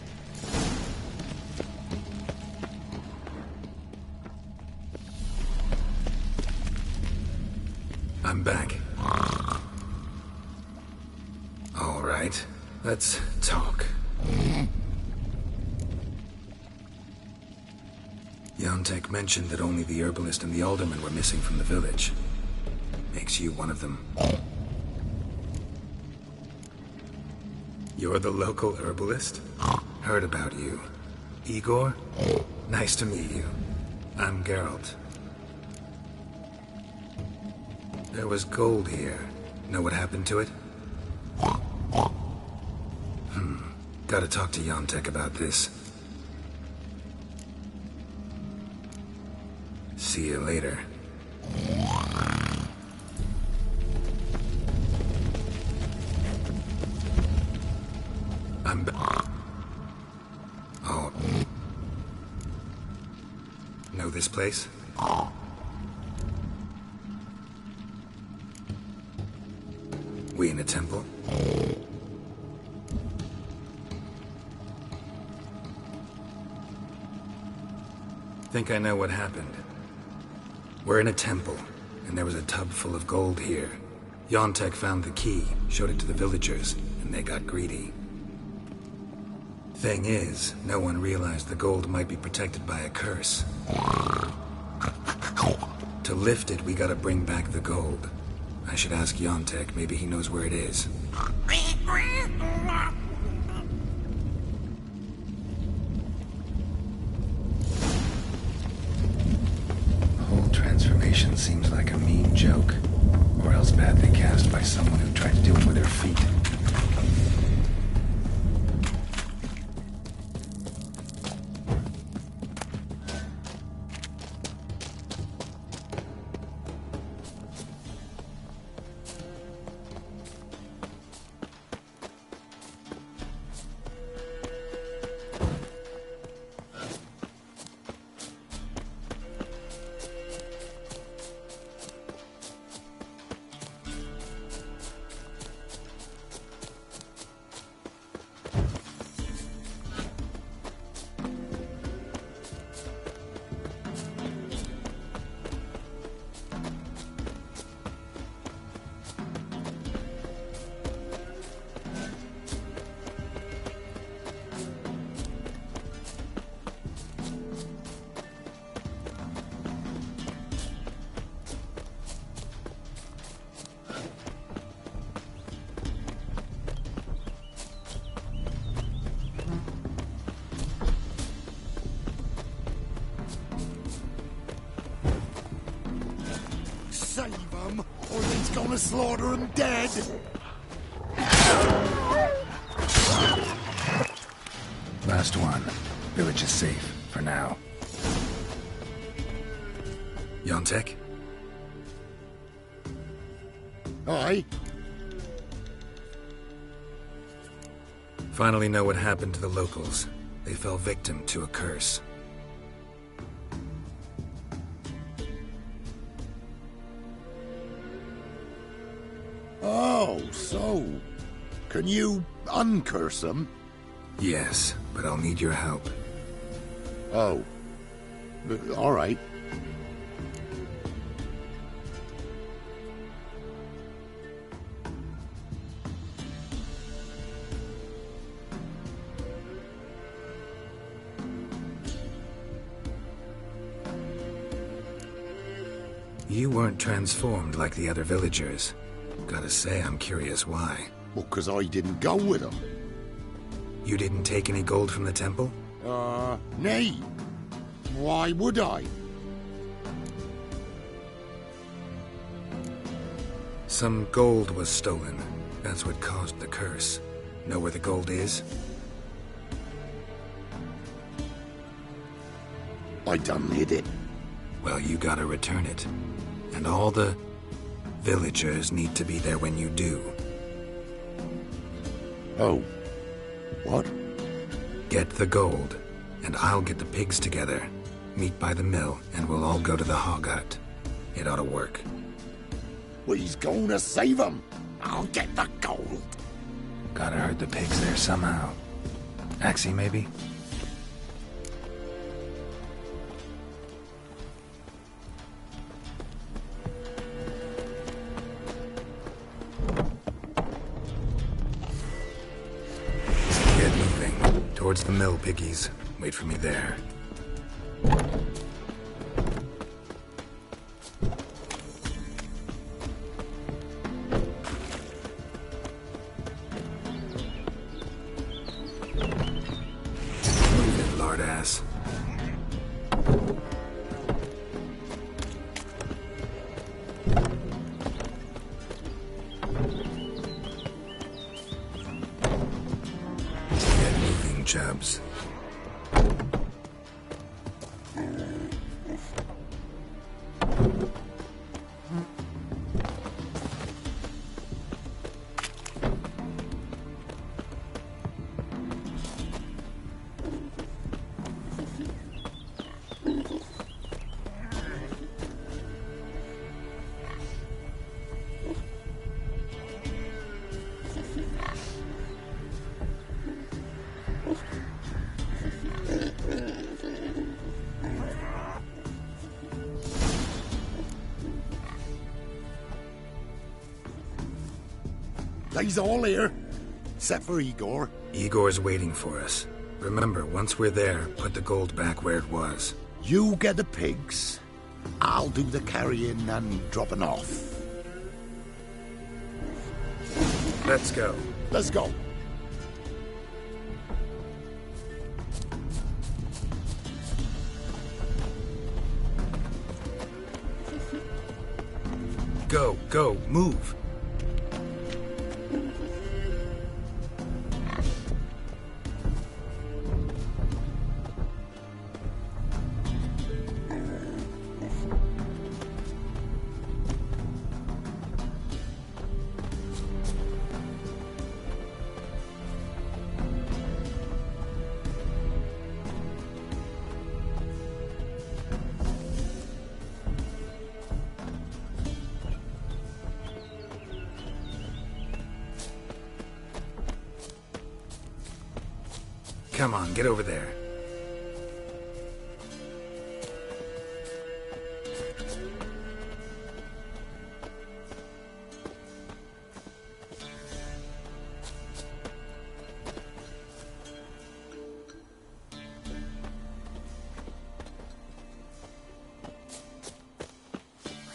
I'm back. All right, let's talk. Yontek mentioned that only the herbalist and the alderman were missing from the village. Makes you one of them. You're the local herbalist? Heard about you. Igor? Nice to meet you. I'm Geralt. There was gold here. Know what happened to it? Gotta talk to Yontek about this. See you later. Oh. Know this place? We in a temple? Think I know what happened. We're in a temple, and there was a tub full of gold here. Yontek found the key, showed it to the villagers, and they got greedy. Thing is, no one realized the gold might be protected by a curse. To lift it, we gotta bring back the gold. I should ask Yontek, maybe he knows where it is. Whole transformation seems like a mean joke, or else badly cast by someone who tried to do it with their feet. Save them, or he's gonna slaughter them dead. Last one. Village is safe, for now. Yontek? Aye? Finally know what happened to the locals. They fell victim to a curse. Oh, so... Can you uncurse them? Yes, but I'll need your help. Oh. All right. You weren't transformed like the other villagers. Gotta say, I'm curious why. Well, 'cause I didn't go with them. You didn't take any gold from the temple? Nay. Why would I? Some gold was stolen. That's what caused the curse. Know where the gold is? I done hid it. Well, you gotta return it. And all the villagers need to be there when you do. Oh, What? Get the gold, and I'll get the pigs together. Meet by the mill, and we'll all go to the hog hut. It ought to work. We's gonna save 'em. I'll get the gold. Gotta herd the pigs there somehow. Axie, maybe? Get moving. Towards the mill, piggies. Wait for me there. Ass. Get moving, Chubbs. They's all here, except for Igor. Igor's waiting for us. Remember, once we're there, put the gold back where it was. You get the pigs. I'll do the carrying and dropping off. Let's go. Let's go. Go, move. Come on, get over there.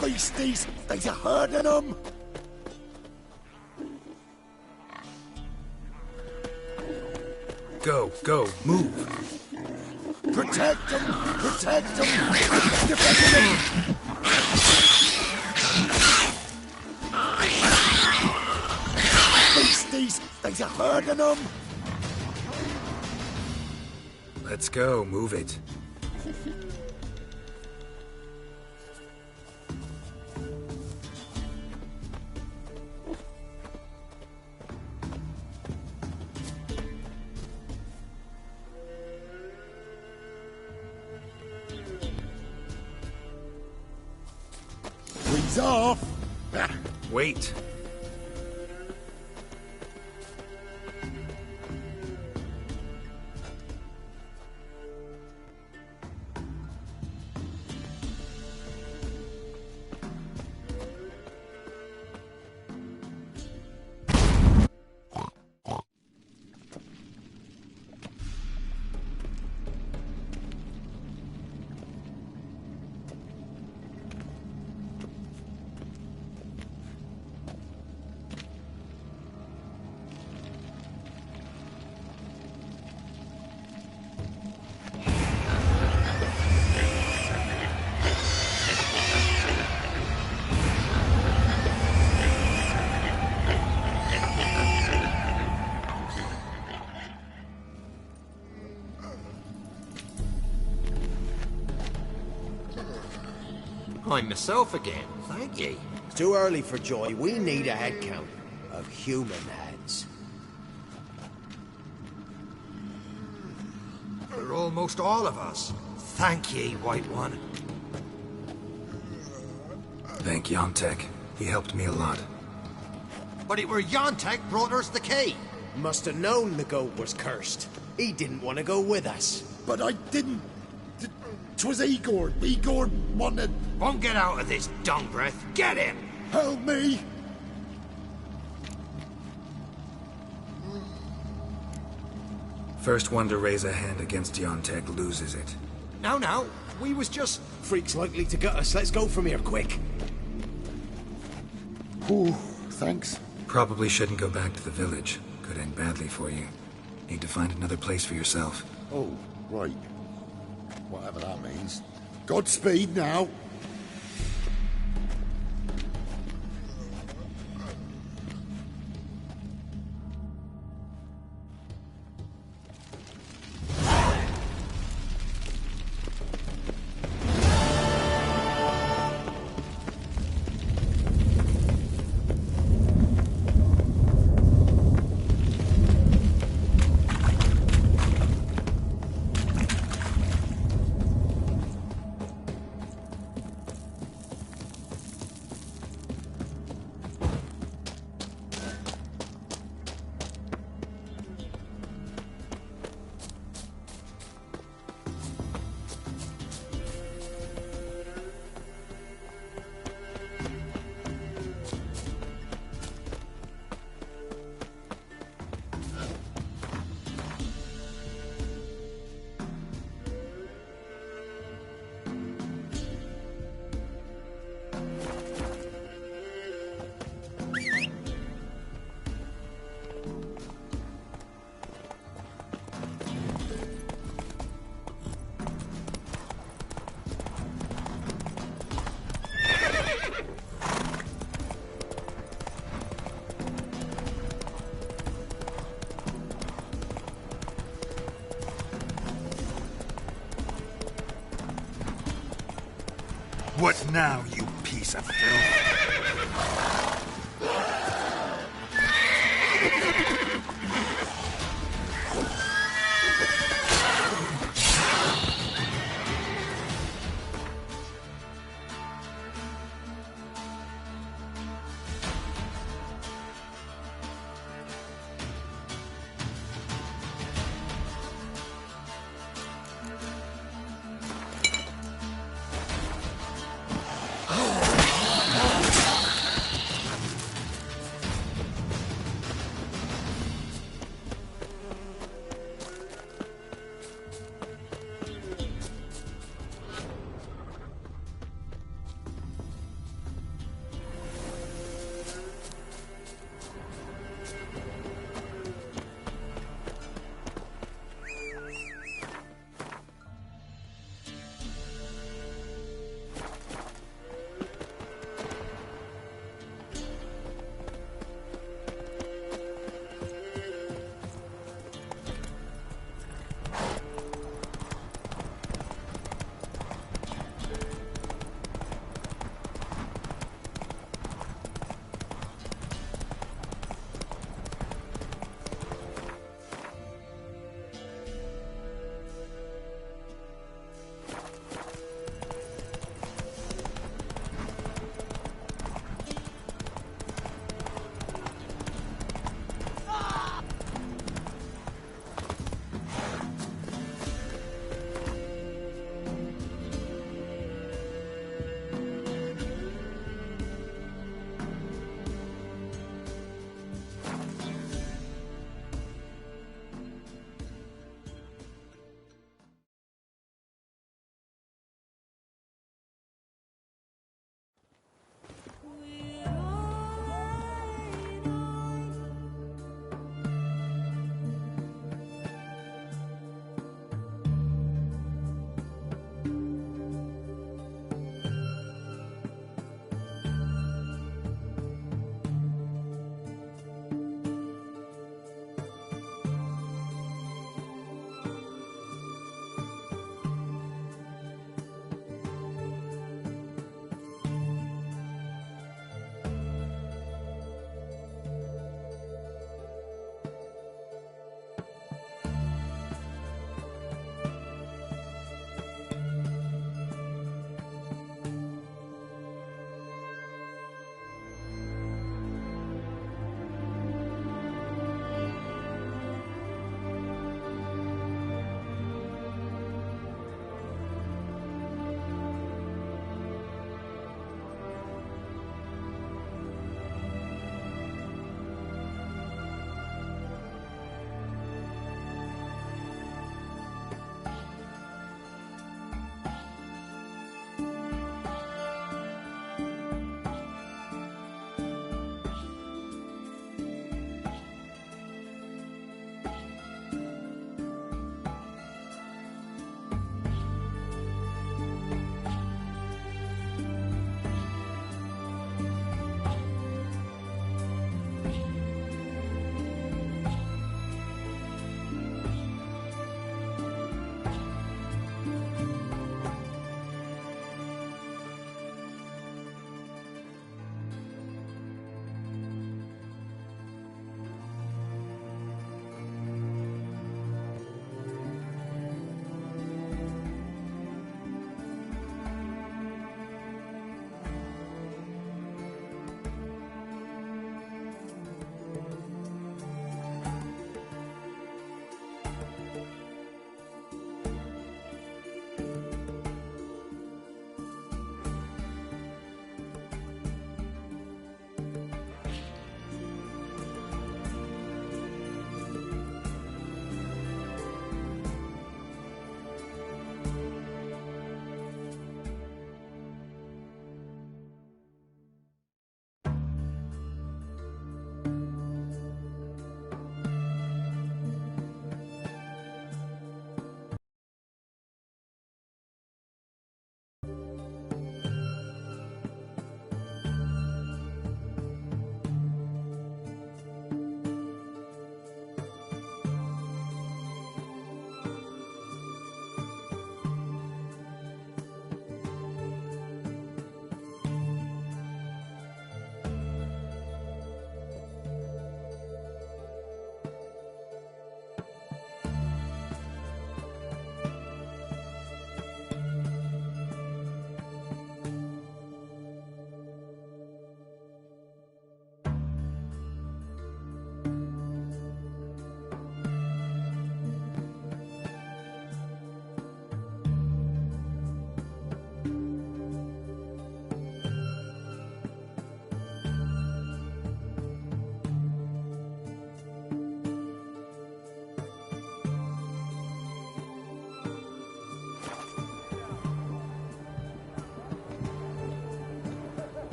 Beasties, there's a herd of them. Go, move. Protect them! Protect them! Defend them! Beasties, there's a herd of them. Let's go, move it. He's off. Wait. I'm myself again, thank ye. It's too early for joy. We need a head count of human heads. for almost all of us. Thank ye, White One. Thank Yontek. He helped me a lot. But it were Yontek brought us the key. Must have known the goat was cursed. He didn't want to go with us. But I didn't. 'Twas Igor. Igor wanted. Won't get out of this dung breath. Get him! Help me! First one to raise a hand against Yontek loses it. Now, we was just... Freak's likely to get us. Let's go from here, quick. Ooh, thanks. Probably shouldn't go back to the village. Could end badly for you. Need to find another place for yourself. Oh, right. Whatever that means. Godspeed now. What now, you piece of filth?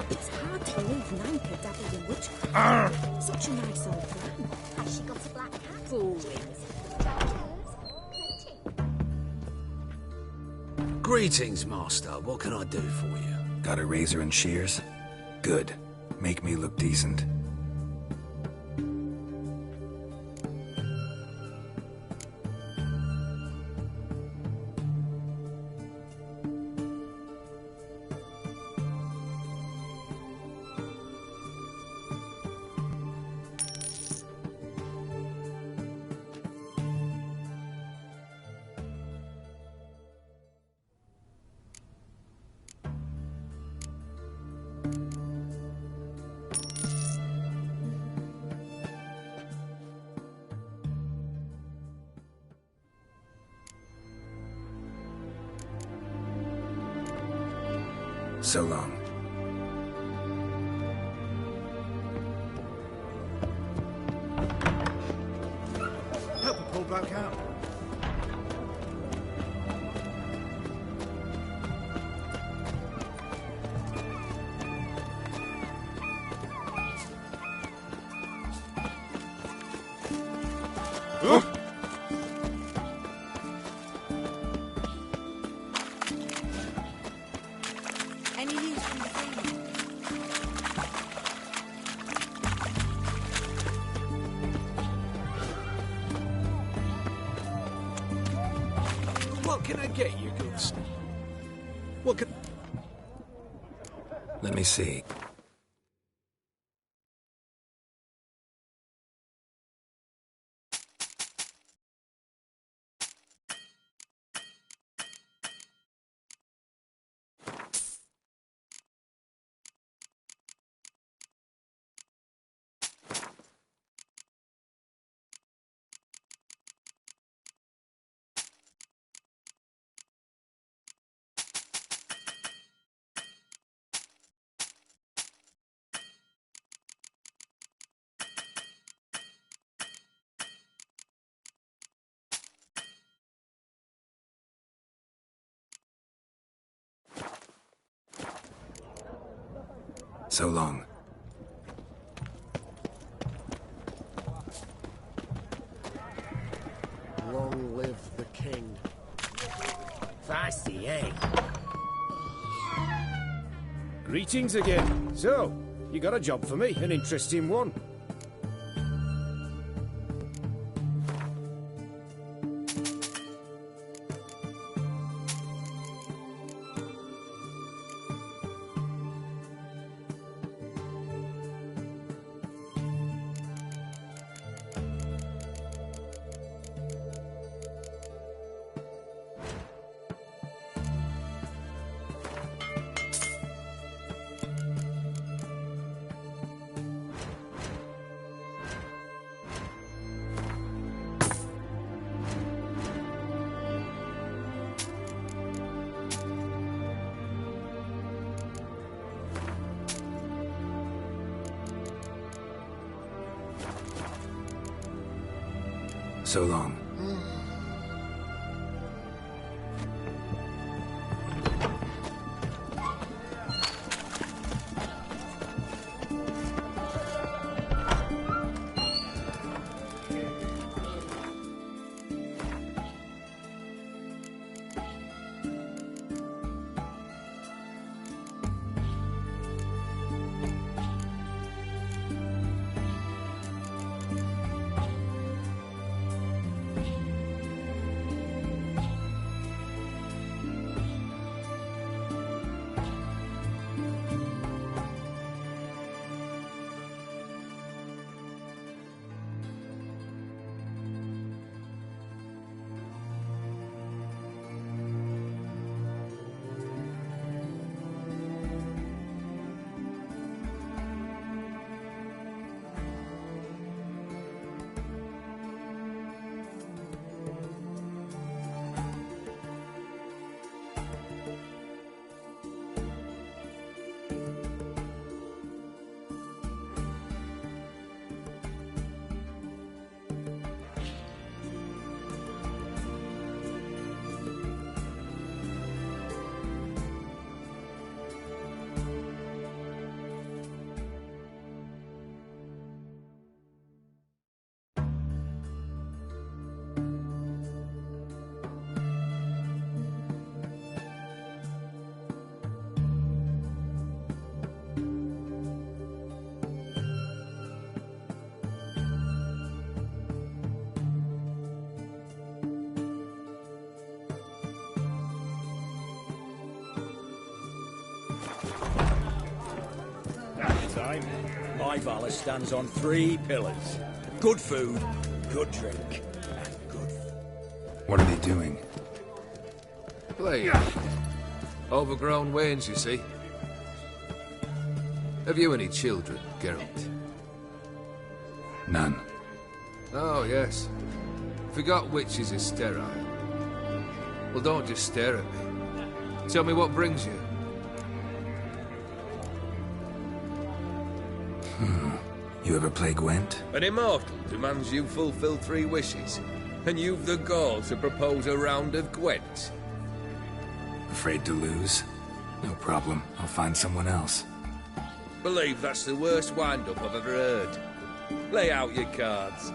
It's hard to believe Nanka dabbled in witchcraft. Such a nice old plan. Has she got a black cat? Fool wings. Greetings, Master. What can I do for you? Got a razor and shears? Good. Make me look decent. So long. Help her pull back out. Any news from the family? What can I get you, Ghost? What can... Let me see. So long. Long live the king. Feisty, eh? Greetings again. So, you got a job for me, an interesting one. So long. time, my valor stands on 3 pillars. Good food, good drink, and good... What are they doing? Playing. Overgrown wains, you see. Have you any children, Geralt? None. Oh, yes. Forgot witches is sterile. Well, don't just stare at me. Tell me what brings you. You ever play Gwent? An immortal demands you fulfill 3 wishes, and you've the gall to propose a round of Gwent. Afraid to lose? No problem. I'll find someone else. Believe that's the worst wind-up I've ever heard. Lay out your cards.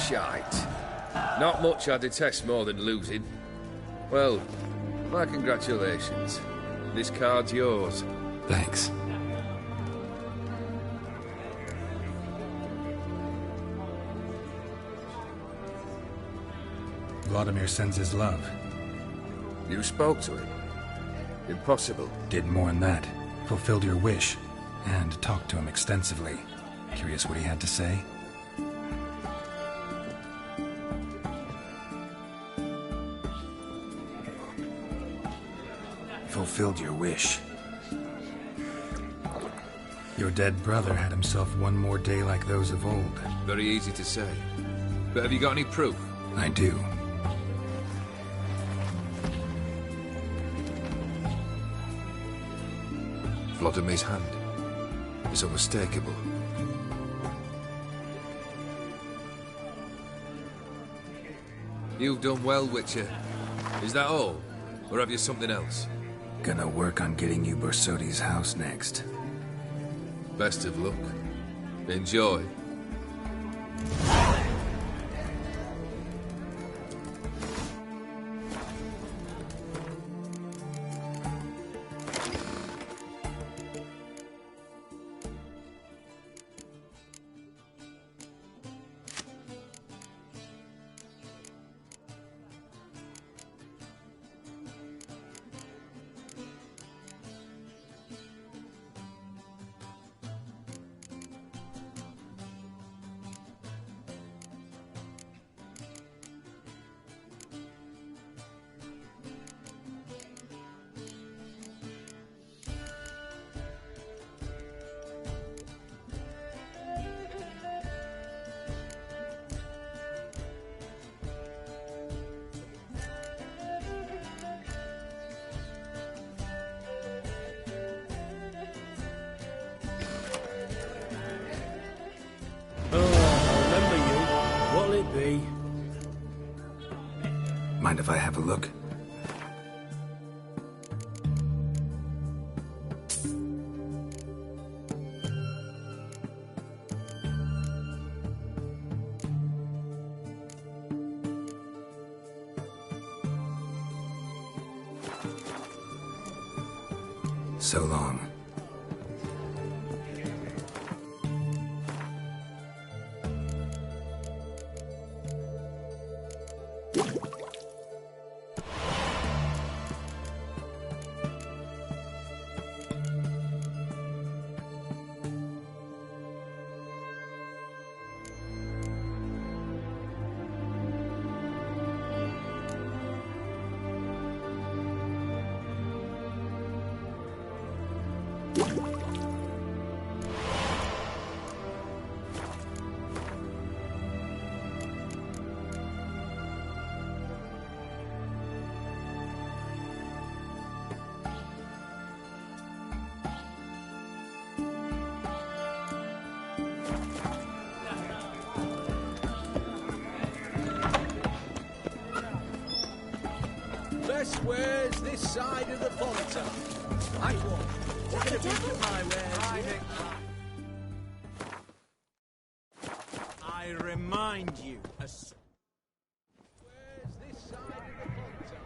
Shite. Not much I detest more than losing. Well, my congratulations. This card's yours. Thanks. Vladimir sends his love. You spoke to him? Impossible. Did more than that. Fulfilled your wish. And talked to him extensively. Curious what he had to say? Fulfilled your wish. Your dead brother had himself one more day like those of old. Very easy to say. But have you got any proof? I do. Vladimir's hand. It's unmistakable. You've done well, Witcher. Is that all? Or have you something else? Gonna work on getting you Borsodi's house next. Best of luck. Enjoy. Mind if I have a look? So long. Best wares this side of the Fonta. Right one. What a devil my wares. I remind you, wares this side of the Fonta.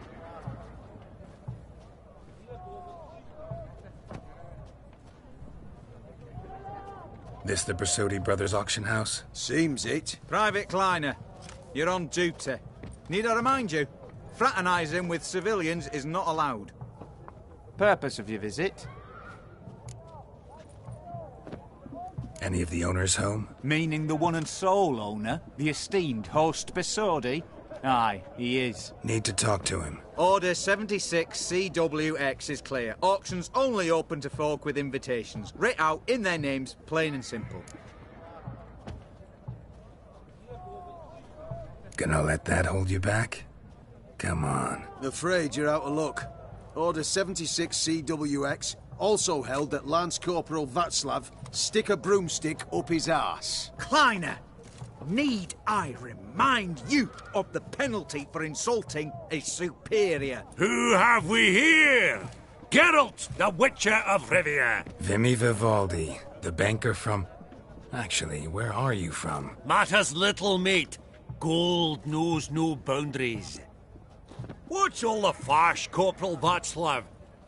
This the Borsodi Brothers auction house? Seems it. Private Kleiner, you're on duty. Need I remind you? Fraternising with civilians is not allowed. Purpose of your visit? Any of the owners home? Meaning the one and sole owner, the esteemed host Borsodi? Aye, he is. Need to talk to him. Order 76 CWX is clear. Auctions only open to folk with invitations. Writ out in their names, plain and simple. Gonna let that hold you back? Come on. Afraid you're out of luck. Order 76 CWX also held that Lance Corporal Václav stick a broomstick up his arse. Kleiner, need I remind you of the penalty for insulting a superior? Who have we here? Geralt, the Witcher of Rivia. Vimy Vivaldi, the banker from... Actually, where are you from? Matters little, mate. Gold knows no boundaries. What's all the fash, Corporal Václav?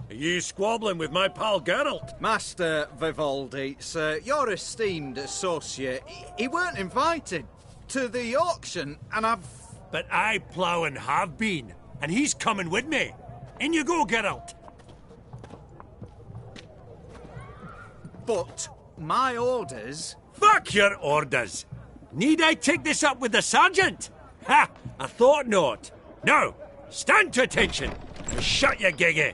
Are you squabbling with my pal Geralt? Master Vivaldi, sir, your esteemed associate, he weren't invited to the auction, and I've... But I plough and have been, and he's coming with me. In you go, Geralt. But my orders... Fuck your orders! Need I take this up with the sergeant? Ha! I thought not. Now, stand to attention and shut your giggy.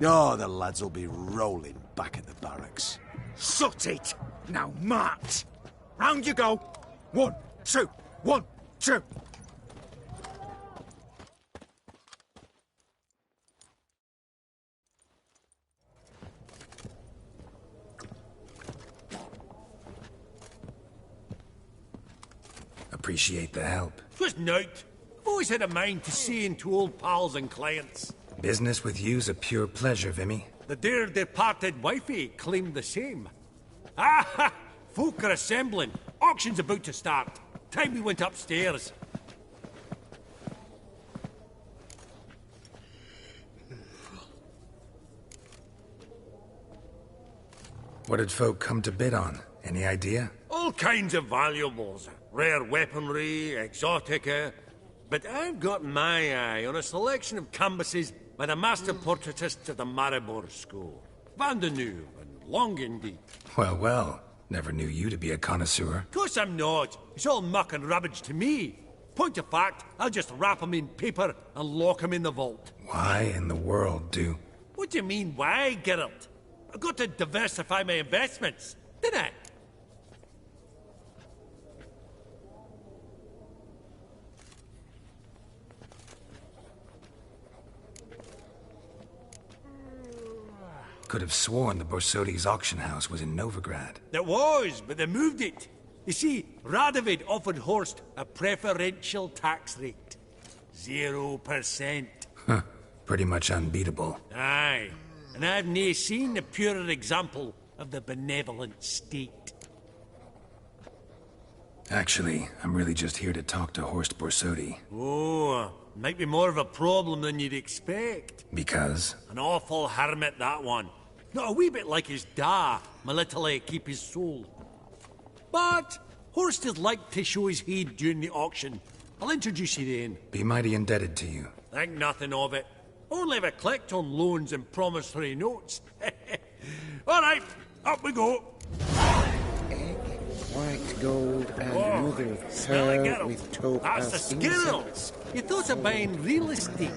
Oh, the lads will be rolling back at the barracks. Sut it! Now march! Round you go! 1, 2, 1, 2! Appreciate the help. Twas nowt. I've always had a mind to see into old pals and clients. Business with you's a pure pleasure, Vimy. The dear departed wifey claimed the same. Ah! Folk are assembling. Auction's about to start. Time we went upstairs. What did folk come to bid on? Any idea? All kinds of valuables. Rare weaponry, exotica. But I've got my eye on a selection of canvases by the master portraitists of the Maribor School. Van de Nieuw and Longindy. Well, well. Never knew you to be a connoisseur. Of course I'm not. It's all muck and rubbish to me. Point of fact, I'll just wrap 'em in paper and lock 'em in the vault. Why in the world do... What do you mean, why, Geralt? I've got to diversify my investments, didn't I? Could have sworn the Borsodi's auction house was in Novigrad. It was, but they moved it. You see, Radovid offered Horst a preferential tax rate. 0%. Huh. Pretty much unbeatable. Aye. And I've nae seen a purer example of the benevolent state. Actually, I'm really just here to talk to Horst Borsodi. Oh, might be more of a problem than you'd expect. Because? An awful hermit, that one. Not a wee bit like his da, my little keep his soul. But Horst is like to show his head during the auction. I'll introduce you then. Be mighty indebted to you. Think nothing of it. Only if I collect on loans and promissory notes. All right, up we go. Egg, white gold, and mother of pearl with topaz. That's the skills. You thought of buying real estate.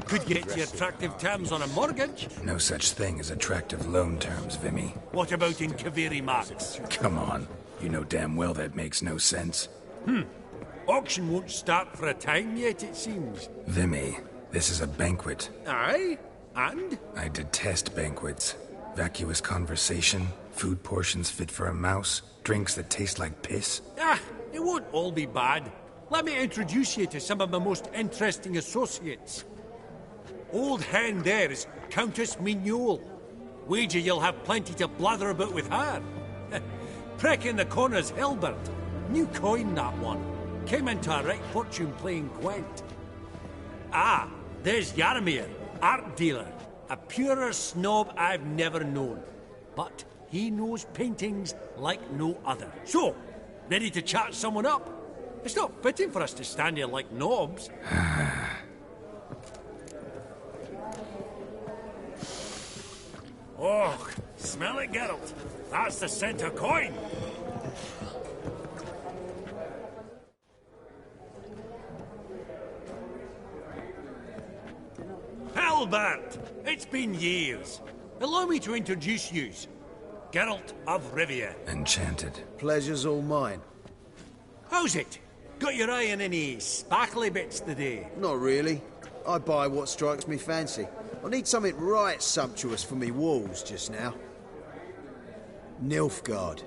Could get you attractive terms on a mortgage. No such thing as attractive loan terms, Vimy. What about in Kaviri Marks? Come on. You know damn well that makes no sense. Auction won't start for a time yet, it seems. Vimy, this is a banquet. Aye? And? I detest banquets. Vacuous conversation, food portions fit for a mouse, drinks that taste like piss. Ah, it won't all be bad. Let me introduce you to some of my most interesting associates. Old hen there is Countess Mignole. Wager you'll have plenty to blather about with her. Prick in the corner's Hilbert. New coin, that one. Came into a right fortune playing Gwent. Ah, there's Yarmir, art dealer. A purer snob I've never known. But he knows paintings like no other. So, ready to chat someone up? It's not fitting for us to stand here like knobs. Oh, smell it, Geralt. That's the scent of coin. Albert! It's been years. Allow me to introduce yous. Geralt of Rivia. Enchanted. Pleasure's all mine. How's it? Got your eye on any sparkly bits today? Not really. I buy what strikes me fancy. I need something right sumptuous for me walls just now. Nilfgaard.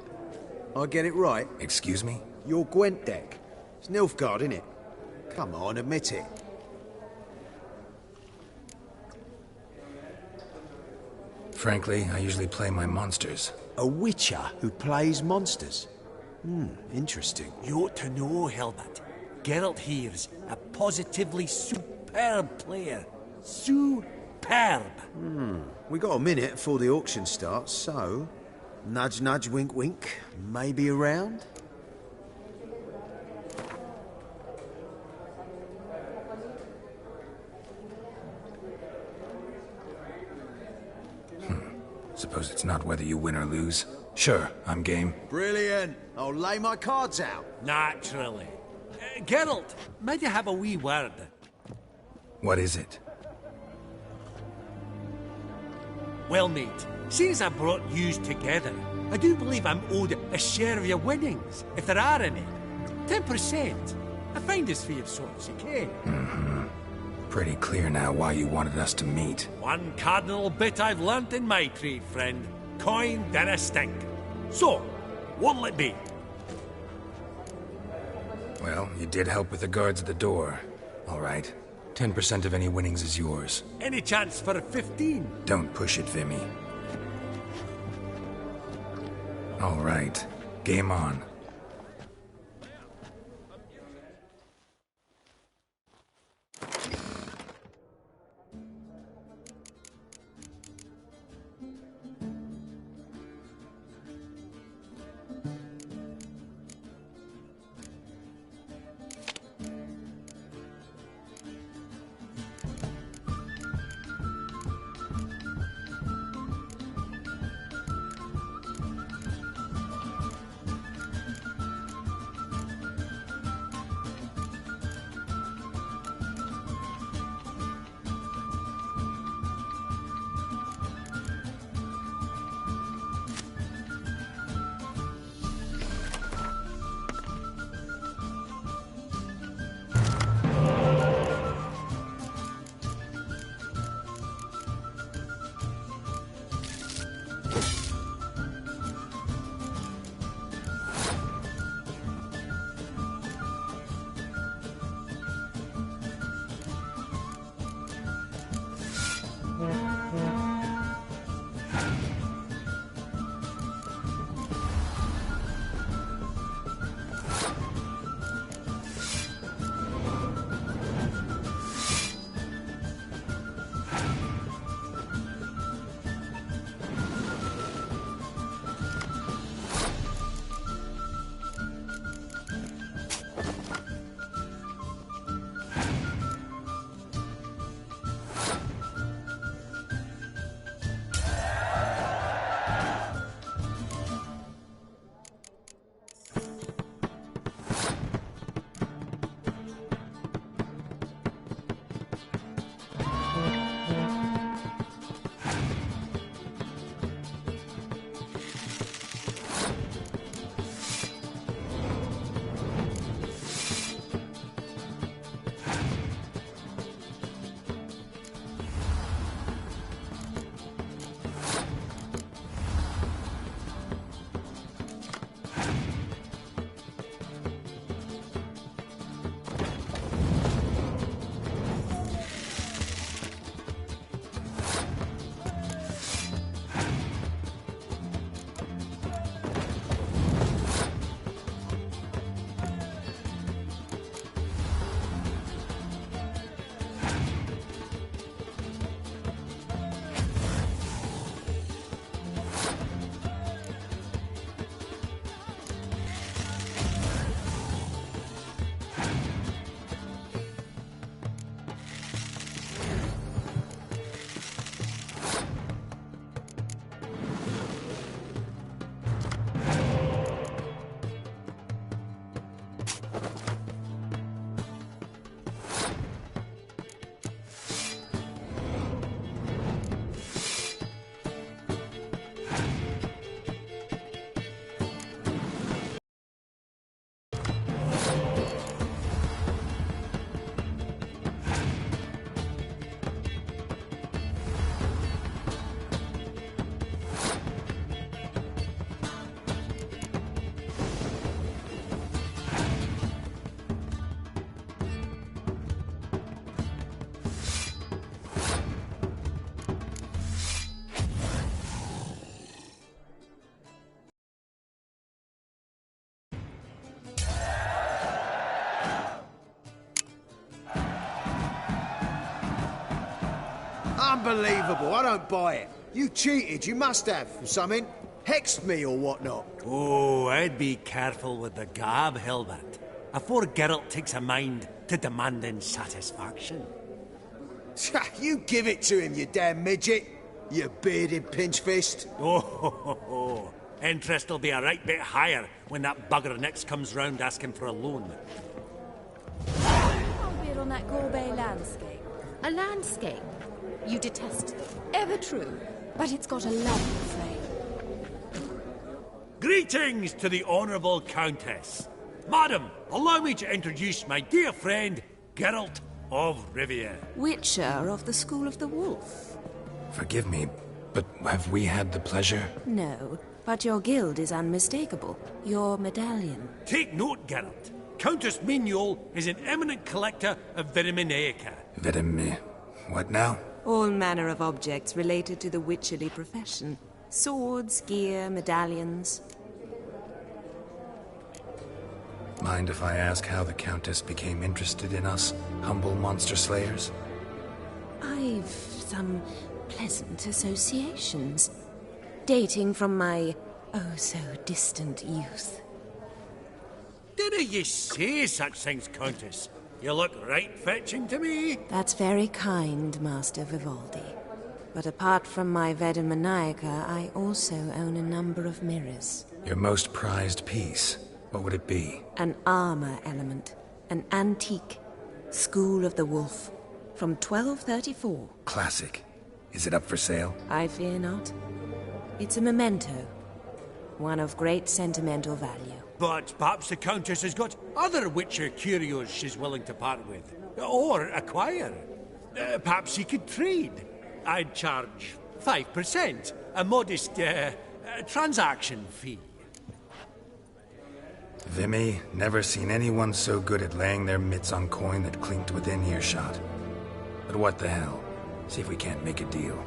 I get it right? Excuse me? Your Gwent deck. It's Nilfgaard, innit? Come on, admit it. Frankly, I usually play my monsters. A witcher who plays monsters? Interesting. You ought to know, Hilbert. Geralt here's a positively superb player. Superb. We got a minute before the auction starts, so... Nudge, nudge, wink, wink. Maybe around? Suppose it's not whether you win or lose. Sure, I'm game. Brilliant. I'll lay my cards out. Naturally. Geralt, might you have a wee word? What is it? Well, mate, seeing as I brought yous together, I do believe I'm owed a share of your winnings, if there are any. 10%. A finder's fee of sorts, you can. Pretty clear now why you wanted us to meet. One cardinal bit I've learnt in my trade, friend. Coin dinna stink. So, what'll it be? Well, you did help with the guards at the door. All right. 10% of any winnings is yours. Any chance for a 15? Don't push it, Vimy. All right. Game on. Unbelievable, I don't buy it. You cheated, you must have, or something. Hexed me or whatnot. Oh, I'd be careful with the gab, Hilbert. Afore Geralt takes a mind to demanding satisfaction. You give it to him, you damn midget. You bearded pinchfist. Oh, interest will be a right bit higher when that bugger next comes round asking for a loan. Albeit on that Gorbet landscape. A landscape? You detest them? Ever true. but it's got a lovely frame. Greetings to the Honourable Countess. Madam, allow me to introduce my dear friend, Geralt of Rivia. Witcher of the School of the Wolf. Forgive me, but have we had the pleasure? No, but your guild is unmistakable. Your medallion. Take note, Geralt. Countess Mignol is an eminent collector of Vitaminaica. What now? All manner of objects related to the witcherly profession. Swords, gear, medallions. Mind if I ask how the Countess became interested in us, humble monster slayers? I've some pleasant associations, dating from my oh-so-distant youth. Dinna ye say such things, Countess? You look right fetching to me. That's very kind, Master Vivaldi. But apart from my Vitaminaica, I also own a number of mirrors. Your most prized piece, what would it be? An armor element. An antique. School of the Wolf. From 1234. Classic. Is it up for sale? I fear not. It's a memento. One of great sentimental value. But perhaps the Countess has got other Witcher curios she's willing to part with. Or acquire. Perhaps he could trade. I'd charge 5%. A modest, transaction fee. Vimy, never seen anyone so good at laying their mitts on coin that clinked within earshot. But what the hell? See if we can't make a deal.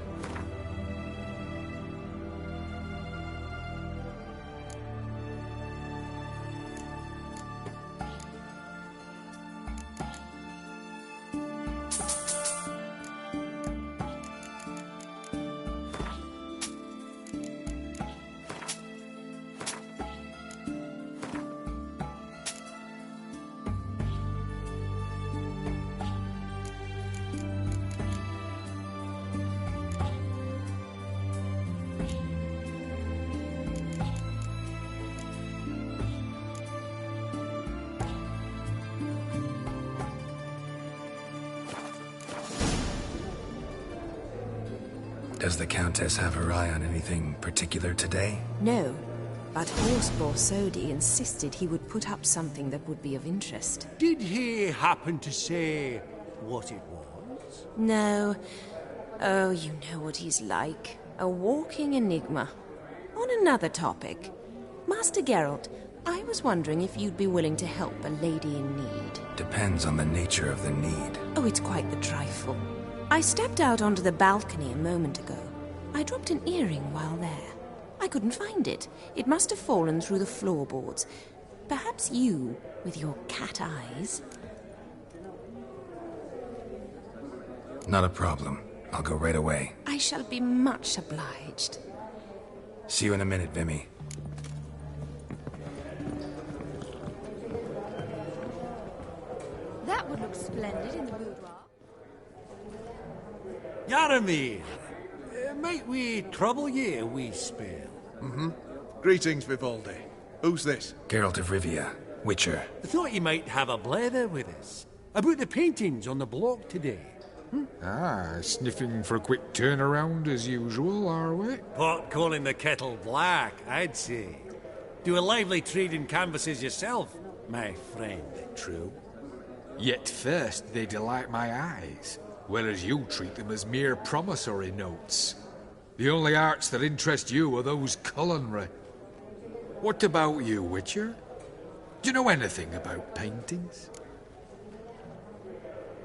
Does the Countess have her eye on anything particular today? No, but Horse Borsodi insisted he would put up something that would be of interest. Did he happen to say what it was? No. Oh, you know what he's like. A walking enigma. On another topic. Master Geralt, I was wondering if you'd be willing to help a lady in need. Depends on the nature of the need. Oh, it's quite the trifle. I stepped out onto the balcony a moment ago. I dropped an earring while there. I couldn't find it. It must have fallen through the floorboards. Perhaps you, with your cat eyes... Not a problem. I'll go right away. I shall be much obliged. See you in a minute, Vimy. That would look splendid in the boudoir. Yaramir, might we trouble ye a wee spell? Greetings, Vivaldi. Who's this? Geralt of Rivia, Witcher. I thought you might have a blather with us. About the paintings on the block today. Sniffing for a quick turnaround as usual, are we? Pot calling the kettle black, I'd say. Do a lively trade in canvases yourself, my friend. True. Yet first they delight my eyes, whereas you treat them as mere promissory notes. The only arts that interest you are those culinary. What about you, Witcher? Do you know anything about paintings?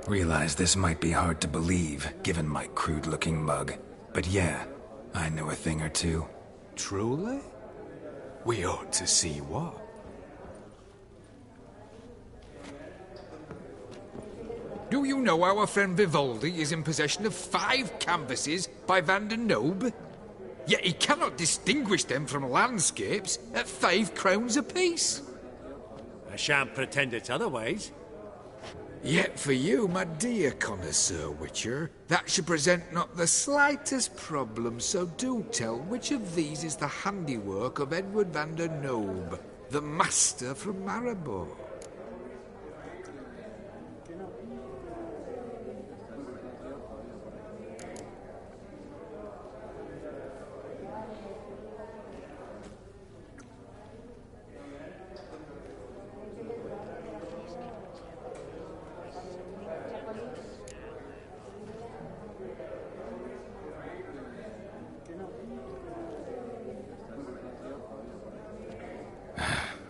Realize this might be hard to believe, given my crude-looking mug. But yeah, I know a thing or two. Truly? We ought to see what. Do you know our friend Vivaldi is in possession of 5 canvases by Van der Nobe? Yet he cannot distinguish them from landscapes at 5 crowns apiece. I shan't pretend it's otherwise. Yet for you, my dear connoisseur Witcher, that should present not the slightest problem, so do tell which of these is the handiwork of Edward van der Nobe, the master from Maribor.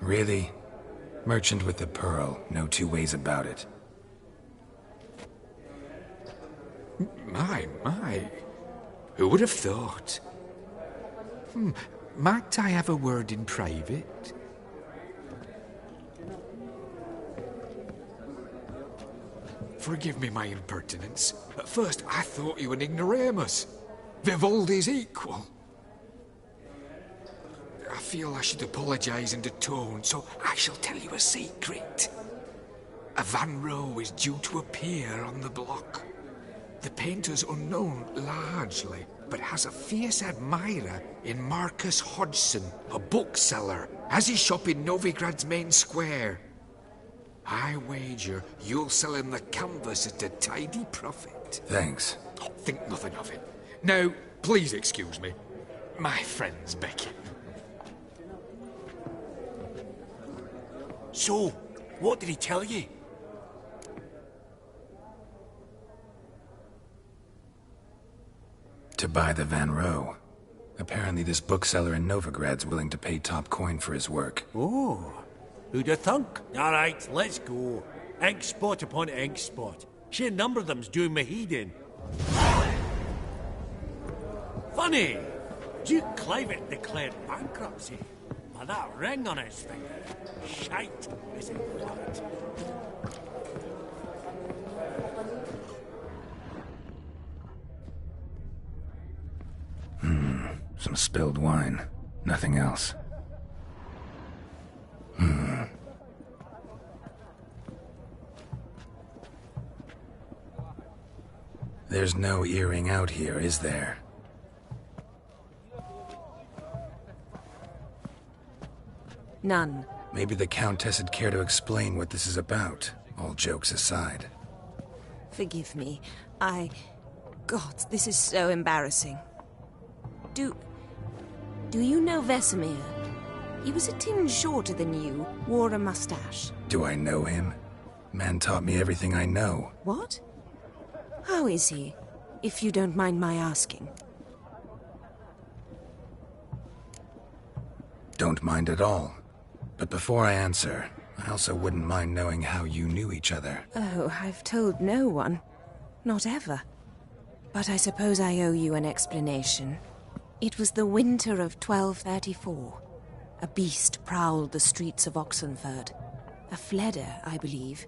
Really? Merchant with the pearl, no two ways about it. My. Who would have thought? Might I have a word in private? Forgive me my impertinence. At first I thought you an ignoramus. Vivaldi's equal. I feel I should apologise and atone, so I shall tell you a secret. A Van Rowe is due to appear on the block. The painter's unknown, largely, but has a fierce admirer in Marcus Hodgson, a bookseller, has his shop in Novigrad's main square. I wager you'll sell him the canvas at a tidy profit. Thanks. Oh, think nothing of it. Now, please excuse me. My friend's beckon. So, what did he tell you? To buy the Van Rowe. Apparently this bookseller in Novigrad's willing to pay top coin for his work. Oh, who'd have thunk? All right, let's go. Ink spot upon ink spot. Sheer number of them's doing me heed in. Funny, Duke Clivet declared bankruptcy. By that ring on his finger. Shite, is it not? Some spilled wine. Nothing else. There's no earring out here, is there? None. Maybe the Countess would care to explain what this is about, all jokes aside. Forgive me. God, this is so embarrassing. Do you know Vesemir? He was a tinge shorter than you, wore a mustache. Do I know him? Man taught me everything I know. What? How is he, if you don't mind my asking? Don't mind at all. But before I answer, I also wouldn't mind knowing how you knew each other. Oh, I've told no one. Not ever. But I suppose I owe you an explanation. It was the winter of 1234. A beast prowled the streets of Oxenford. A fledder, I believe.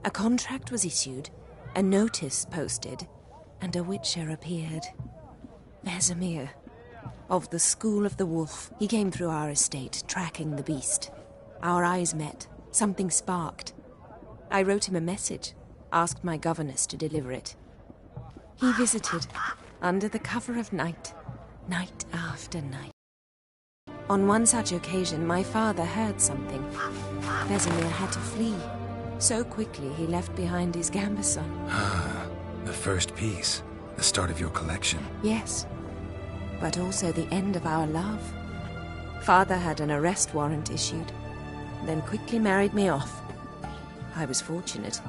A contract was issued, a notice posted, and a witcher appeared. Vesemir. Of the School of the Wolf. He came through our estate, tracking the beast. Our eyes met. Something sparked. I wrote him a message, asked my governess to deliver it. He visited, under the cover of night, night after night. On one such occasion, my father heard something. Vesemir had to flee. So quickly, he left behind his gambeson. Ah, the first piece. The start of your collection. Yes, but also the end of our love. Father had an arrest warrant issued, then quickly married me off. I was fortunate.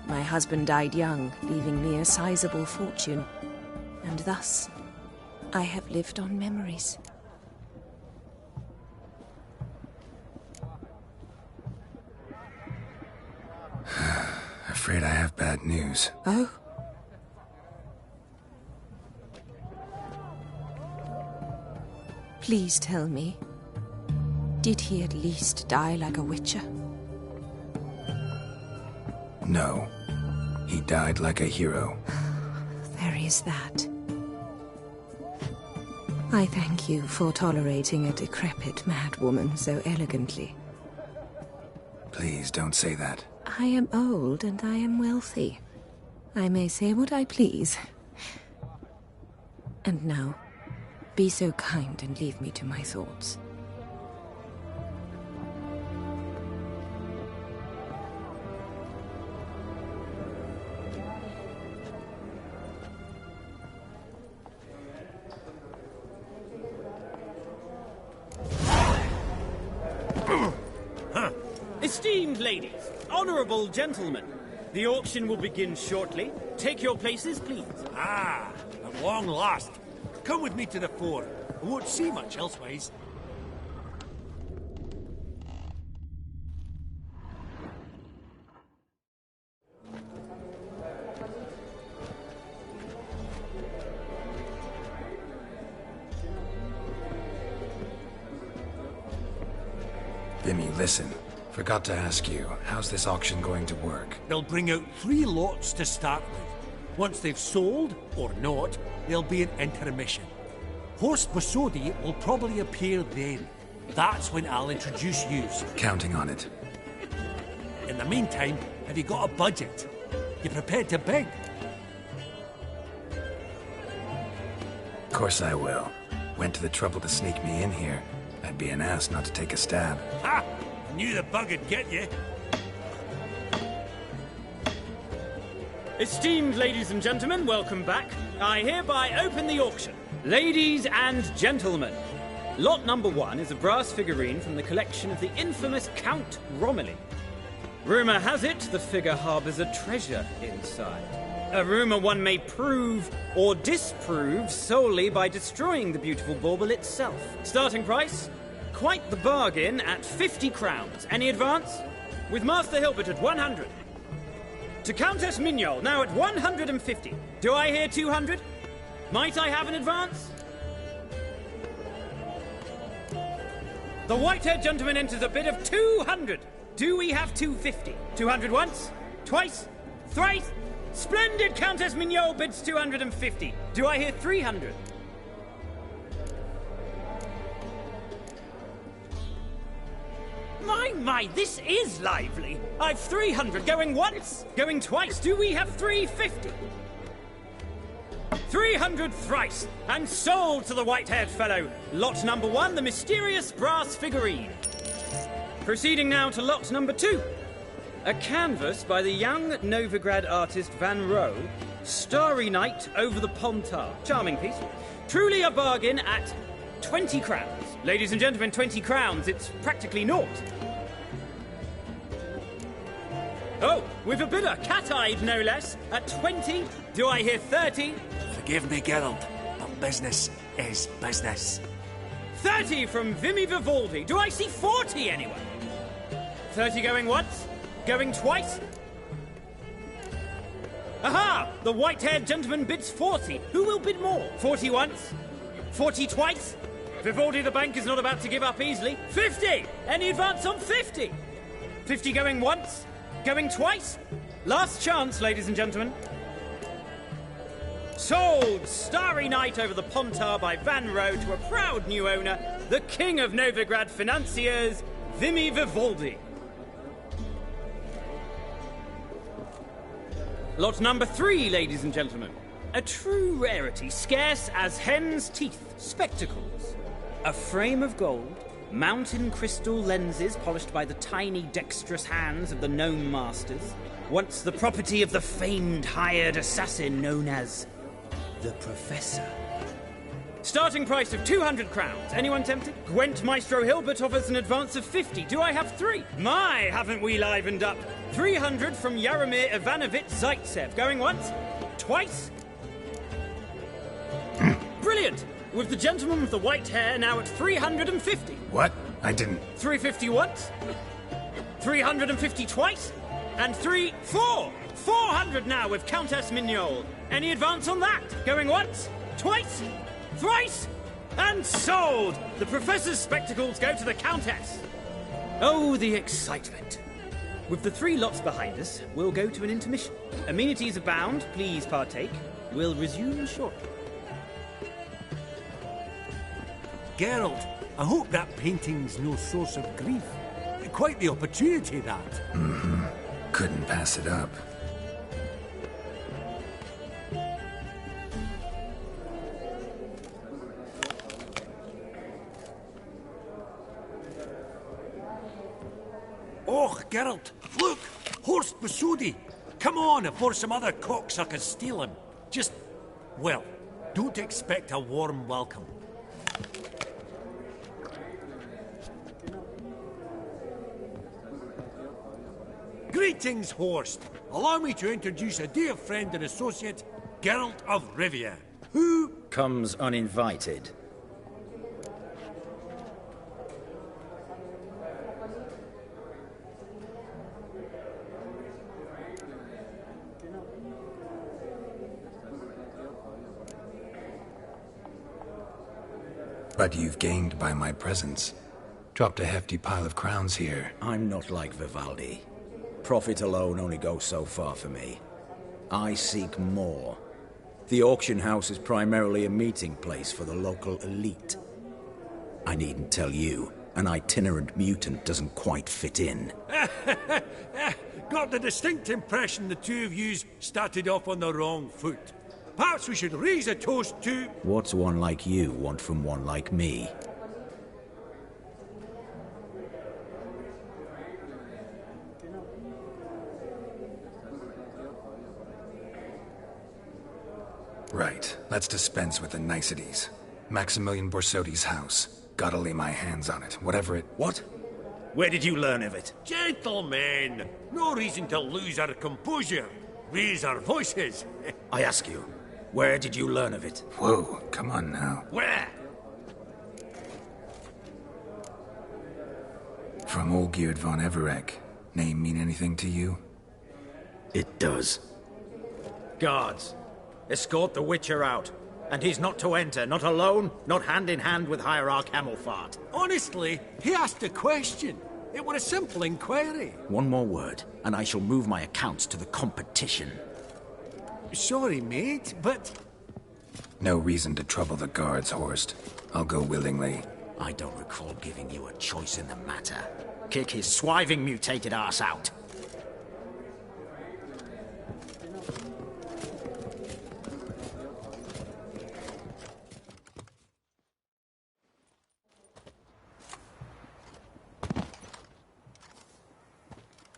My husband died young, leaving me a sizable fortune. And thus, I have lived on memories. Afraid I have bad news. Oh? Please tell me, did he at least die like a witcher? No. He died like a hero. There is that. I thank you for tolerating a decrepit madwoman so elegantly. Please don't say that. I am old and I am wealthy. I may say what I please. And now, be so kind and leave me to my thoughts. Esteemed ladies, honorable gentlemen, the auction will begin shortly. Take your places, please. Ah, at long last. Come with me to the fore. I won't see much elsewise. Vimy, listen. Forgot to ask you, how's this auction going to work? They'll bring out 3 lots to start with. Once they've sold, or not, there'll be an intermission. Horst Bosodi will probably appear then. That's when I'll introduce yous. Counting on it. In the meantime, have you got a budget? You prepared to beg? Of course I will. Went to the trouble to sneak me in here. I'd be an ass not to take a stab. Ha! Knew the bug'd get you. Esteemed ladies and gentlemen, welcome back. I hereby open the auction. Ladies and gentlemen, lot number 1 is a brass figurine from the collection of the infamous Count Romilly. Rumour has it the figure harbours a treasure inside. A rumour one may prove or disprove solely by destroying the beautiful bauble itself. Starting price? Quite the bargain at 50 crowns. Any advance? With Master Hilbert at 100. To Countess Mignol, now at 150. Do I hear 200? Might I have an advance? The white-haired gentleman enters a bid of 200. Do we have 250? 200 once? Twice? Thrice? Splendid! Countess Mignol bids 250. Do I hear 300? My, this is lively. I've 300 going once, going twice. Do we have 350? 300 thrice, and sold to the white-haired fellow. Lot number 1, the mysterious brass figurine. Proceeding now to lot number 2. A canvas by the young Novigrad artist Van Rohe, Starry Night over the Pontar. Charming piece. Truly a bargain at 20 crowns. Ladies and gentlemen, 20 crowns. It's practically naught. Oh, we've a bidder, cat-eyed no less, at 20. Do I hear 30? Forgive me, Geralt, but business is business. 30 from Vimy Vivaldi. Do I see 40 anyway? 30 going once? Going twice? Aha! The white-haired gentleman bids 40. Who will bid more? 40 once? 40 twice? Vivaldi the bank is not about to give up easily. 50! Any advance on 50? 50 going once? Going twice? Last chance, ladies and gentlemen. Sold! Starry Night over the Pontar by Van Rohe to a proud new owner, the king of Novigrad financiers, Vimy Vivaldi. Lot number 3, ladies and gentlemen. A true rarity, scarce as hen's teeth. Spectacles. A frame of gold, mountain crystal lenses polished by the tiny dexterous hands of the gnome masters, once the property of the famed hired assassin known as the Professor. Starting price of 200 crowns. Anyone tempted? Gwent Maestro Hilbert offers an advance of 50. Do I have 3? My, haven't we livened up? 300 from Yaromir Ivanovich Zaitsev. Going once? Twice? Brilliant! With the gentleman with the white hair now at 350. What? I didn't... 350 once? 350 twice? And 400 now with Countess Mignol. Any advance on that? Going once? Twice? Thrice? And sold! The Professor's spectacles go to the Countess. Oh, the excitement. With the 3 lots behind us, we'll go to an intermission. Amenities abound, please partake. We'll resume shortly. Geralt, I hope that painting's no source of grief. Quite the opportunity, that. Mm-hmm. Couldn't pass it up. Oh, Geralt, look! Horst Bosodi! Come on before some other cocksuckers steal him. Just, well, don't expect a warm welcome. Greetings, Horst. Allow me to introduce a dear friend and associate, Geralt of Rivia, who comes uninvited. But you've gained by my presence. Dropped a hefty pile of crowns here. I'm not like Vivaldi. Profit alone only goes so far for me. I seek more. The auction house is primarily a meeting place for the local elite. I needn't tell you, an itinerant mutant doesn't quite fit in. Got the distinct impression the two of yous started off on the wrong foot. Perhaps we should raise a toast to... What's one like you want from one like me? Right, let's dispense with the niceties. Maximilian Borsodi's house. Gotta lay my hands on it, whatever it... What? Where did you learn of it? Gentlemen, no reason to lose our composure. Raise our voices. I ask you, where did you learn of it? Whoa, come on now. Where? From Olgierd von Everek. Name mean anything to you? It does. Guards, escort the Witcher out. And he's not to enter, not alone, not hand in hand with Hierarch Hamilfart. Honestly, he asked a question. It was a simple inquiry. One more word, and I shall move my accounts to the competition. Sorry, mate, but... No reason to trouble the guards, Horst. I'll go willingly. I don't recall giving you a choice in the matter. Kick his swiving mutated ass out.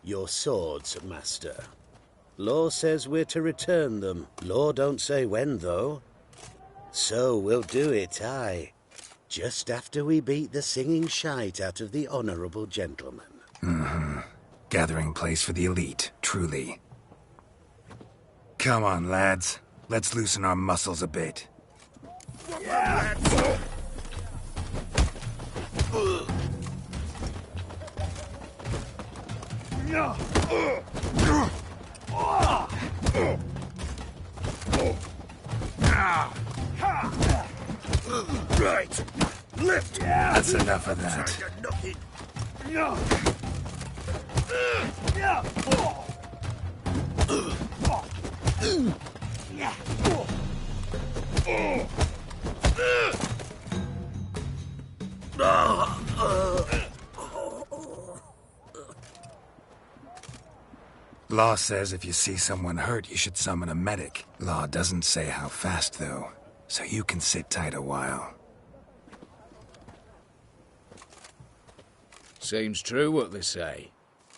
Your swords, master. Law says we're to return them. Law don't say when, though. So we'll do it, aye. Just after we beat the singing shite out of the honourable gentleman. Mm-hmm. Gathering place for the elite, truly. Come on, lads. Let's loosen our muscles a bit. Yeah. Right. Lift. That's enough of that. Law says if you see someone hurt, you should summon a medic. Law doesn't say how fast, though, so you can sit tight a while. Seems true what they say.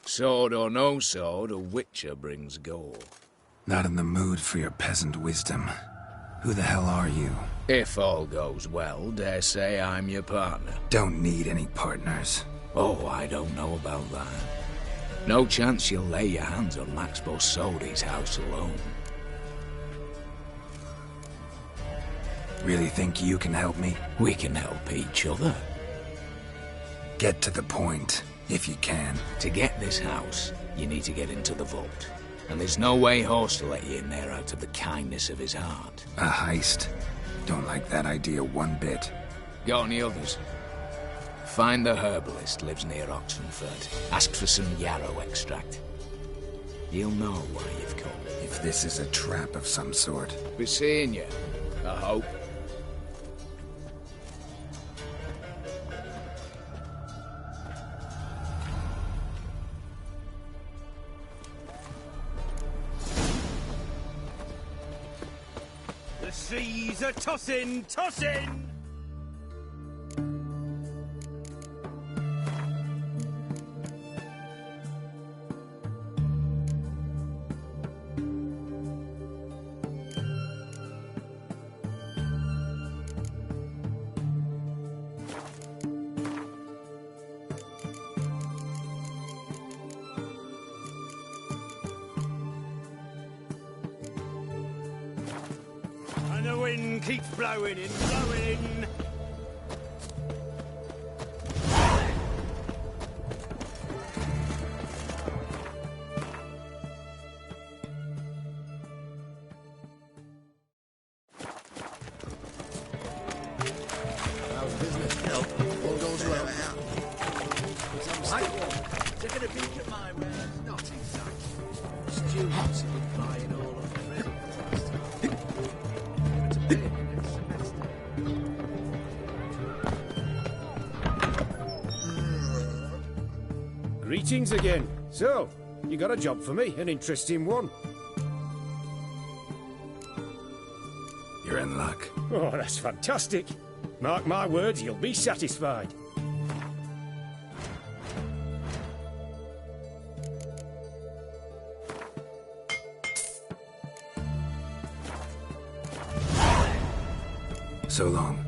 Sword or no sword, a witcher brings gore. Not in the mood for your peasant wisdom. Who the hell are you? If all goes well, dare say I'm your partner. Don't need any partners. Oh, I don't know about that. No chance you'll lay your hands on Max Borsodi's house alone. Really think you can help me? We can help each other. Get to the point, if you can. To get this house, you need to get into the vault. And there's no way Horst will let you in there out of the kindness of his heart. A heist? Don't like that idea one bit. Got any others? Find the herbalist, lives near Oxenfurt. Ask for some yarrow extract. You'll know why you've come. If this is a trap of some sort. Be seeing you, I hope. The seas are tossing, tossing! And the wind keeps blowing and blowing. How's business? All goes well. Not exactly. Students have been buying all of the ready for the last time. To pay me next semester. Greetings again. So, you got a job for me, an interesting one. You're in luck. Oh, that's fantastic. Mark my words, you'll be satisfied. So long.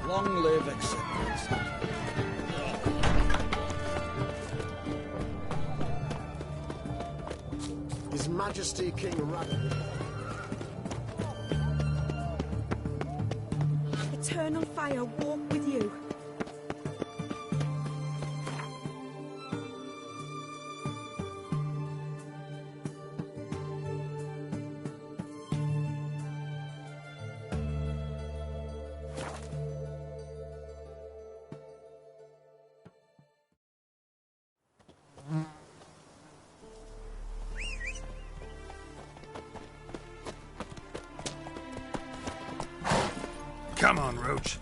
Long live acceptance. His Majesty King Rabbit. Eternal fire walk with you. Come on, Roach.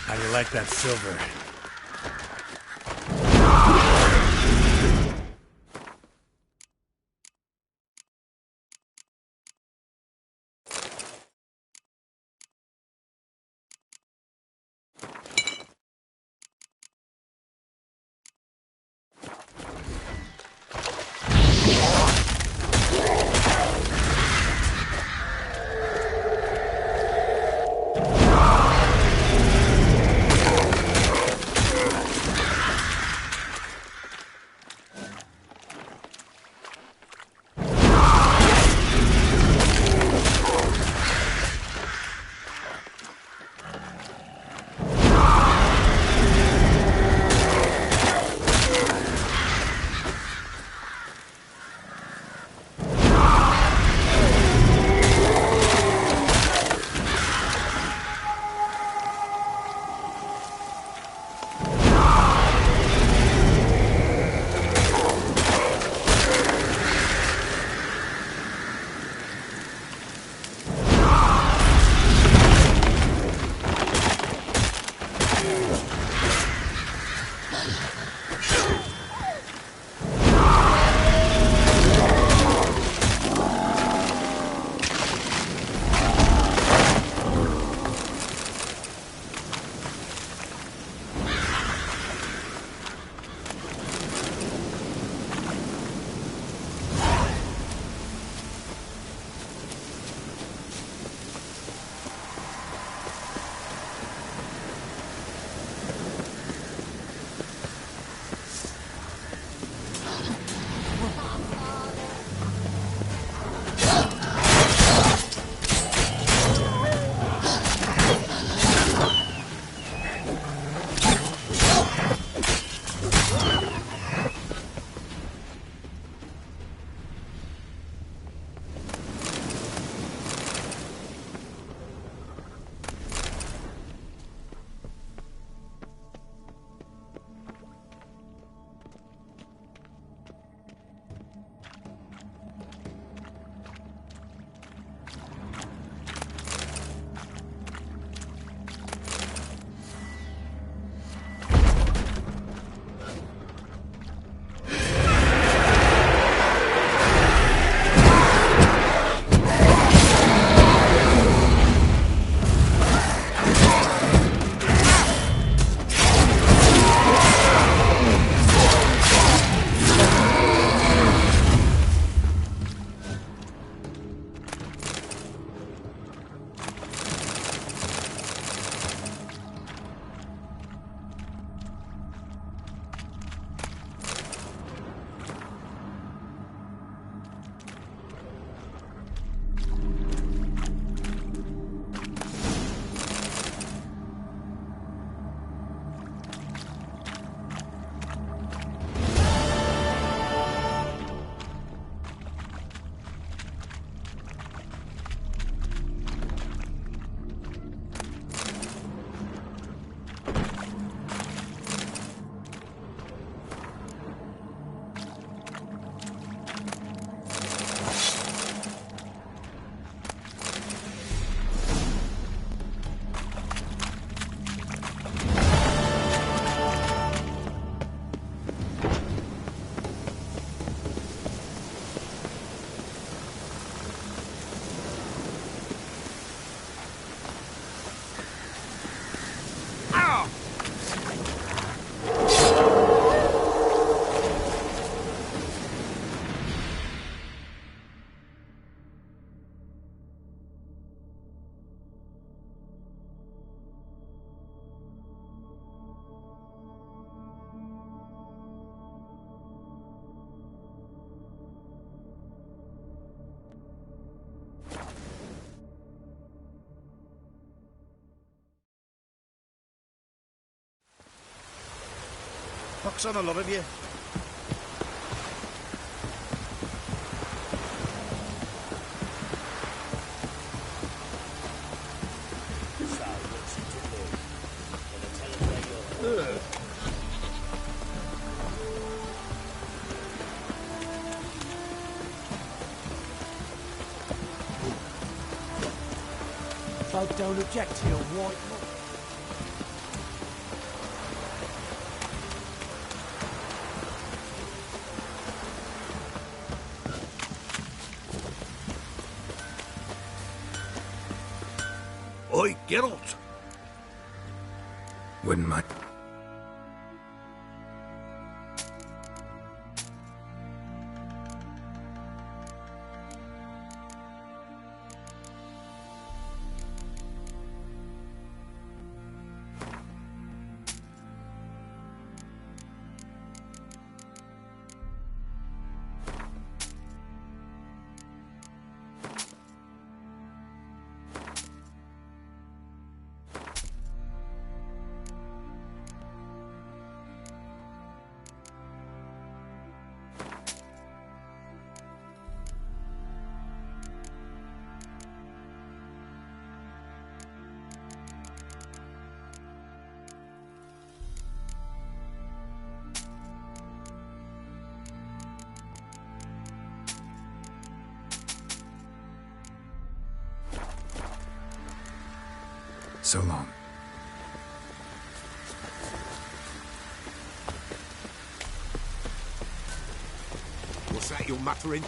How do you like that silver? Pox on a lot of you. Folk don't object to your white. Oi, Geralt! Wouldn't mind. So long. What's that you're muttering?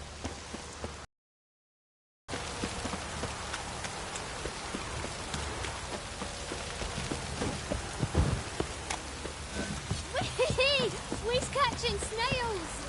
We're catching snails!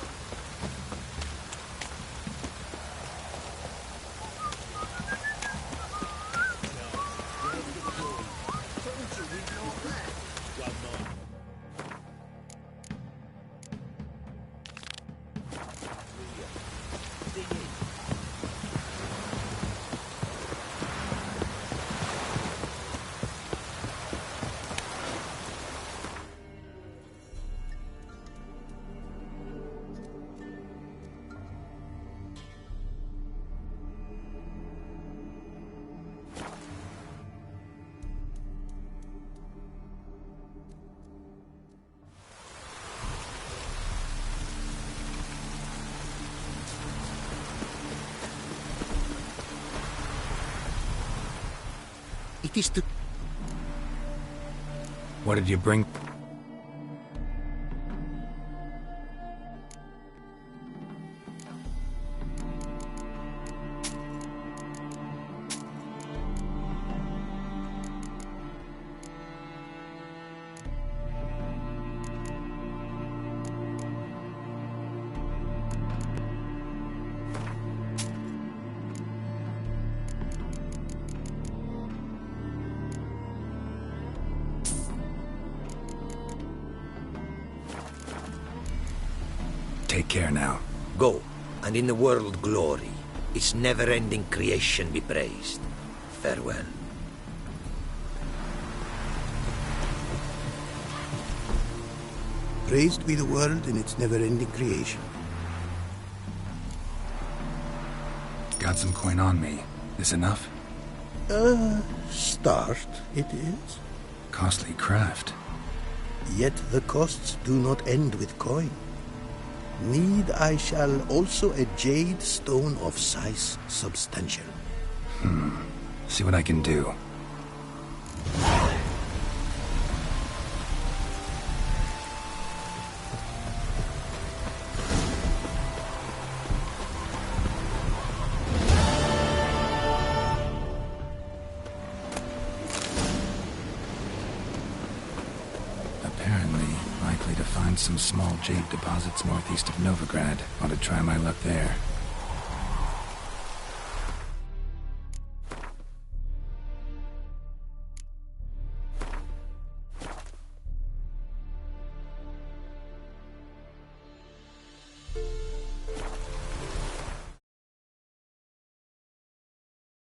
It is to... What did you bring? Take care now. Go, and in the world glory, its never-ending creation be praised. Farewell. Praised be the world in its never-ending creation. Got some coin on me. This enough? Start, it is. Costly craft. Yet the costs do not end with coin. Need I shall also a jade stone of size substantial. See what I can do. Likely to find some small jade deposits northeast of Novigrad. Ought to try my luck there.